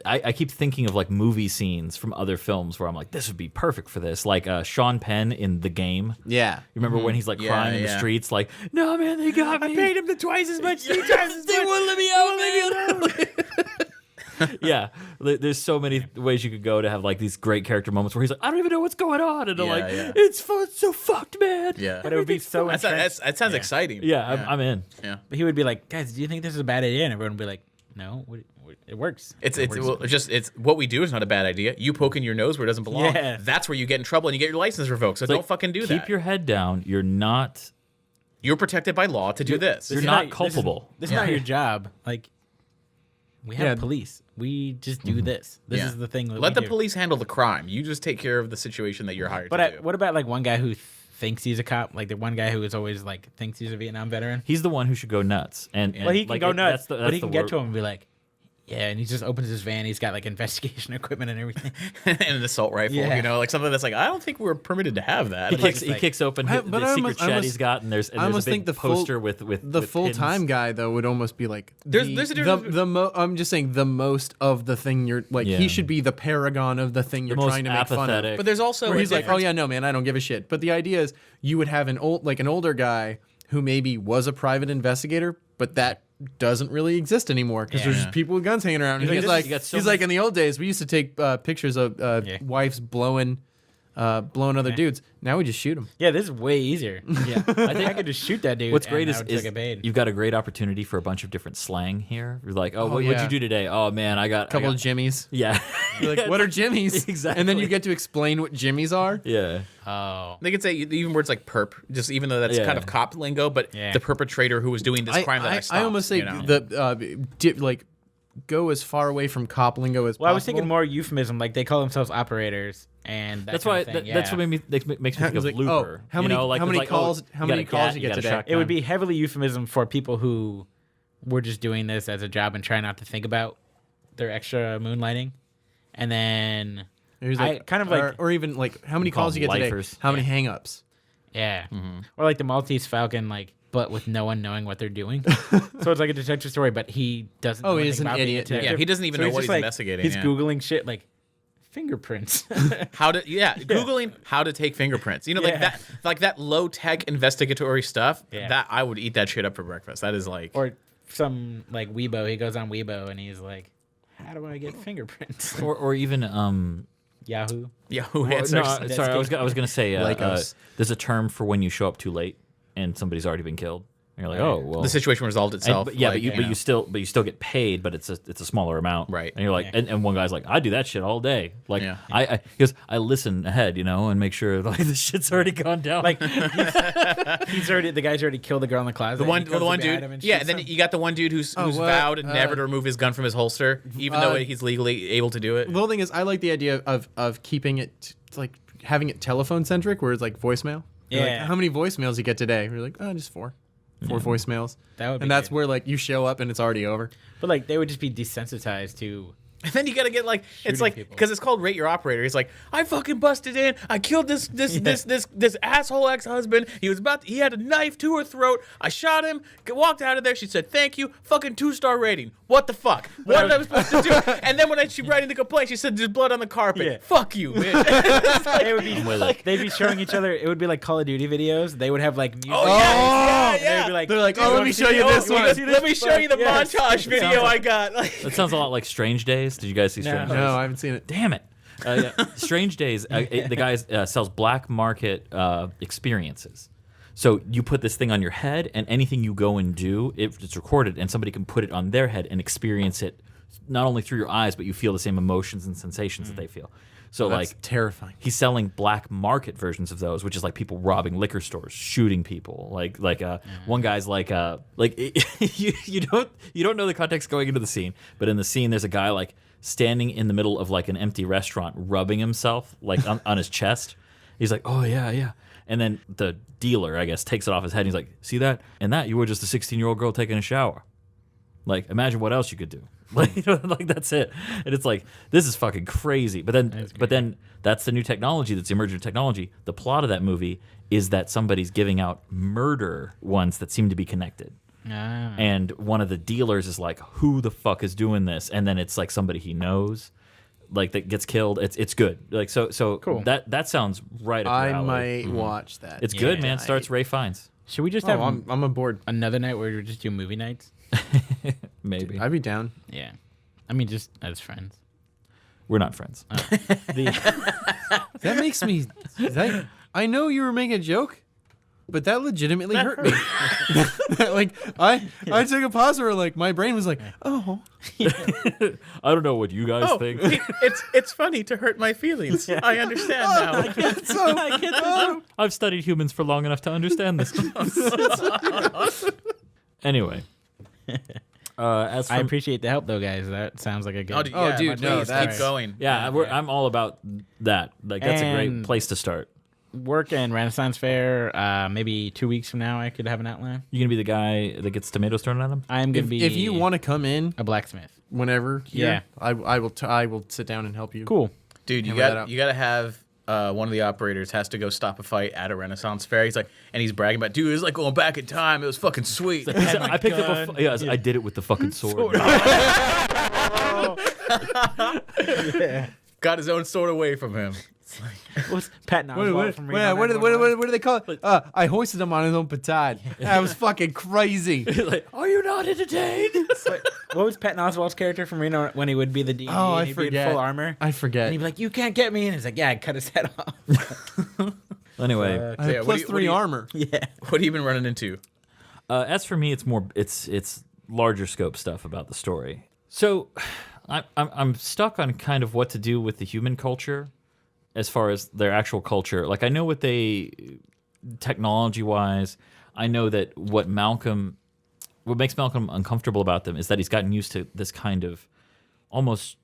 I keep thinking of like movie scenes from other films where I'm like, this would be perfect for this. Like Sean Penn in The Game. Yeah. You remember when he's like crying in the streets, like, no man, they got me. I paid him twice as much, 3 times as much. They won't let me out, man. Yeah, there's so many ways you could go to have like these great character moments where he's like, I don't even know what's going on, and I'm like, it's so fucked, man. Yeah. But it would be so intense. That sounds exciting. Yeah, I'm in. Yeah. But he would be like, guys, do you think this is a bad idea? And everyone would be like, no, it works. It's what we do is not a bad idea. You poking your nose where it doesn't belong. Yeah. That's where you get in trouble and you get your license revoked. So don't fucking do that. Keep your head down. You're not You're protected by law to do this. You're not culpable. This is not your job. Like, we have police. We just do this. This is the thing. Let the police handle the crime. You just take care of the situation that you're hired to do. What about like one guy who thinks he's a cop? Like the one guy who is always like thinks he's a Vietnam veteran. He's the one who should go nuts. And Well, he can like, go nuts, that's but he the can get word. to him and be like, yeah, and he just opens his van. He's got like investigation equipment and everything. And an assault rifle, Yeah. you know, like something that's like, I don't think we're permitted to have that. He Like, kicks open I- the but I secret almost- I chat almost- he's got, and there's a almost big think the poster full- with the with full pins. time guy though would almost be like There's a difference I'm just saying the most of the thing you're like Yeah. he should be the paragon of the thing you're most trying to make fun of. apathetic. but there's also Where a he's like, oh difference- yeah, no man, I don't give a shit. But the idea is you would have an older guy who maybe was a private investigator, but that doesn't really exist anymore because there's Yeah. just people with guns hanging around. And like, he's this- like, you got so he's many- like in the old days we used to take pictures of wives blowing other dudes. Now we just shoot them. Yeah, this is way easier. Yeah, I think I could just shoot that dude. What's and great I is, would still get paid. you've got a great opportunity for a bunch of different slang here. You're like, Oh, what'd yeah. you do today? Oh man, I got A couple I of got, jimmies. yeah. You're like, what are jimmies? Exactly. And then you get to explain what jimmies are. Yeah. Oh, They could say even words like perp, just even though that's Yeah. kind of cop lingo, but Yeah. the perpetrator who was doing this crime that I stopped. I almost say you know? like go as far away from cop lingo as well, I possible. was thinking more euphemism. Like they call themselves operators, and That's kind why of thing. that's what makes me think of Like, Looper. how you many- know, like, how it's many like, calls- oh, how you got many a calls gat, you get got a today? shotgun. It would be heavily euphemism for people who were just doing this as a job and try not to think about their extra moonlighting, and then He's I like, kind of like or even like how many call calls you get them today? lifers. How many hang-ups? yeah, Mm-hmm. or like the Maltese Falcon, like but with no one knowing what they're doing. So it's like a detective story, but he doesn't. Oh, know he's anything an about being a idiot. detective. Yeah, he doesn't even So know what just he's investigating, He's yeah. googling shit like fingerprints. how to googling how to take fingerprints, you know, like that low tech investigatory stuff. Yeah. That I would eat that shit up for breakfast. That is like Or some like Weibo. He goes on Weibo and he's like, "How do I get fingerprints?" or even Yahoo. Yahoo well, Answers. no, sorry, I was gonna say Lycos. there's a term for when you show up too late and somebody's already been killed. And you're like, oh well. The situation resolved itself. But, yeah, like, but you still get paid, but it's a smaller amount, Right. And you're like, Yeah. and one guy's like, I do that shit all day, like Yeah. I because I listen ahead, you know, and make sure like the shit's already gone down. Like the guy's already killed the girl in the closet. The one, He goes the one to bat him dude. and Yeah, shoots then him. you got the one dude who's what? vowed never to remove his gun from his holster, even though he's legally able to do it. The whole thing is, I like the idea of keeping it like having it telephone centric, where it's like voicemail. You're like, Yeah. how many voicemails you get today? We're like, oh, just four voicemails. That would be and that's good. where like you show up and it's already over. But like they would just be desensitized to. And then you gotta get like it's Shooting like people. because it's called Rate Your Operator. He's like, I fucking busted in. I killed this asshole ex-husband. He had a knife to her throat. I shot him. Walked out of there. She said thank you. Fucking 2-star rating. What the fuck? What am I supposed to do? And then when she writing the complaint, she said there's blood on the carpet. Yeah. Fuck you, bitch. They would be with like they'd be showing each other. It would be like Call of Duty videos. They would have like music. Oh, yeah, And yeah. They'd be like, They're like, "Dude, oh, let wanna me see show you the- this you wanna one. see this Let me show you the Yes. montage video I got. Like, that sounds a lot like Strange Days. Did you guys see Strange Days? No, I haven't seen it. Damn it. Yeah. Strange Days. The guy sells black market experiences. So you put this thing on your head, and anything you go and do, it's recorded, and somebody can put it on their head and experience it, not only through your eyes, but you feel the same emotions and sensations that they feel. So That's like terrifying. he's selling black market versions of those, which is like people robbing liquor stores, shooting people. One guy's like you don't know the context going into the scene, but in the scene there's a guy like standing in the middle of like an empty restaurant, rubbing himself like on his chest. He's like, oh yeah, yeah. And then the dealer, I guess, takes it off his head. And he's like, see that? And that, you were just a 16-year-old girl taking a shower. Like, imagine what else you could do. Like, like that's it. And it's like, this is fucking crazy. But then that's the new technology, that's emerging technology. The plot of that movie is that somebody's giving out murder ones that seem to be connected. And one of the dealers is like, who the fuck is doing this? And then it's like somebody he knows, like, that gets killed. It's good. Like, so cool. That sounds right up your I alley. might watch that. It's good, man. Starts Ray Fiennes. Should we just have I'm aboard. another night where we just do movie nights? Maybe. I'd be down. Yeah. I mean, just as friends. We're not friends. That makes me. I know you were making a joke, but that legitimately hurt me. Like I took a pause where like my brain was like, oh. I don't know what you guys think. It's funny to hurt my feelings. I understand now. I've studied humans for long enough to understand this. Anyway. As I from, appreciate the help, though, guys. That sounds like a good. dude, no, please that's- keep going. I'm all about that. Like, that's a great And- place to start. Work and Renaissance Fair. Maybe 2 weeks from now, I could have an outline. You gonna be the guy that gets tomatoes thrown at him? I'm gonna be. If you want to come in a blacksmith. whenever, Yeah. I will sit down and help you. Cool. Dude, Hammer that out. you got to have one of the operators has to go stop a fight at a Renaissance fair. He's like, and he's bragging about, dude, it was like going back in time. It was fucking sweet. I picked up I did it with the fucking sword. Got his own sword away from him. What's Patton What do they call it? I hoisted him on his own petard. That was fucking crazy. Like, are you not entertained? What was Patton Oswalt's character from Reno when he would be the D? Oh, I he'd be in forget. full armor. I And forget. he'd be like, "You can't get me," and he's like, "Yeah, I cut his head off." Anyway, I have Yeah, plus 3 armor. Yeah. What have you been running into? as for me, it's larger scope stuff about the story. So, I'm stuck on kind of what to do with the human culture, as far as their actual culture. Like, I know what they, technology wise, I know that what makes Malcolm uncomfortable about them is that he's gotten used to this kind of almost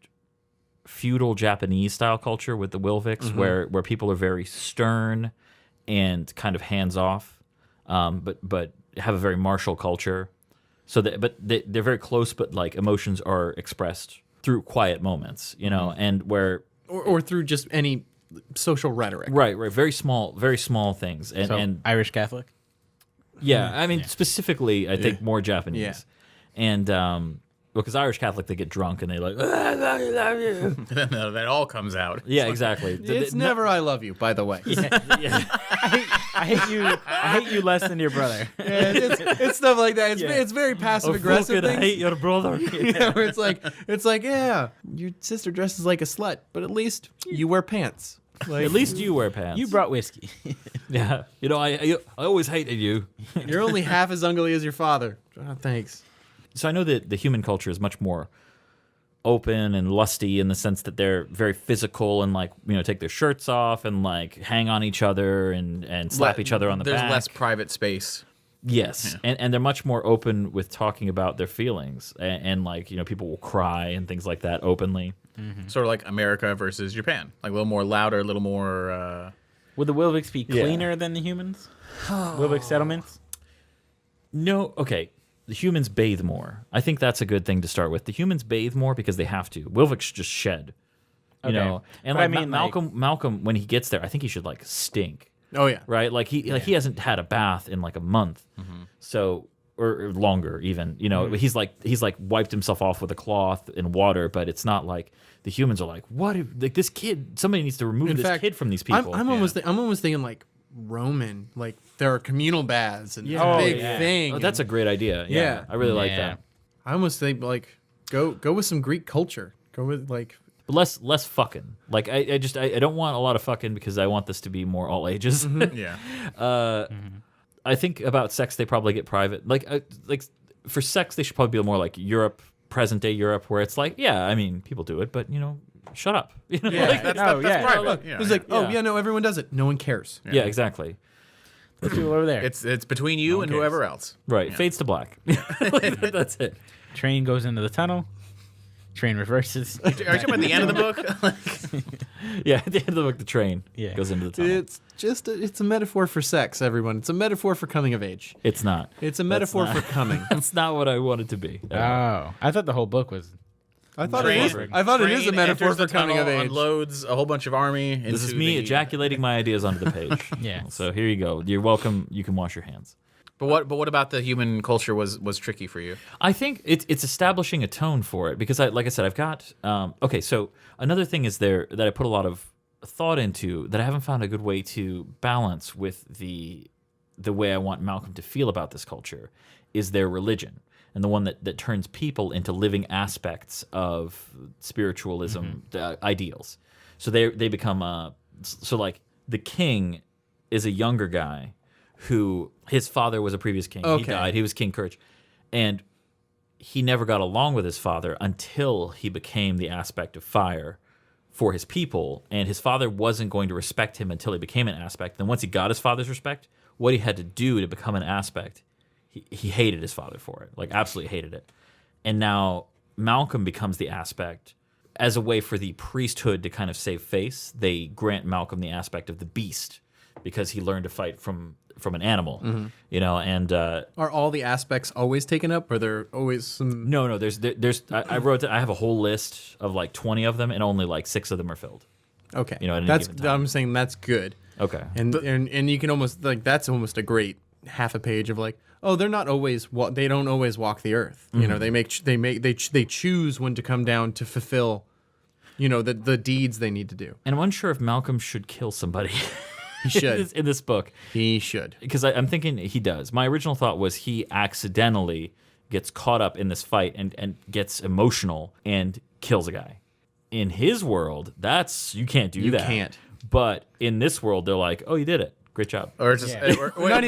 feudal Japanese style culture with the Wilviks, where people are very stern and kind of hands off, but have a very martial culture. So they're very close, but like emotions are expressed through quiet moments, you know, and where Or through just any social rhetoric. right, very small things, and So, and Irish Catholic. yeah, I mean specifically, I think more Japanese, Yeah. and because Irish Catholic, they get drunk and they like, I love you. That all comes out. Yeah, exactly. It's never I love you, by the way. Yeah. I hate you less than your brother. And it's stuff like that. It's very passive aggressive things. hate your brother. Yeah, where it's like, yeah, your sister dresses like a slut, but at least you wear pants. Like, At least you wear pants. You brought whiskey. Yeah. You know, I always hated you. you're only half as ugly as your father. Oh, thanks. So I know that the human culture is much more open and lusty in the sense that they're very physical and, like, you know, take their shirts off and like hang on each other and slap each other on the back. There's less private space. Yes, and they're much more open with talking about their feelings, and like, you know, people will cry and things like that openly. Sort of like America versus Japan. Like a little more louder, a little more... Would the Wilviks be Yeah. cleaner than the humans? Wilvik settlements? No, okay. The humans bathe more. I think that's a good thing to start with. The humans bathe more because they have to. Wilviks just shed, you Okay. know. And But like, I mean, Malcolm, when he gets there, I think he should like stink, Oh yeah. right? Like he hasn't had a bath in like a month, so or longer even. You know, he's like wiped himself off with a cloth and water, but it's not like the humans are like, what? Like this kid, somebody needs to remove this kid from these people. I'm almost thinking like Roman, like there are communal baths and it's Oh, a big yeah. thing. Oh, that's a great idea. Yeah, Yeah. I really like Yeah. that. I almost think like go with some Greek culture. Go with like But less fucking. Like I don't want a lot of fucking because I want this to be more all ages. yeah. I think about sex, they probably get private. Like for sex, they should probably be more like Europe, present day Europe, where it's like, yeah, I mean, people do it, but you know, shut up. You know, Yeah. like, That's yeah. private. Yeah, it's like, oh Yeah. yeah, no, everyone does it. No one cares. yeah, exactly. Those people over there. It's between you and cares. whoever else. Right, fades to black. Like, that's it. Train goes into the tunnel. train reverses. Are you talking about the end of the book? Yeah, at the end of the book, the train Yeah. goes into the tunnel. It's a metaphor for sex, everyone. It's a metaphor for coming of age. It's not. It's a metaphor for coming. That's not what I want it to be. Oh, I thought the whole book was. I thought Train- it is. I thought it is a train metaphor enters for the coming of tunnel, age. Unloads a whole bunch of army. This is into me the- ejaculating my ideas onto the page. Yeah. So here you go. You're welcome. You can wash your hands. But what about the human culture was tricky for you? I think it's establishing a tone for it because, like I said, I've got okay. So another thing is there that I put a lot of thought into that I haven't found a good way to balance with the way I want Malcolm to feel about this culture is their religion and the one that turns people into living aspects of spiritualism ideals. So they become so like the king is a younger guy who his father was a previous king. He Okay. died. He was King Courage. And he never got along with his father until he became the aspect of fire for his people. And his father wasn't going to respect him until he became an aspect. Then once he got his father's respect, what he had to do to become an aspect, he hated his father for it. Like absolutely hated it. And now Malcolm becomes the aspect as a way for the priesthood to kind of save face. They grant Malcolm the aspect of the beast because he learned to fight from an animal, you know, and Are all the aspects always taken up? Or there always some? no, there's I wrote that I have a whole list of like 20 of them, and only like 6 of them are filled. Okay, You know, at any that's given time. I'm saying that's good. Okay, And you can almost like that's almost a great half a page of like, oh, they're not always they don't always walk the earth. You know, they choose when to come down to fulfill, you know, the deeds they need to do. and I'm unsure if Malcolm should kill somebody. He should. in this book He should. because I'm thinking he does. My original thought was he accidentally gets caught up in this fight and gets emotional and kills a guy. In his world, that's you can't do that. can't. But in this world, they're like, oh, you did it. Great job. Or just Yeah. Not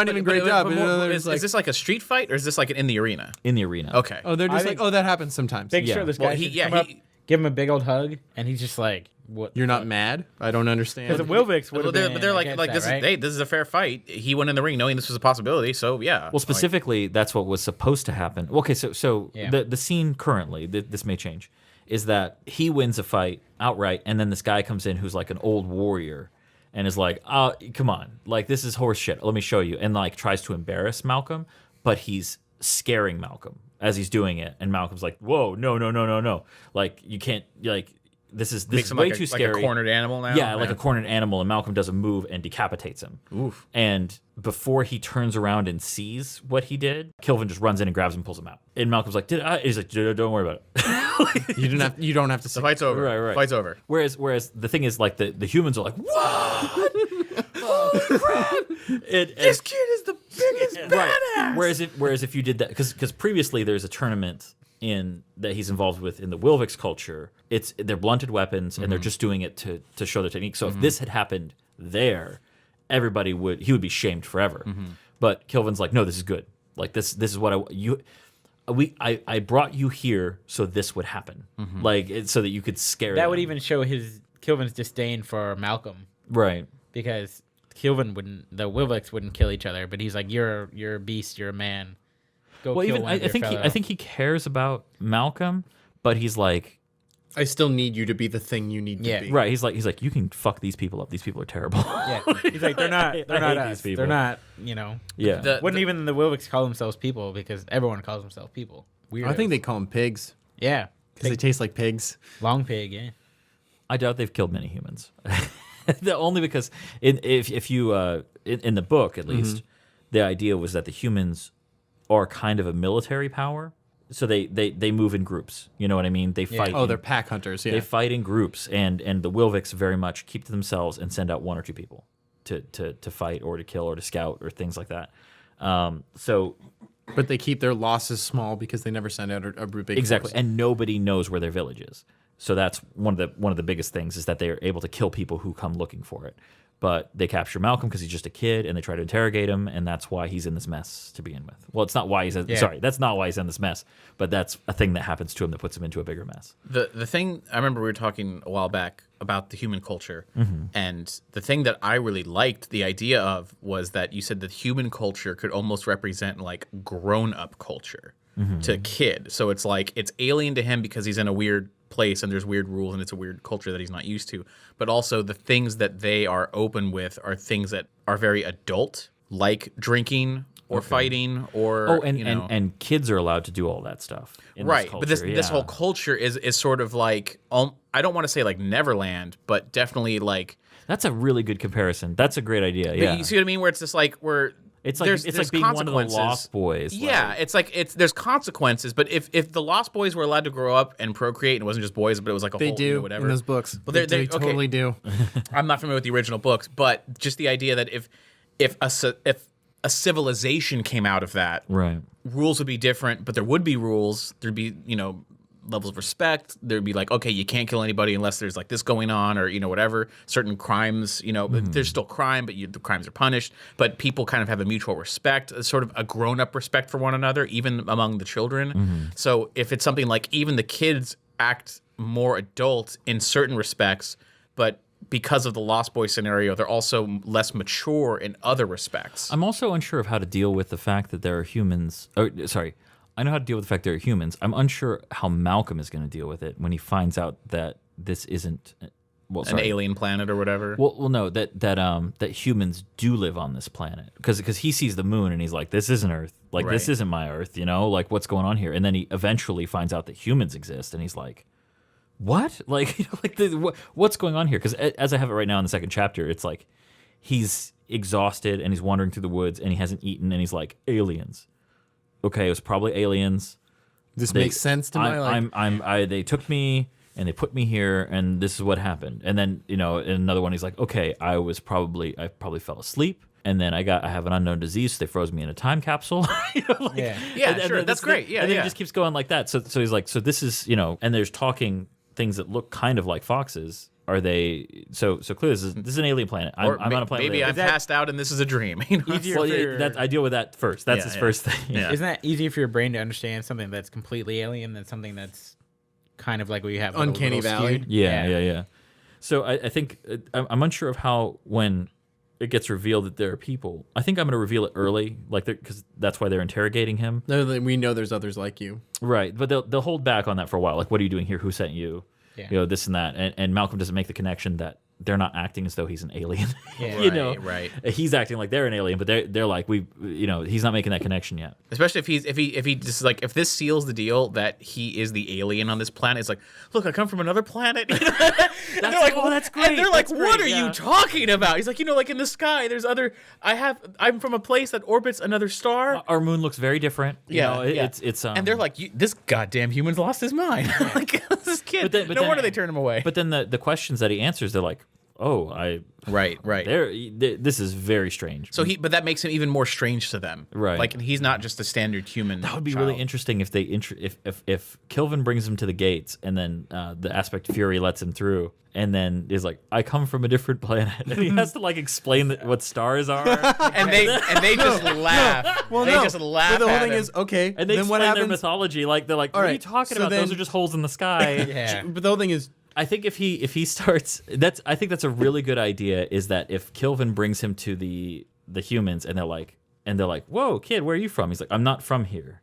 even great job. But You know, there's is this like a street fight or is this like in the arena? In the arena. Okay. Oh, they're I just think- like, oh, that happens sometimes. Big Yeah. sure this Well, guy he- should yeah, come up, he- give him a big old hug, and he's just like, "What? You're not mad? I don't understand. Because the Wilvix would Well, have they're, been. but they're like against this that, right? is this is a fair fight. He went in the ring knowing this was a possibility, so yeah. Well, specifically, that's what was supposed to happen. Okay, so Yeah. the scene currently, this may change, is that he wins a fight outright, and then this guy comes in who's like an old warrior and is like, oh, come on, like this is horse shit. Let me show you, and like tries to embarrass Malcolm, but he's scaring Malcolm as he's doing it, and Malcolm's like, whoa, no, like you can't, like this is makes him way like too a scary. cornered animal now. Yeah, like a cornered animal, and Malcolm doesn't move and decapitates him. Oof. And before he turns around and sees what he did, Kilvin just runs in and grabs him and pulls him out. And Malcolm's like, He's like, don't worry about it. you don't have to. The fight's over. Right. Fight's over. Whereas the thing is, like the humans are like, what? Oh crap! This kid is the biggest badass. Whereas if you did that, because previously there's a tournament that he's involved with in the Wilvix culture. They're blunted weapons and they're just doing it to show their technique. So if this had happened there, he would be shamed forever. But Kilvin's like, no, this is good. Like this is what I brought you here so this would happen. Like so that you could scare That them. would even show Kilvin's disdain for Malcolm, right. because the Wilvix wouldn't kill each other, but he's like, you're a beast, you're a man. Go Well, kill even one I of your think fellow. I think he cares about Malcolm, but he's like, I still need you to be the thing you need Yeah. to be. right. He's like, you can fuck these people up. These people are terrible. Yeah, he's like, they're not hate us. these people. They're not, you know. Yeah. Wouldn't even the Wilvix call themselves people, because everyone calls themselves people. Weird. I think they call them pigs yeah, because they taste like pigs. long pig. Yeah, I doubt they've killed many humans. Only because if you in the book at least, the idea was that the humans are kind of a military power, so they move in groups. You know what I mean? They fight. Oh, they're pack hunters. Yeah. They fight in groups, and the Wilvix very much keep to themselves and send out 1 or 2 people to fight or to kill or to scout or things like that. So But they keep their losses small because they never send out a big exactly, force. and nobody knows where their village is. So that's one of the biggest things is that they are able to kill people who come looking for it. But they capture Malcolm because he's just a kid, and they try to interrogate him, and that's why he's in this mess to begin with. Well, it's not why he's that's not why he's in this mess, but that's a thing that happens to him that puts him into a bigger mess. The thing I remember we were talking a while back about the human culture, and the thing that I really liked the idea of was that you said that human culture could almost represent like grown up culture. to Kid. So it's like it's alien to him because he's in a weird place and there's weird rules and it's a weird culture that he's not used to. But also the things that they are open with are things that are very adult, like drinking or fighting or and kids are allowed to do all that stuff. In right. This culture. But this whole culture is sort of like I don't want to say like Neverland, but definitely like that's a really good comparison. That's a great idea. Yeah. You see what I mean? Where it's just like it's like being one of the Lost Boys. Yeah, there's consequences, but if the Lost Boys were allowed to grow up and procreate and it wasn't just boys, but it was like a they whole do whatever in those books. Well, they totally do. I'm not familiar with the original books, but just the idea that if a civilization came out of that, right, rules would be different, but there would be rules. There'd be levels of respect. There'd be like, okay, you can't kill anybody unless there's like this going on or whatever. Certain crimes, there's still crime, but the crimes are punished. But people kind of have a mutual respect, a sort of a grown-up respect for one another, even among the children. So if it's something like even the kids act more adult in certain respects, but because of the Lost Boy scenario, they're also less mature in other respects. I'm also unsure of how to deal with the fact that there are humans. I know how to deal with the fact there are humans. I'm unsure how Malcolm is going to deal with it when he finds out that this isn't an alien planet or whatever. Well, no, that humans do live on this planet because he sees the moon and he's like, this isn't Earth. Like this isn't my Earth. Like what's going on here? And then he eventually finds out that humans exist, and he's like, what? Like what's going on here? Because as I have it right now in the second chapter, it's like he's exhausted and he's wandering through the woods and he hasn't eaten and he's like, aliens. Okay, it was probably aliens. This makes sense to my life. They took me and they put me here, and this is what happened. And then in another one, he's like, okay, I probably fell asleep, and then I have an unknown disease. So they froze me in a time capsule. Sure, that's great. Yeah, and then it just keeps going like that. So he's like, so this is and there's talking things that look kind of like foxes. Are they so clearly this is an alien planet? I'm on a planet. Maybe I'm passed out and this is a dream. I deal with that first. That's his first thing. Yeah. Isn't that easier for your brain to understand something that's completely alien than something that's kind of like what you have Uncanny Valley? skewed? Yeah. So I think I'm unsure of how when it gets revealed that there are people. I think I'm going to reveal it early, like because that's why they're interrogating him. No, we know there's others like you. Right, but they'll hold back on that for a while. Like, what are you doing here? Who sent you? Yeah. This and that. And Malcolm doesn't make the connection that they're not acting as though he's an alien. Yeah. Right. He's acting like they're an alien, but they're like he's not making that connection yet. Especially if he just like if this seals the deal that he is the alien on this planet, it's like, look, I come from another planet. They're like, oh, that's great. And they're like, what are you talking about? He's like, like in the sky, there's other. I'm from a place that orbits another star. Our moon looks very different. It's and they're like, this goddamn human's lost his mind. Like this kid. No wonder they turn him away. But then the questions that he answers, they're like, oh, right. This is very strange. So but that makes him even more strange to them, right? Like he's not just a standard human. That would be really interesting if if Kilvin brings him to the gates, and then the Aspect Fury lets him through, and then is like, I come from a different planet, and he has to like explain what stars are, and they just laugh. Well, they just laugh. But the whole thing him. is okay. And they then explain what happens? their mythology, like they're like, what are you talking about? Those are just holes in the sky. Yeah. But the whole thing is, I think if he starts, I think that's a really good idea. Is that if Kilvin brings him to the humans, and they're like, whoa, kid, where are you from? He's like, I'm not from here.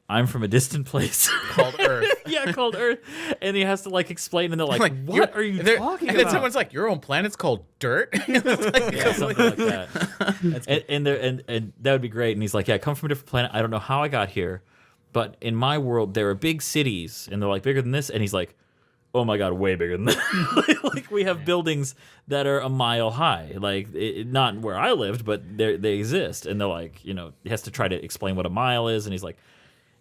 I'm from a distant place called Earth. Yeah, called Earth. And he has to like explain, and they're like, what are you talking about? And then someone's like, your own planet's called Dirt. Yeah, something like that. and that would be great. And he's like, yeah, I come from a different planet. I don't know how I got here, but in my world there are big cities, and they're like bigger than this. And he's like, oh my god, way bigger than that. Like we have buildings that are a mile high. Like not where I lived, but they exist. And they're like, he has to try to explain what a mile is, and he's like,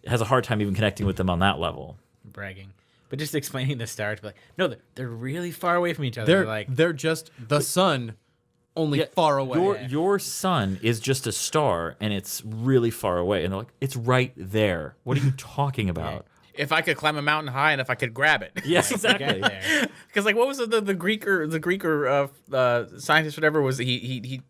has a hard time even connecting with them on that level. Bragging. But just explaining the stars, like, no, they're really far away from each other. They're just the sun, only far away. Your sun is just a star, and it's really far away. And they're like, it's right there. What are you talking about? If I could climb a mountain high and if I could grab it. Yes, exactly. Because like, what was the Greek or scientist, whatever, was he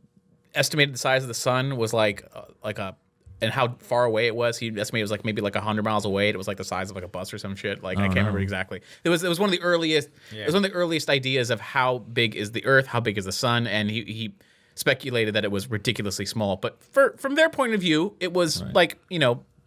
estimated the size of the sun was like a. And how far away it was, he estimated it was like maybe like 100 miles away. It was like the size of like a bus or some shit. Like I can't remember exactly. It was one of the earliest. Yeah. It was one of the earliest ideas of how big is the Earth, how big is the sun, and he speculated that it was ridiculously small. But from their point of view, it was like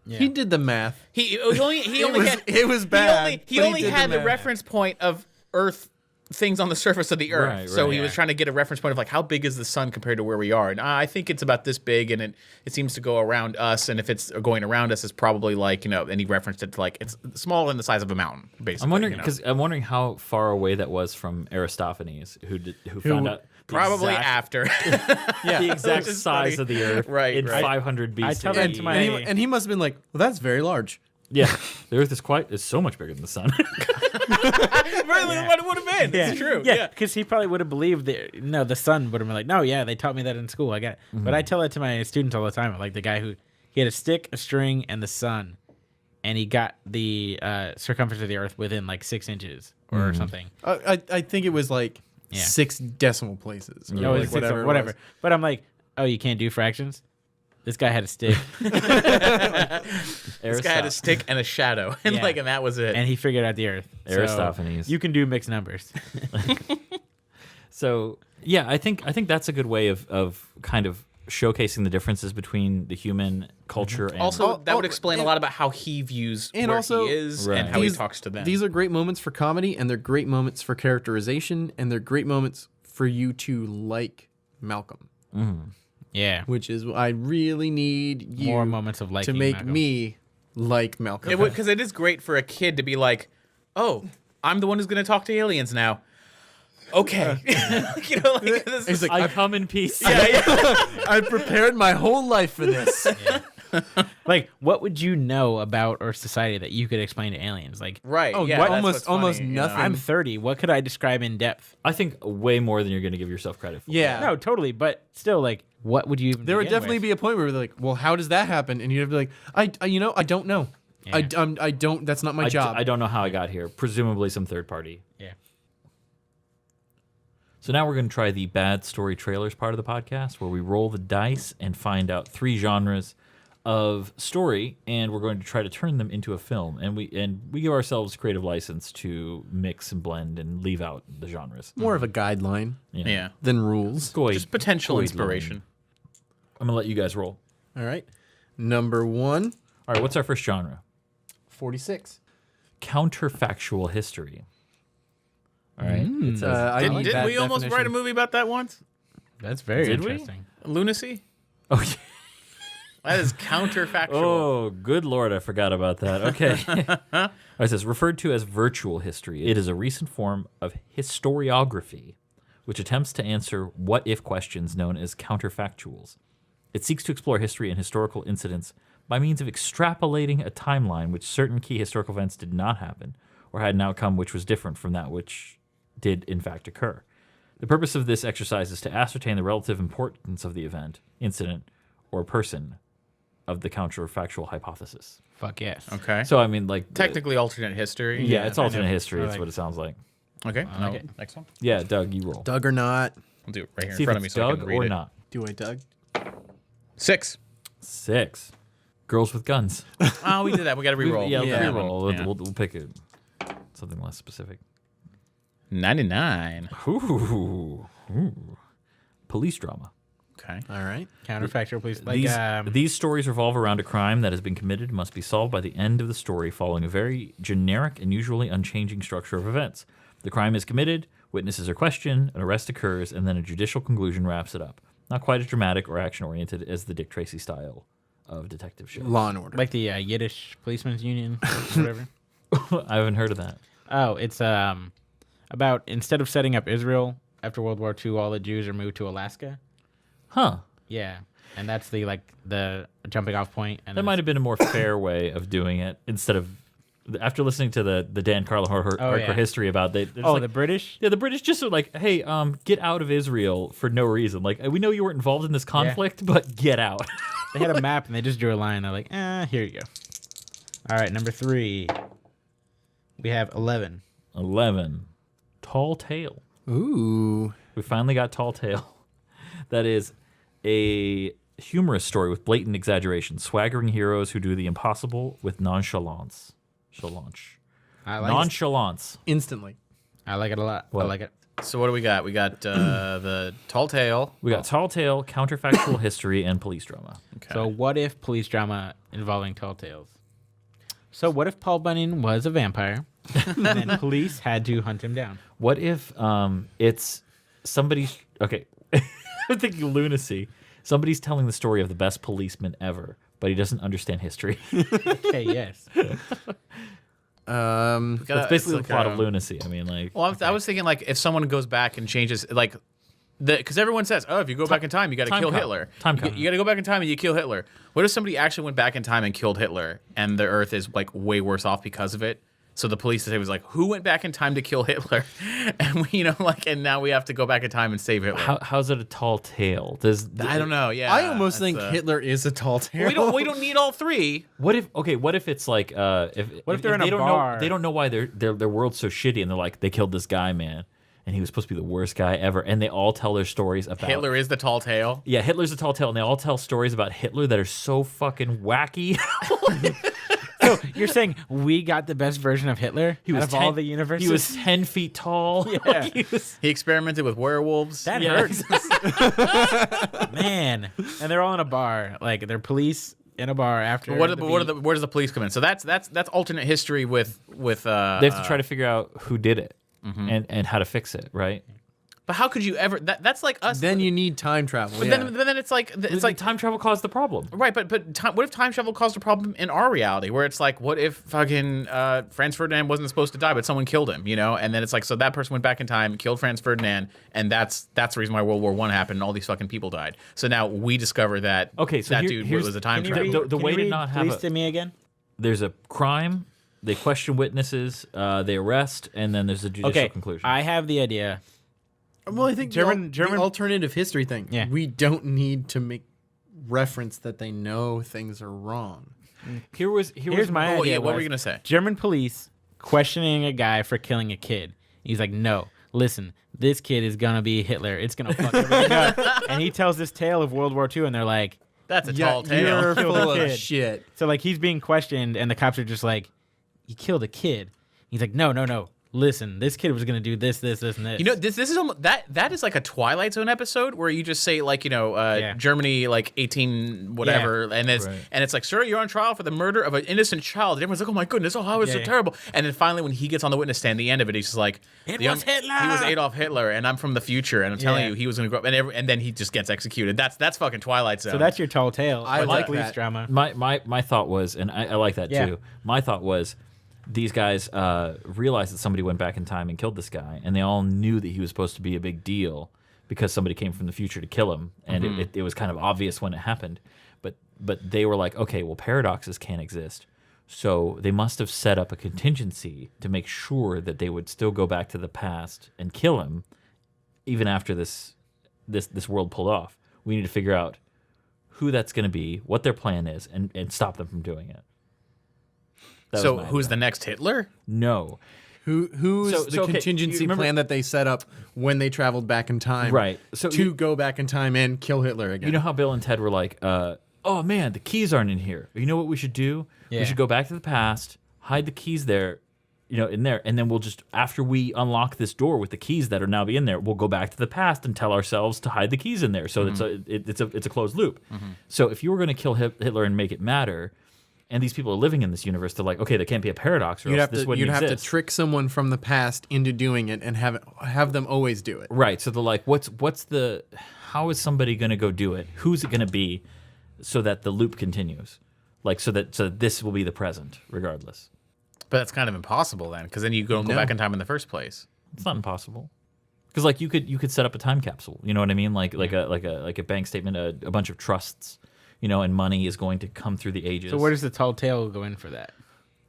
Yeah. He did the math. He only It was bad. He but only did had the math. reference point of Earth things on the surface of the Earth. Right, so right. he was trying to get a reference point of like how big is the sun compared to where we are, and I think it's about this big, and it seems to go around us, and if it's going around us, it's probably like and he referenced it to like it's smaller than the size of a mountain. Basically, I'm wondering I'm wondering how far away that was from Aristophanes, who found out the probably exact- after. the exact Which is size funny. of the Earth Right, in right. 500 BC. I tell that to my And he must have been like, well, that's very large. Yeah, the Earth is so much bigger than the sun. Really, what it would have been. It's true. Yeah, because he probably would have believed the sun would have been like, no, yeah, they taught me that in school. I got it. But I tell that to my students all the time. Like the guy he had a stick, a string, and the sun, and he got the circumference of the Earth within like 6 inches or something. I think it was like 6 decimal places. Or No, like it's whatever. it whatever. was. But I'm like, oh, you can't do fractions? This guy had a stick, This guy had a stick and a shadow, and Yeah. and that was it. and he figured out the Earth. So Aristophanes. you can do mixed numbers. So yeah, I think that's a good way of kind of showcasing the differences between the human culture and Also, that would oh, explain a and- lot about how he views and where also- he is Right. and how he These- talks to them. These are great moments for comedy, and they're great moments for characterization, and they're great moments for you to like Malcolm, Yeah. which is I really need you More moments of liking to make Malcolm. me like Malcolm. It would, because it is great for a kid to be like, "Oh, I'm the one who's going to talk to aliens now." Okay, this He's is, like, I come in peace. I prepared my whole life for this. Like, what would you know about Earth society that you could explain to aliens? Like, right. Oh, yeah, what? that's Almost- what's funny, almost you know? nothing. I'm 30. What could I describe in depth? I think way more than you're going to give yourself credit for. Yeah. No, totally. But still, like, what would you even There would begin definitely with? be a point where they're like, well, how does that happen? And you'd have to be like, I don't know. Yeah. I don't. That's not my job. I don't know how I got here. Presumably some third party. Yeah. So now we're going to try the bad story trailers part of the podcast, where we roll the dice and find out 3 genres of story, and we're going to try to turn them into a film. And we give ourselves creative license to mix and blend and leave out the genres. More of a guideline Yeah, than rules. just potential inspiration. I'm gonna let you guys roll. All right. Number 1, All right, what's our first genre? 46. Counterfactual history. All right. It says, I Didn't like that we almost definition. write a movie about that once? That's very Did we? interesting. Lunacy. oh, yeah. That is counterfactual. Oh, good Lord, I forgot about that. Okay. It says, referred to as virtual history. It is a recent form of historiography, which attempts to answer what-if questions known as counterfactuals. It seeks to explore history and historical incidents by means of extrapolating a timeline which certain key historical events did not happen, or had an outcome which was different from that which did in fact occur. The purpose of this exercise is to ascertain the relative importance of the event, incident, or person of the counterfactual hypothesis. Fuck yes. Okay. So I mean, like Technically alternate history. yeah, it's alternate kind of. history. I It's like- what it sounds like. Okay. I like it. Next one. Yeah, Doug, you roll. Doug or not? I'll do it right here See in if front of me it's so I Doug can read or it. not. Do I, Doug? 6. 6. Girls with guns. Oh, we did that. We got to re-roll. Yeah, Yeah. re-roll. Yeah. We'll pick something less specific. 99. Ooh. Police drama. Okay. All right. Counterfactual, please. Like, These stories revolve around a crime that has been committed and must be solved by the end of the story, following a very generic and usually unchanging structure of events. The crime is committed, witnesses are questioned, an arrest occurs, and then a judicial conclusion wraps it up. Not quite as dramatic or action-oriented as the Dick Tracy style of detective shows. Law and Order. like the Yiddish Policemen's Union, whatever. I haven't heard of that. Oh, it's about instead of setting up Israel after World War II, all the Jews are moved to Alaska. Huh. Yeah, and that's the jumping off point. And That might have been a more fair way of doing it instead of after listening to the Dan Carlin hardcore yeah. history about they're just Oh, like, the British. yeah, the British just are like, hey, get out of Israel for no reason. Like, we know you weren't involved in this conflict, but get out. They had a map and they just drew a line. They're like, here you go. All right, number 3. We have 11. 11. Tall Tale. Ooh. We finally got Tall Tale. That is a humorous story with blatant exaggeration, swaggering heroes who do the impossible with nonchalance. I like it. Nonchalance. Instantly. I like it a lot. What? I like it. So what do we got? We got the tall tale. We got tall tale, counterfactual history, and police drama. Okay. So what if police drama involving tall tales? So what if Paul Bunyan was a vampire and then police had to hunt him down? What if it's somebody's... Okay, I'm thinking lunacy. Somebody's telling the story of the best policeman ever, but he doesn't understand history. Okay, yes. That's basically the plot of lunacy. I mean, like... Well, I was thinking, like, if someone goes back and changes, like... Because everyone says, oh, if you go back in time, you got to kill Hitler. You got to go back in time and you kill Hitler. What if somebody actually went back in time and killed Hitler, and the Earth is like way worse off because of it? So the police was like, who went back in time to kill Hitler? And we, and now we have to go back in time and save Hitler. How's it a tall tale? I don't know. Yeah, I almost think Hitler is a tall tale. We don't need all three. What if it's like what if they're in a don't bar? Know, they don't know why their world's so shitty, and they're like, they killed this guy, man, and he was supposed to be the worst guy ever, and they all tell their stories about Hitler is the tall tale. Yeah, Hitler's the tall tale, and they all tell stories about Hitler that are so fucking wacky. So you're saying we got the best version of Hitler out of all the universes? He was 10 feet tall. Yeah. He experimented with werewolves. That hurts. Man. And they're all in a bar. Like, they're police in a bar after. Where does the police come in? So that's alternate history with they have to try to figure out who did it and how to fix it, right? But how could you ever? That's like us. Then you need time travel. But then it's like Time travel caused the problem. right. But what if time travel caused a problem in our reality, where it's like, what if fucking Franz Ferdinand wasn't supposed to die, but someone killed him, and then it's like, so that person went back in time, killed Franz Ferdinand, and that's the reason why World War I happened, and all these fucking people died. So now we discover that that dude was a time traveler. The way to not have police to me again? There's a crime. They question witnesses. They arrest, and then there's a judicial conclusion. I have the idea. Well, I think German the alternative history thing. Yeah. We don't need to make reference that they know things are wrong. Here's my idea. What were you gonna say? German police questioning a guy for killing a kid. He's like, no, listen, this kid is gonna be Hitler. It's gonna fuck everything up. And he tells this tale of World War II, and they're like, That's a tall tale. You're full of kid. shit. So like he's being questioned, and the cops are just like, you killed a kid. He's like, no. Listen, this kid was gonna do this, and this. This is almost, that is like a Twilight Zone episode where you just say like Germany like 18 whatever, and it's like, sir, you're on trial for the murder of an innocent child. And everyone's like, oh my goodness, how is it so terrible? And then finally, when he gets on the witness stand, the end of it, he's just like, It was Hitler. He was Adolf Hitler, and I'm from the future, and I'm telling you, he was gonna grow up, and then he just gets executed. That's fucking Twilight Zone. So that's your tall tale. I like police that. drama. My thought was, and I like that too. My thought was, these guys realized that somebody went back in time and killed this guy, and they all knew that he was supposed to be a big deal because somebody came from the future to kill him, and it was kind of obvious when it happened. But they were like, okay, well, paradoxes can't exist, so they must have set up a contingency to make sure that they would still go back to the past and kill him, even after this world pulled off. We need to figure out who that's going to be, what their plan is, and stop them from doing it. So who's the next Hitler? No. Who's the contingency plan that they set up when they traveled back in time? Right. So to go back in time and kill Hitler again. You know how Bill and Ted were like, oh man, the keys aren't in here. You know what we should do? Yeah. We should go back to the past, hide the keys there, in there, and then we'll just, after we unlock this door with the keys that are now in there, we'll go back to the past and tell ourselves to hide the keys in there. So it's a closed loop. So if you were going to kill Hitler and make it matter, and these people are living in this universe, they're like, okay, there can't be a paradox, or else this wouldn't exist. You'd have to trick someone from the past into doing it and have them always do it. Right. So they're like, how is somebody going to go do it? Who's it going to be, so that the loop continues, like so this will be the present regardless. But that's kind of impossible then, because then you don't go back in time in the first place. It's not impossible. Because like you could set up a time capsule. You know what I mean? Like a bank statement, a bunch of trusts. And money is going to come through the ages. So where does the tall tale go in for that?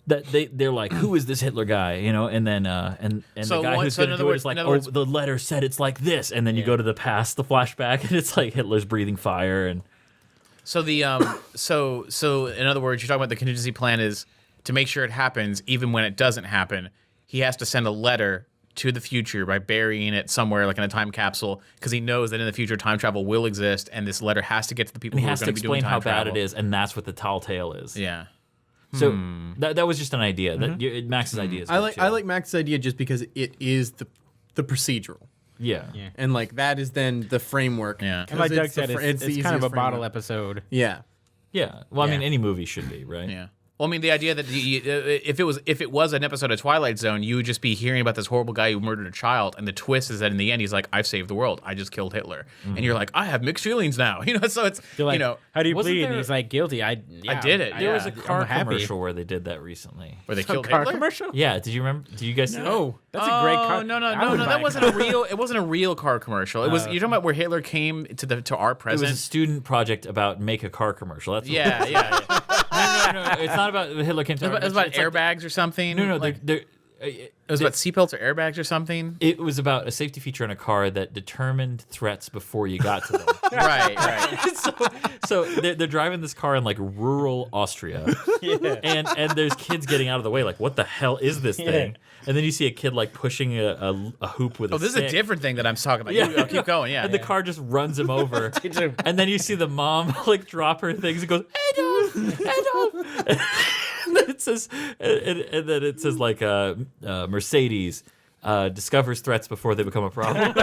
That they're like, who is this Hitler guy? And then and so the guy who's going to do it is like, the letter said it's like this, and then you go to the past, the flashback, and it's like Hitler's breathing fire. And so the so in other words, you're talking about the contingency plan is to make sure it happens even when it doesn't happen. He has to send a letter to the future by burying it somewhere like in a time capsule, because he knows that in the future time travel will exist, and this letter has to get to the people who are going to be doing time travel. He has to explain how bad it is, and that's what the tall tale is. Yeah. So that was just an idea. Max's idea is I like Max's idea just because it is the procedural. Yeah. Yeah. And like that is then the framework. Yeah. And like Doug said, the it's easiest kind of a bottle framework. episode. Yeah. Yeah. Well, I Yeah. mean, any movie should be, right? Yeah. Well, I mean, the idea that if it was an episode of Twilight Zone, you would just be hearing about this horrible guy who murdered a child, and the twist is that in the end he's like, "I've saved the world. I just killed Hitler," and you're like, "I have mixed feelings now." So it's You're like, how do you wasn't plead? And there- he's like, guilty. I did it. There was Yeah. a car I'm happy. commercial where they did that recently. where they A killed car Hitler. commercial? Yeah. Did you remember? Did you guys see that? Oh, that's a great car. No, I would buy that a wasn't car. a real. It wasn't a real car commercial. It was. You're talking about where Hitler came to our It was present. a student project about make a car commercial. That's what Yeah. No. It's not about Hitler came to It was about it's like- airbags or something. No, like, it it was about seatbelts or airbags or something. It was about a safety feature in a car that determined threats before you got to them. Right. so they're driving this car in like rural Austria, and there's kids getting out of the way. Like, what the hell is this thing? And then you see a kid like pushing a hoop with. Oh, this is a different thing that I'm talking about. You keep going. Yeah. And the car just runs him over. And then you see the mom like drop her things and goes, Adolf! And then it says, and then it says like Mercedes discovers threats before they become a problem.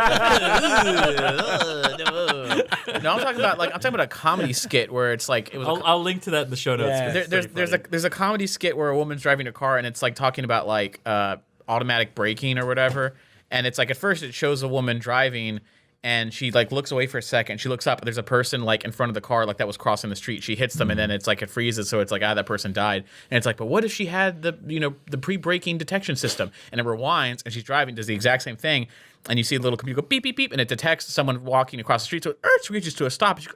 No, I'm talking about a comedy skit where it's like it was. I'll link to that in the show notes. Yeah. 'cause it's pretty funny. There's a comedy skit where a woman's driving a car and it's like talking about like automatic braking or whatever, and it's like at first it shows a woman driving and she like looks away for a second, she looks up and there's a person like in front of the car like that was crossing the street, she hits them and then it's like it freezes, so it's like that person died, and it's like, but what if she had the pre-braking detection system, and it rewinds and she's driving, does the exact same thing, and you see a little computer go beep beep beep and it detects someone walking across the street, so it reaches to a stop, and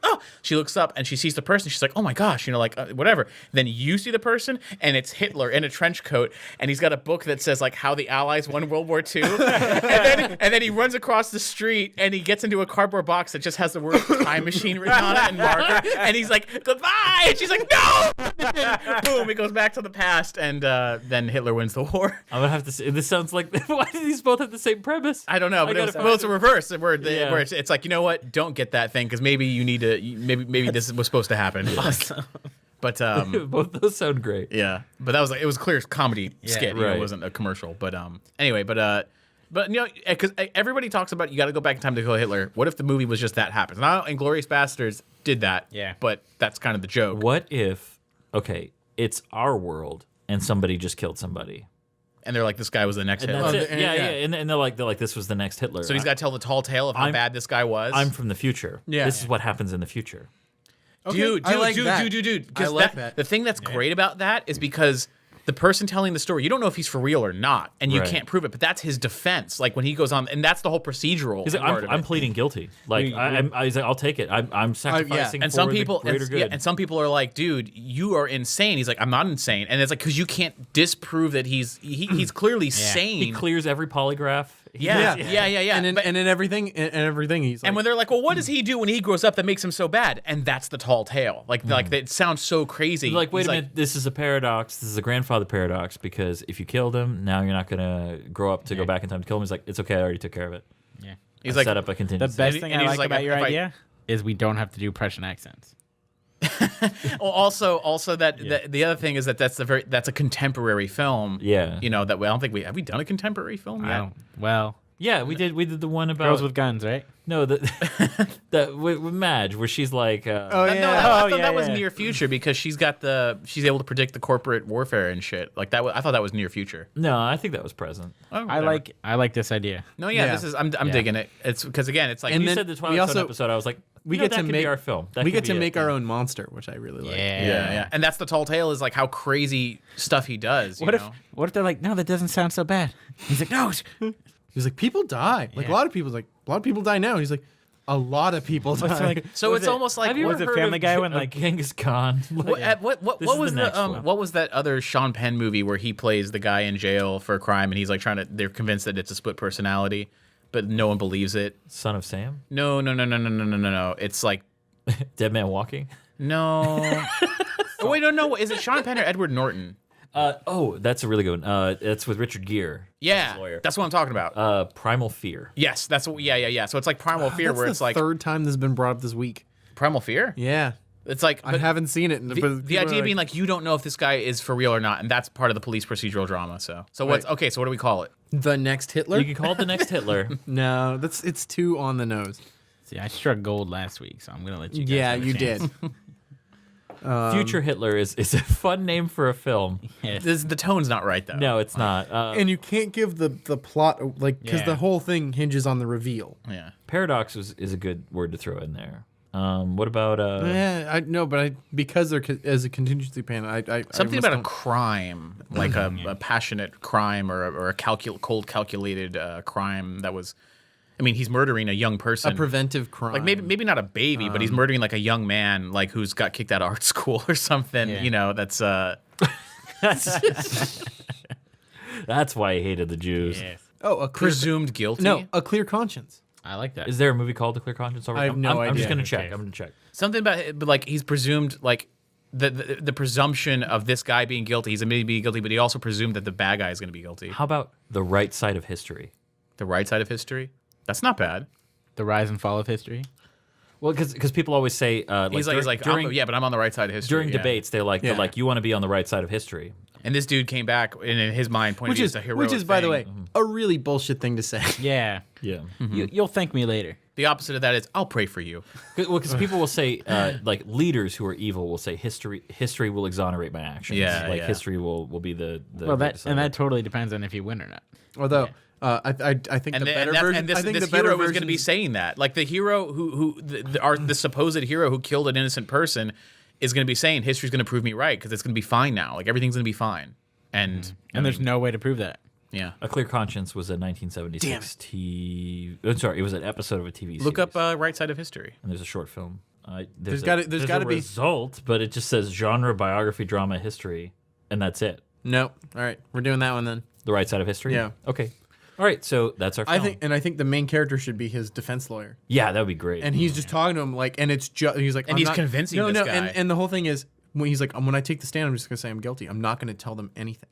she looks up and she sees the person, she's like, oh my gosh, whatever, then you see the person and it's Hitler in a trench coat and he's got a book that says like how the Allies won World War II and then he runs across the street and he gets into a cardboard box that just has the word time machine written on it and marker, and he's like, goodbye, and she's like, no. Boom, it goes back to the past, and then Hitler wins the war. I'm gonna have to say, this sounds like, why do these both have the same premise? I don't know, but gotta it's find a reverse where Yeah. it's like, you know what, don't get that thing because maybe you need to, maybe this was supposed to happen. But Both those sound great. yeah, but that was like, it was a clear comedy skit, right. it wasn't a commercial. But anyway, but because everybody talks about you got to go back in time to kill Hitler. What if the movie was just that happens? Now, Inglourious Bastards did that. Yeah. But that's kind of the joke. What if, okay, it's our world and somebody just killed somebody? And they're like, this guy was the next And Hitler. that's it. and- Yeah, yeah. And they're like, this was the next Hitler. So he's got to tell the tall tale of how bad this guy was. I'm from the future. Yeah. This is what happens in the future. Okay, Dude. I like that. Dude. I 'Cause like that. The thing that's great about that is because the person telling the story, you don't know if he's for real or not, and you Right. can't prove it. But that's his defense. Like when he goes on, and that's the whole procedural He's like, part of I'm it. pleading guilty. Like, he's like, I'll take it. I'm sacrificing And for some the people, greater good. and some people are like, "Dude, you are insane." He's like, "I'm not insane," and it's like because you can't disprove that he's clearly sane. he clears every polygraph. yeah. And in everything, he's like, And when they're like, "Well, what does he do when he grows up that makes him so bad?" And that's the tall tale. Like it sounds so crazy. Like, wait He's a minute, this is a paradox. This is a grandfather paradox because if you killed him, now you're not gonna grow up to go back in time to kill him. He's like, it's okay, I already took care of it. Yeah. He's I like, set up a The contingency. best And thing he's I like like, about your if I- idea is we don't have to do Prussian accents. well, also that the other thing is that that's a contemporary film. Yeah. You know that I don't think have we done a contemporary film yet? I don't. Well, Yeah, we did the one about girls with guns, right? no that with Madge where she's like No, I thought that was yeah. near future because she's able to predict the corporate warfare and shit like that. I thought that was near future. no, I think that was present. Oh, I whatever. like this idea. No, yeah, Yeah. this is I'm digging it. It's because again, it's like And You then said the we Twilight Zone also- episode. I was like, we you know, get that to could make be our film. That we could get to be make it. our own monster, which I really like. yeah, and that's the tall tale is like how crazy stuff he does. You What know? if they're like, no, that doesn't sound so bad? He's like, no. He's like, people die. Like Yeah. a lot of people die now. He's like, a lot of people die. like, So was it's it- almost like Have you Was ever it heard Family of Guy when, of like- Genghis Khan? Like, what This what is was the the next one. what was that other Sean Penn movie where he plays the guy in jail for a crime and he's like they're convinced that it's a split personality, but no one believes it. Son of Sam, No. It's like Dead Man Walking. no. Oh, wait, no. Is it Sean Penn or Edward Norton? That's a really good one. It's with Richard Gere. Yeah, His lawyer. that's what I'm talking about. Primal Fear. Yes, that's what. Yeah. So it's like Primal Fear, That's where the it's like third time this has been brought up this week. Primal Fear. Yeah. It's like I haven't seen it. the idea being like you don't know if this guy is for real or not, and that's part of the police procedural drama. So what's okay? So what do we call it? the next Hitler. You can call it the next Hitler. No, it's too on the nose. See, I struck gold last week, so I'm gonna let you guys Yeah, have a you chance. did. Future Hitler is a fun name for a film. Yeah. The tone's not right though. No, it's not. And you can't give the plot like because Yeah. the whole thing hinges on the reveal. Yeah. Paradox is a good word to throw in there. What about Yeah, I know, but because they're as a contingency plan, I Something almost about a don't- crime, like a passionate crime or a cold calculated crime that was. I mean, he's murdering a young person. a preventive crime. Like maybe not a baby, but he's murdering like a young man, like who's got kicked out of art school or something. Yeah. You know, that's that's why I hated the Jews. Yes. a clear, presumed guilty. no, a clear conscience. I like that. Is there a movie called The Clear Conscience already? I have no I'm just idea. gonna Who check. cares? I'm gonna check. Something about it, but like he's presumed like the presumption of this guy being guilty. He's admitted to being guilty, but he also presumed that the bad guy is going to be guilty. How about The Right Side of History? The right side of history. That's not bad. The rise and fall of history. Well, because people always say He's like during, yeah, but I'm on the right side of history. during yeah. debates they're like Yeah. you want to be on the right side of history. And this dude came back, and in his mind, pointed Which to is, a heroic which is, by the way, thing. a really bullshit thing to say. Yeah. Yeah. You'll thank me later. The opposite of that is, I'll pray for you. Because people will say like leaders who are evil will say history will exonerate my actions. Yeah, like yeah. history will be the Well, that decider. totally depends on if you win or not. Although I think And, the the, better and, that's, version. and this, I think this the better hero is going version to be saying that. Like the hero the supposed hero who killed an innocent person is going to be saying history's going to prove me right because it's going to be fine now. Like everything's going to be fine. And And there's no way to prove that. yeah. A Clear Conscience was a 1976 it was an episode of a TV series. Look up Right Side of History. and there's a short film. There's gotta a be- result, but it just says genre, biography, drama, history, and that's it. No. All right, we're doing that one then. The Right Side of History. Yeah. Okay. All right. So that's our film. I think the main character should be his defense lawyer, yeah, that would be great. and he's just talking to him like, and it's just he's like, And I'm he's not- convincing no, this no, guy. and the whole thing is when he's like, when I take the stand, I'm just gonna say I'm guilty. I'm not gonna tell them anything.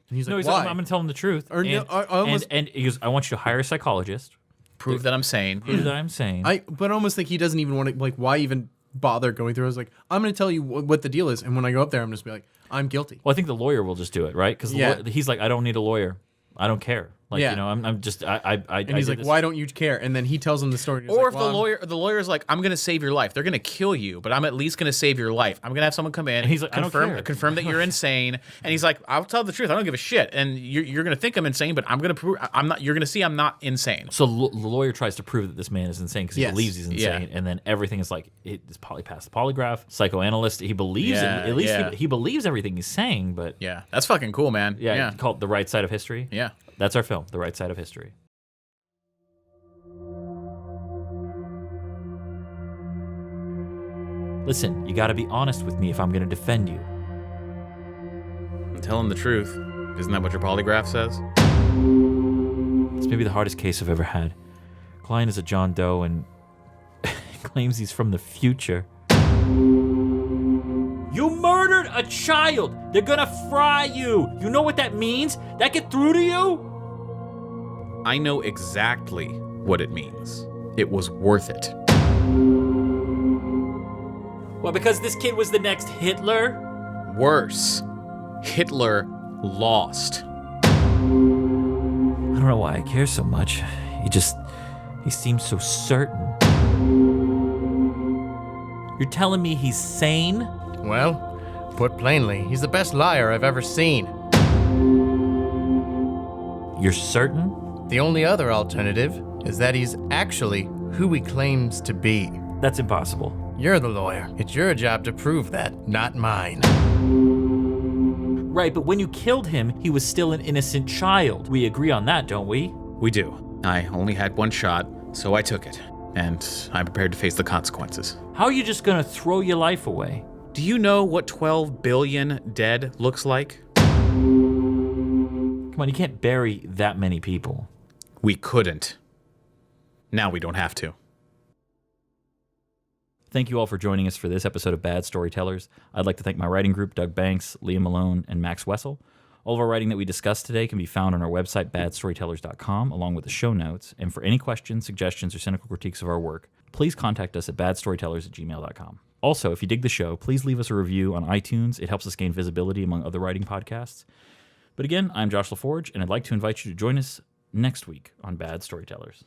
And he's no, like, he's why? like, I'm going to tell him the truth. Or no, and, I almost- and he goes, I want you to hire a psychologist. Prove that I'm sane. Prove that I'm saying. But I almost think he doesn't even want to, like, why even bother going through? I was like, I'm going to tell you what the deal is. And when I go up there, I'm just be like, I'm guilty. Well, I think the lawyer will just do it, right? Because Yeah. he's like, I don't need a lawyer. I don't care. Like, Yeah. you know, I'm just, I And he's like, why don't you care? And then he tells him the story. He's Or like, if well, the lawyer's like, I'm going to save your life. They're going to kill you, but I'm at least going to save your life. I'm going to have someone come in And he's like, I don't care. confirm that you're insane. And he's like, I'll tell the truth. I don't give a shit. And you're going to think I'm insane, but I'm going to prove I'm not. You're going to see I'm not insane. So the lawyer tries to prove that this man is insane because he Yes. believes he's insane, Yeah. and then everything is like it's passed the polygraph. Psychoanalyst, he believes Yeah, it. At least yeah. he believes everything he's saying. But Yeah, that's fucking cool, man. Yeah. called The Right Side of History. Yeah. That's our film, The Right Side of History. Listen, you got to be honest with me if I'm going to defend you. Tell him the truth. Isn't that what your polygraph says? It's maybe the hardest case I've ever had. Client is a John Doe and claims he's from the future. You murdered a child! They're gonna fry you! You know what that means? That get through to you? I know exactly what it means. It was worth it. Well, because this kid was the next Hitler? Worse, Hitler lost. I don't know why I care so much. He seems so certain. You're telling me he's sane? well, put plainly, he's the best liar I've ever seen. You're certain? The only other alternative is that he's actually who he claims to be. That's impossible. You're the lawyer. It's your job to prove that, not mine. Right, but when you killed him, he was still an innocent child. We agree on that, don't we? We do. I only had one shot, so I took it. And I'm prepared to face the consequences. How are you just gonna throw your life away? Do you know what 12 billion dead looks like? Come on, you can't bury that many people. We couldn't. Now we don't have to. Thank you all for joining us for this episode of Bad Storytellers. I'd like to thank my writing group, Doug Banks, Liam Malone, and Max Wessel. All of our writing that we discussed today can be found on our website, badstorytellers.com, along with the show notes. And for any questions, suggestions, or cynical critiques of our work, please contact us at badstorytellers@gmail.com. Also, if you dig the show, please leave us a review on iTunes. It helps us gain visibility among other writing podcasts. But again, I'm Josh LaForge, and I'd like to invite you to join us next week on Bad Storytellers.